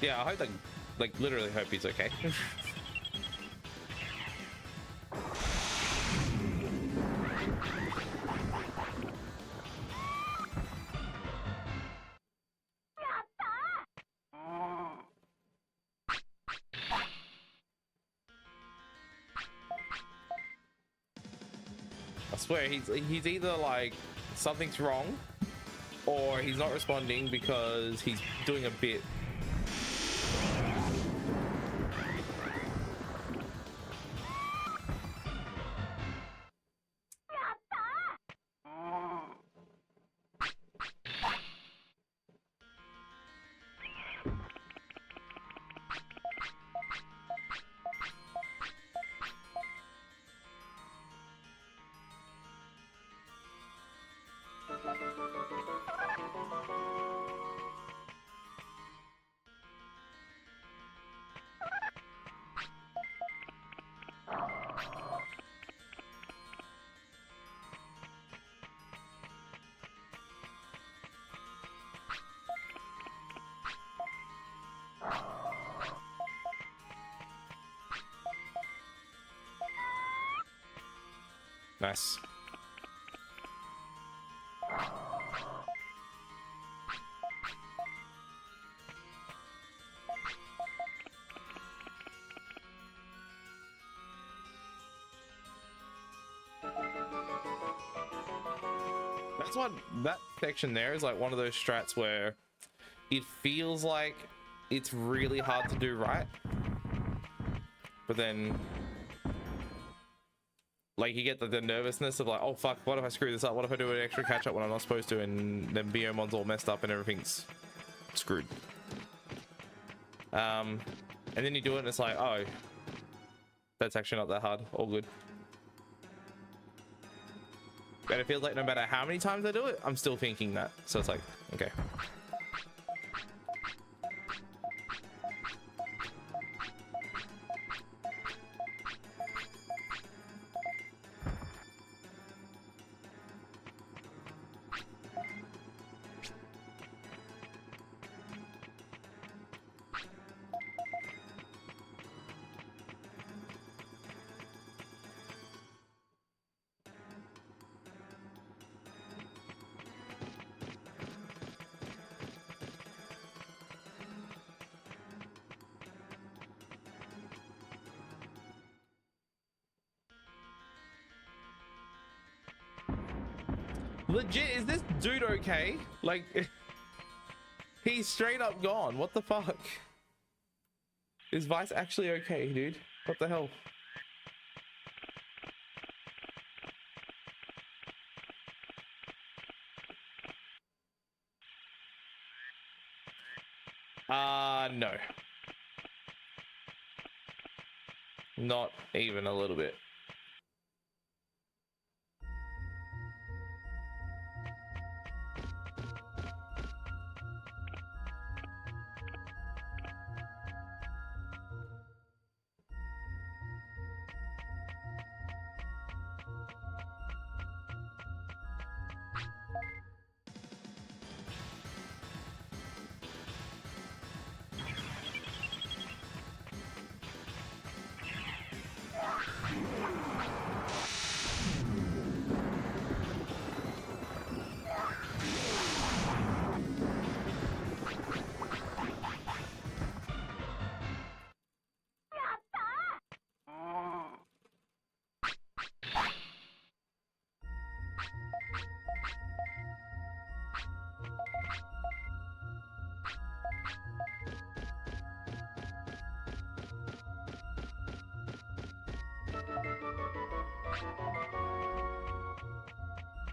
Yeah, I hope that, like, literally hope he's okay. I swear he's either like something's wrong or he's not responding because he's doing a bit. Nice. That's what that section there is, like one of those strats where it feels like it's really hard to do right, but then like you get the nervousness of like, oh fuck, what if I screw this up? What if I do an extra catch up when I'm not supposed to? And then Biomon's all messed up and everything's screwed. And then you do it and it's like, oh, that's actually not that hard. All good. But it feels like no matter how many times I do it, I'm still thinking that. So it's like, okay. Legit, is this dude okay? Like, he's straight up gone. What the fuck? Is Vice actually okay, dude? What the hell? No. Not even a little bit.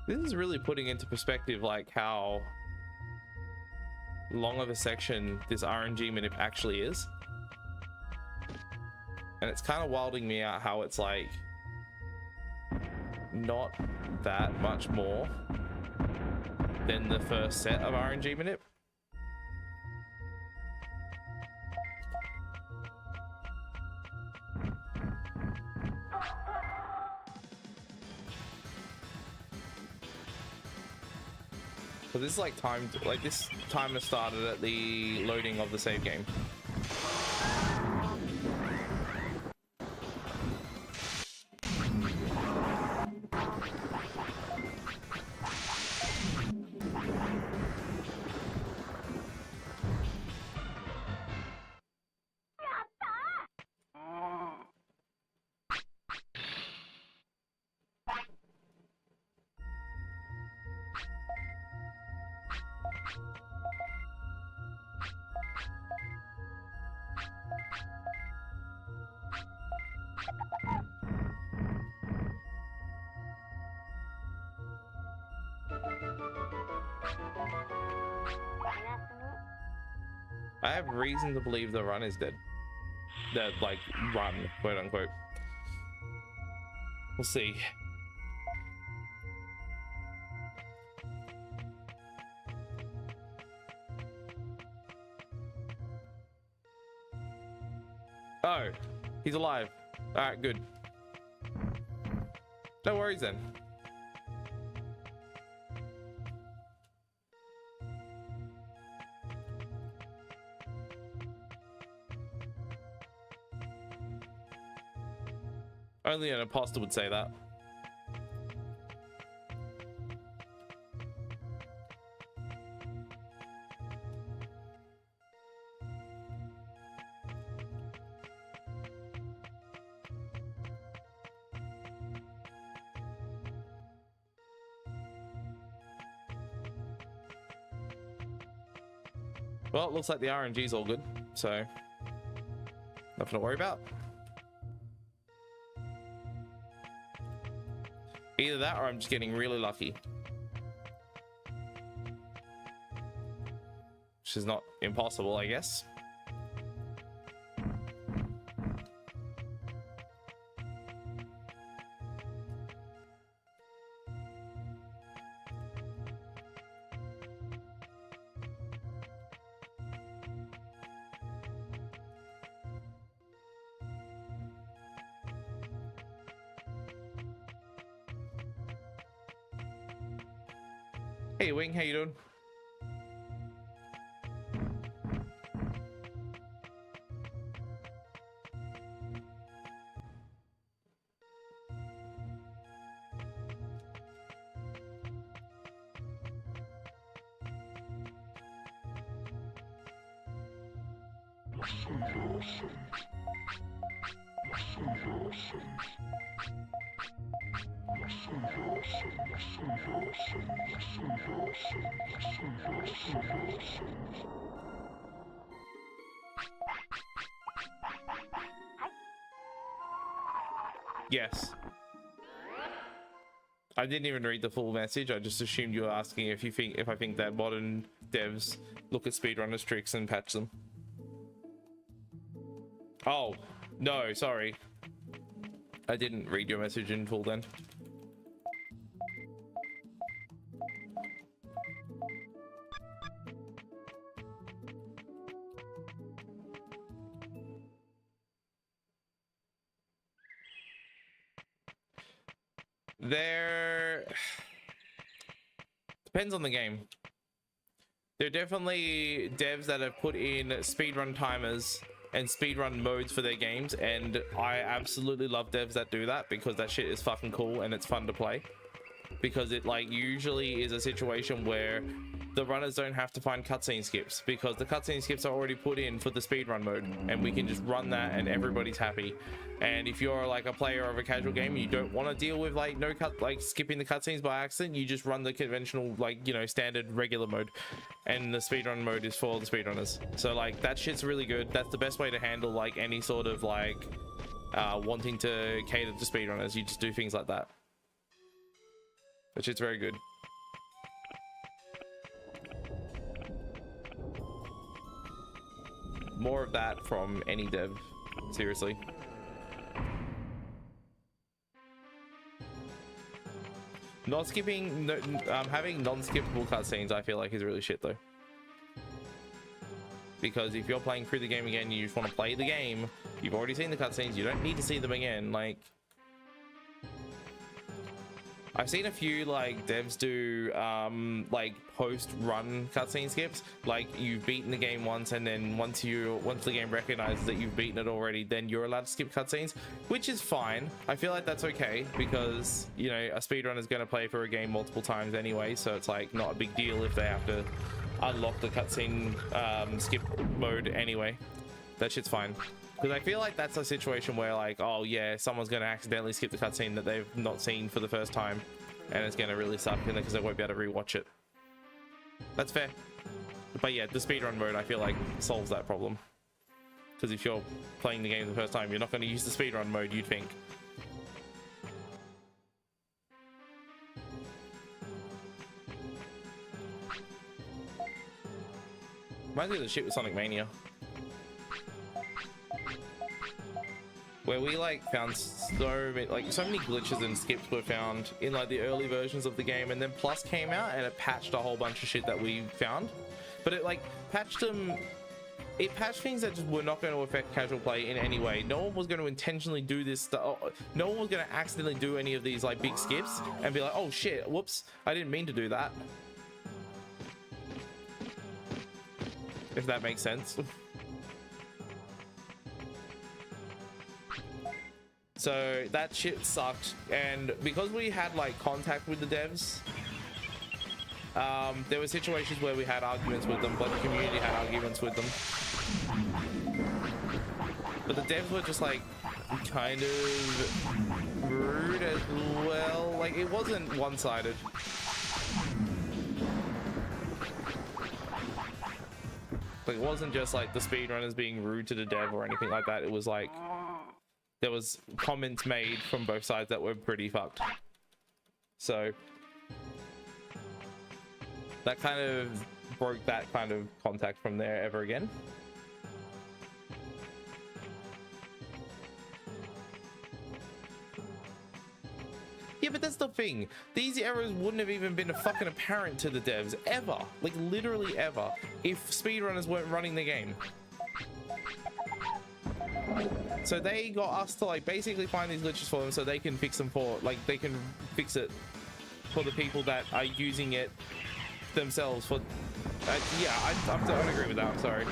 This is really putting into perspective like how long of a section this RNG minute actually is. And it's kind of wilding me out how it's like not that much more than the first set of RNG minute. So this is like timed, like this timer started at the loading of the save game. I have reason to believe the run is dead. The like run, quote unquote. We'll see. Oh, he's alive. All right, good. No worries then. Only an imposter would say that. Well, it looks like the RNG's all good, so nothing to worry about. Either that or I'm just getting really lucky. Which is not impossible, I guess. Hey Wing, how you doing? Yes. I didn't even read the full message. I just assumed you were asking if I think that modern devs look at speedrunners' tricks and patch them. Oh, no, sorry. I didn't read your message in full then. There depends on the game. There are definitely devs that have put in speedrun timers and speedrun modes for their games, and I absolutely love devs that do that because that shit is fucking cool and it's fun to play. Because it like usually is a situation where the runners don't have to find cutscene skips because the cutscene skips are already put in for the speedrun mode, and we can just run that and everybody's happy. And if you're like a player of a casual game and you don't want to deal with like skipping the cutscenes by accident, you just run the conventional, like, you know, standard regular mode, and the speedrun mode is for the speedrunners. So like that shit's really good. That's the best way to handle like any sort of like wanting to cater to speedrunners. You just do things like that, which is very good. More of that from any dev, seriously. Not skipping, no, having non-skippable cutscenes, I feel like is really shit though. Because if you're playing through the game again, you just want to play the game. You've already seen the cutscenes. You don't need to see them again. Like, I've seen a few like devs do like post-run cutscene skips. Like you've beaten the game once, and then once the game recognizes that you've beaten it already, then you're allowed to skip cutscenes, which is fine. I feel like that's okay because, you know, a speedrunner is going to play for a game multiple times anyway, so it's like not a big deal if they have to unlock the cutscene skip mode anyway. That shit's fine. Because I feel like that's a situation where, like, oh yeah, someone's going to accidentally skip the cutscene that they've not seen for the first time, and it's going to really suck because they won't be able to rewatch it. That's fair. But yeah, the speedrun mode, I feel like, solves that problem. Because if you're playing the game the first time, you're not going to use the speedrun mode, you'd think. Reminds me of the shit with Sonic Mania, where we like found so many glitches and skips were found in like the early versions of the game, and then Plus came out and it patched a whole bunch of shit that we found, but it like patched them. It patched things that just were not going to affect casual play in any way. No one was going to intentionally do this stuff. No one was going to accidentally do any of these like big skips and be like, oh shit, whoops, I didn't mean to do that. If that makes sense. So that shit sucked, and because we had like contact with the devs, there were situations where we had arguments with them, but the community had arguments with them. But the devs were just like kind of rude as well. Like it wasn't one-sided. Like it wasn't just like the speedrunners being rude to the dev or anything like that. It was like there was comments made from both sides that were pretty fucked. So that kind of broke that kind of contact from there ever again. Yeah, but that's the thing. These errors wouldn't have even been fucking apparent to the devs ever. Like literally ever, if speedrunners weren't running the game. So they got us to like basically find these glitches for them so they can fix them for, like they can fix it for the people that are using it themselves for, yeah, I don't agree with that. I'm sorry.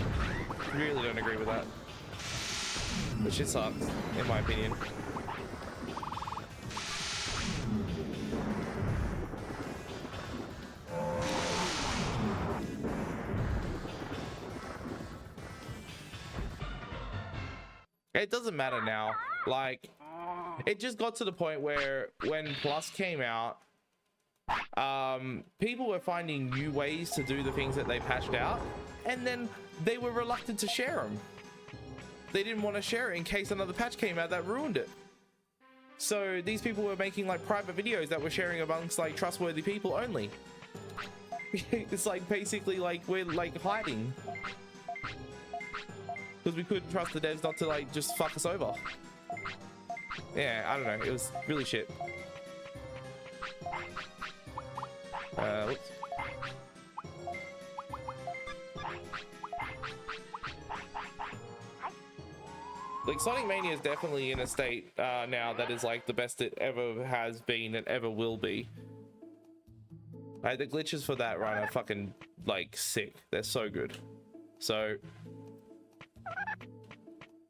Really don't agree with that. This shit sucks, in my opinion. It doesn't matter now. Like, it just got to the point where when Plus came out, people were finding new ways to do the things that they patched out, and then they were reluctant to share them. They didn't want to share it in case another patch came out that ruined it. So these people were making like private videos that were sharing amongst like trustworthy people only. It's like basically like we're like hiding. Because we couldn't trust the devs not to like just fuck us over. Yeah, I don't know. It was really shit. Whoops. Like Sonic Mania is definitely in a state now that is like the best it ever has been and ever will be. The glitches for that run are fucking like sick. They're so good. So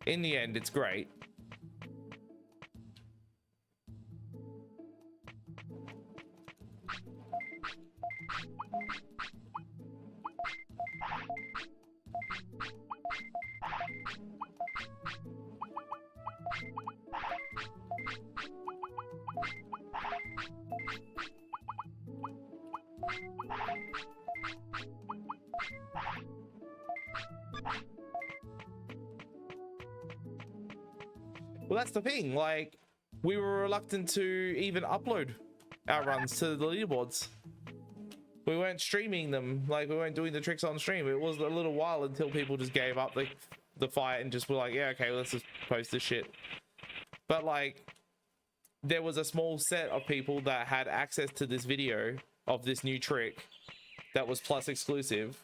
in the end, it's great. Well, that's the thing. Like, we were reluctant to even upload our runs to the leaderboards. We weren't streaming them. Like, we weren't doing the tricks on stream. It was a little while until people just gave up the fight and just were like, yeah, okay, let's just post this shit. But like, there was a small set of people that had access to this video of this new trick that was Plus exclusive,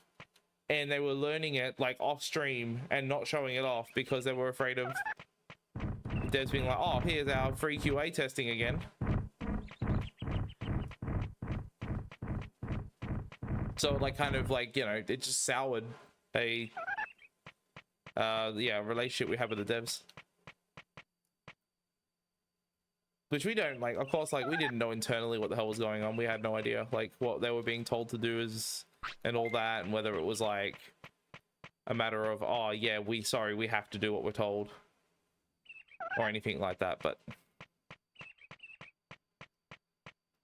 and they were learning it like off stream and not showing it off because they were afraid of devs being like, oh, here's our free QA testing again. So like, kind of like, you know, it just soured a yeah, relationship we have with the devs. Which we don't, like, of course, like, we didn't know internally what the hell was going on. We had no idea, like, what they were being told to do is, and all that, and whether it was, like, a matter of, oh, yeah, we have to do what we're told, or anything like that, but...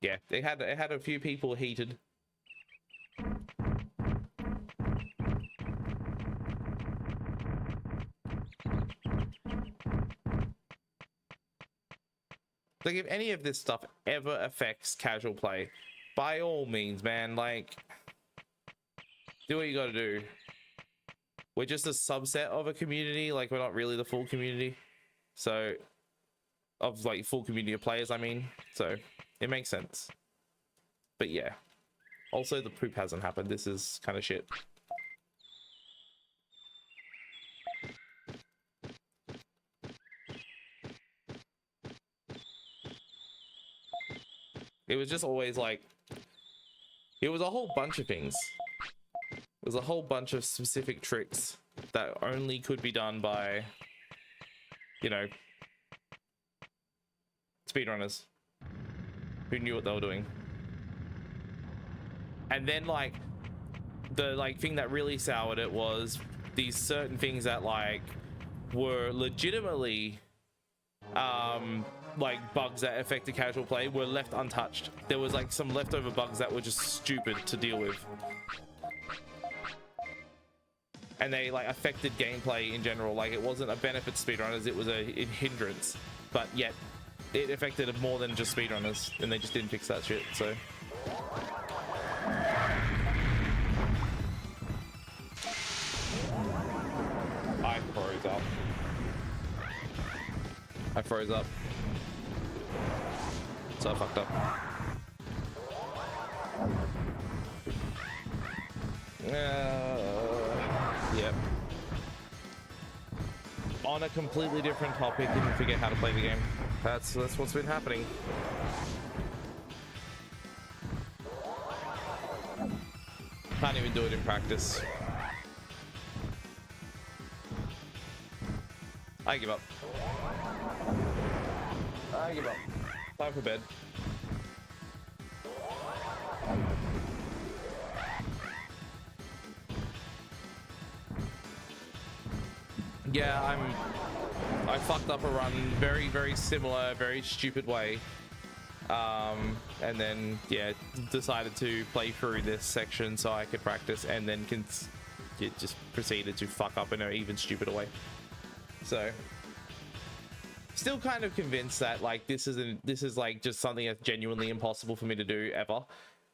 yeah, it had a few people heated. Like, if any of this stuff ever affects casual play, by all means, man, like, do what you gotta do. We're just a subset of a community, like, we're not really the full community. So, of, like, full community of players, I mean. So, it makes sense. But yeah. Also, the poop hasn't happened. This is kind of shit. It was just always like, it was a whole bunch of things. It was a whole bunch of specific tricks that only could be done by, you know, speedrunners who knew what they were doing. And then like, the like thing that really soured it was these certain things that like were legitimately like bugs that affected casual play were left untouched. There was like some leftover bugs that were just stupid to deal with, and they like affected gameplay in general. Like, it wasn't a benefit to speedrunners, it was a hindrance, but yet it affected more than just speedrunners, and they just didn't fix that shit. So I froze up. I froze up. So I fucked up. Yep. On a completely different topic, didn't forget how to play the game. That's what's been happening. Can't even do it in practice. I give up. I give up. Time for bed. Yeah, I fucked up a run very, very similar, very stupid way. And then, yeah, decided to play through this section so I could practice, and then it just proceeded to fuck up in an even stupider way. So, still kind of convinced that like this is like just something that's genuinely impossible for me to do ever.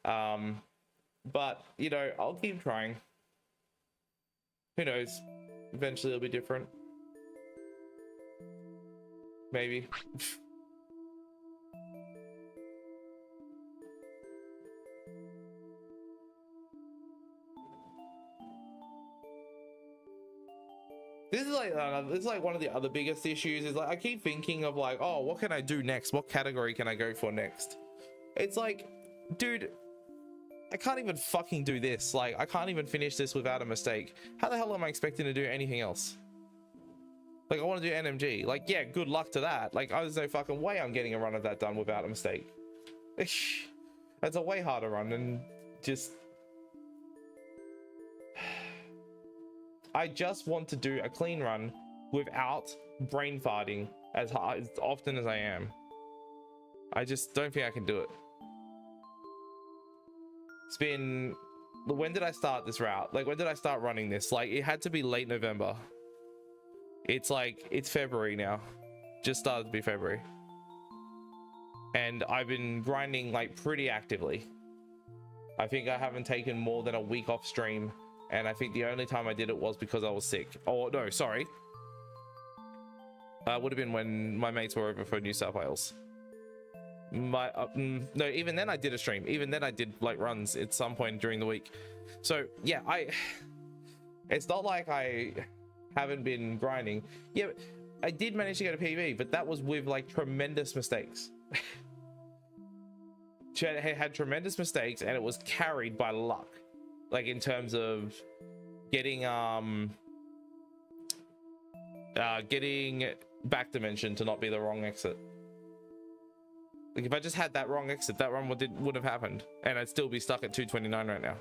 But you know, I'll keep trying. Who knows? Eventually it'll be different. Maybe. This is like one of the other biggest issues is like I keep thinking of like, oh, what can I do next? What category can I go for next? It's like, dude, I can't even fucking do this. Like, I can't even finish this without a mistake. How the hell am I expecting to do anything else? Like, I want to do NMG. Like, yeah, good luck to that. Like, there's no fucking way I'm getting a run of that done without a mistake. That's a way harder run, and just... I just want to do a clean run without brain farting as often as I am. I just don't think I can do it. It's been... When did I start this route? Like, when did I start running this? Like, it had to be late November. It's like, it's February now. just started to be February. And I've been grinding like pretty actively. I think I haven't taken more than a week off stream, and I think the only time I did it was because I was sick. Oh no, sorry. Would have been when my mates were over for New South Wales. No, even then I did a stream. Even then I did like runs at some point during the week. So yeah, it's not like I haven't been grinding. Yeah, I did manage to get a PB, but that was with like tremendous mistakes. Had tremendous mistakes, and it was carried by luck, like in terms of getting getting back dimension to not be the wrong exit. Like if I just had that wrong exit, that run would have happened, and I'd still be stuck at 229 right now.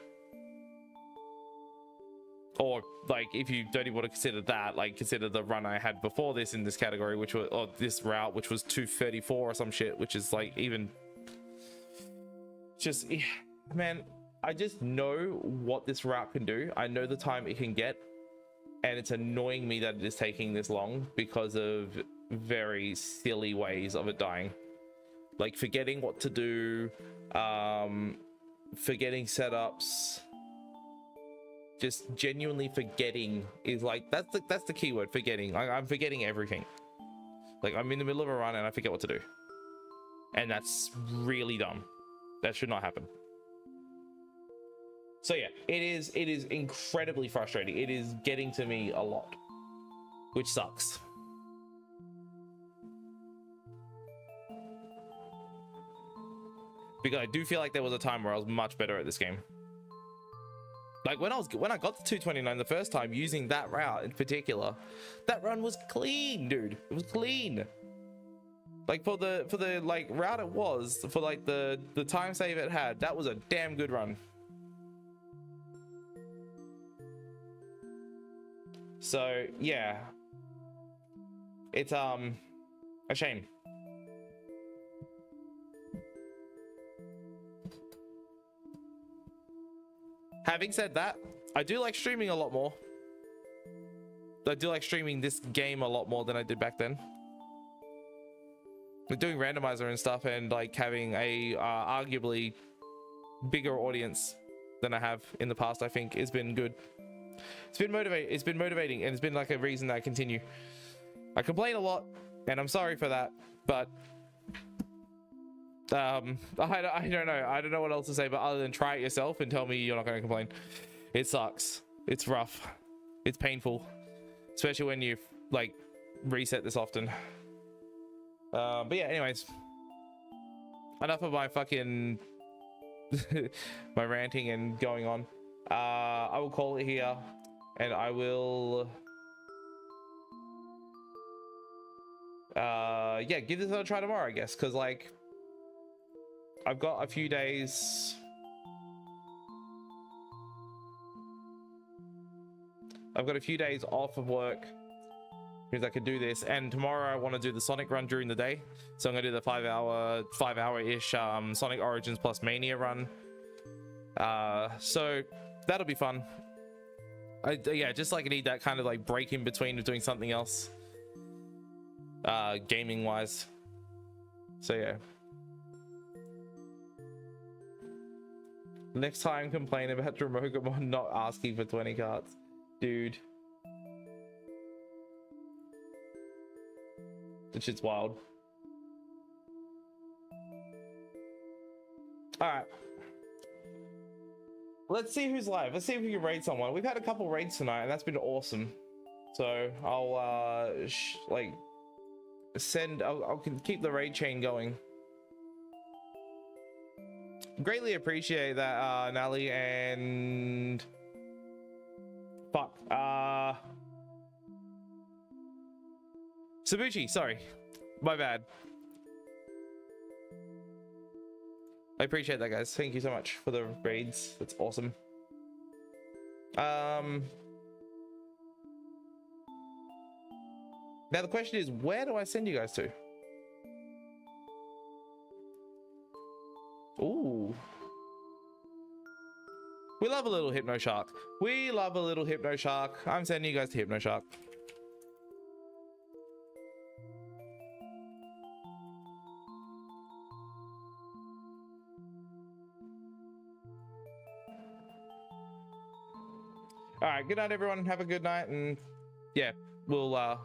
Or like if you don't even want to consider that, like consider the run I had before this in this category, which was, or this route, which was 234 or some shit, which is like even just, man, I just know what this route can do. I know the time it can get, and it's annoying me that it is taking this long because of very silly ways of it dying. Like forgetting what to do, forgetting setups, just genuinely forgetting is like, that's the key word, forgetting. I'm forgetting everything. Like I'm in the middle of a run and I forget what to do. And that's really dumb. That should not happen. So yeah, it is incredibly frustrating. It is getting to me a lot, which sucks. Because I do feel like there was a time where I was much better at this game. Like when I got to 229 the first time using that route in particular, that run was clean, dude. It was clean. Like for the like route it was, for like the time save it had, that was a damn good run. So yeah, it's a shame. Having said that, I do like streaming a lot more. I do like streaming this game a lot more than I did back then. Like doing randomizer and stuff, and like having a arguably bigger audience than I have in the past, I think has been good. It's been motivating, and it's been like a reason that I continue. I complain a lot, and I'm sorry for that, but I don't know. I don't know what else to say, but other than try it yourself and tell me you're not going to complain. It sucks. It's rough. It's painful, especially when you like reset this often. But yeah, anyways, enough of my fucking my ranting and going on. I will call it here, and I will yeah, give this another try tomorrow, I guess, because like I've got a few days. I've got a few days off of work because I could do this, and tomorrow I want to do the Sonic run during the day, so I'm gonna do the 5 hour-ish Sonic Origins plus Mania run. So that'll be fun. Yeah, just like I need that kind of like break in between of doing something else, gaming wise. So yeah. Next time complain about Dromogomon not asking for 20 cards, dude. That shit's wild. All right. Let's see who's live. Let's see if we can raid someone. We've had a couple raids tonight, and that's been awesome. So I'll I'll keep the raid chain going. Greatly appreciate that, Nally, and fuck, Sabuchi, sorry, my bad. I appreciate that, guys. Thank you so much for the raids. That's awesome. Now the question is, where do I send you guys to? Ooh. We love a little Hypno Shark. We love a little Hypno Shark. I'm sending you guys to Hypno Shark. All right, good night, everyone. Have a good night, and yeah, we'll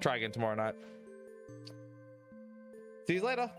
try again tomorrow night. See you later.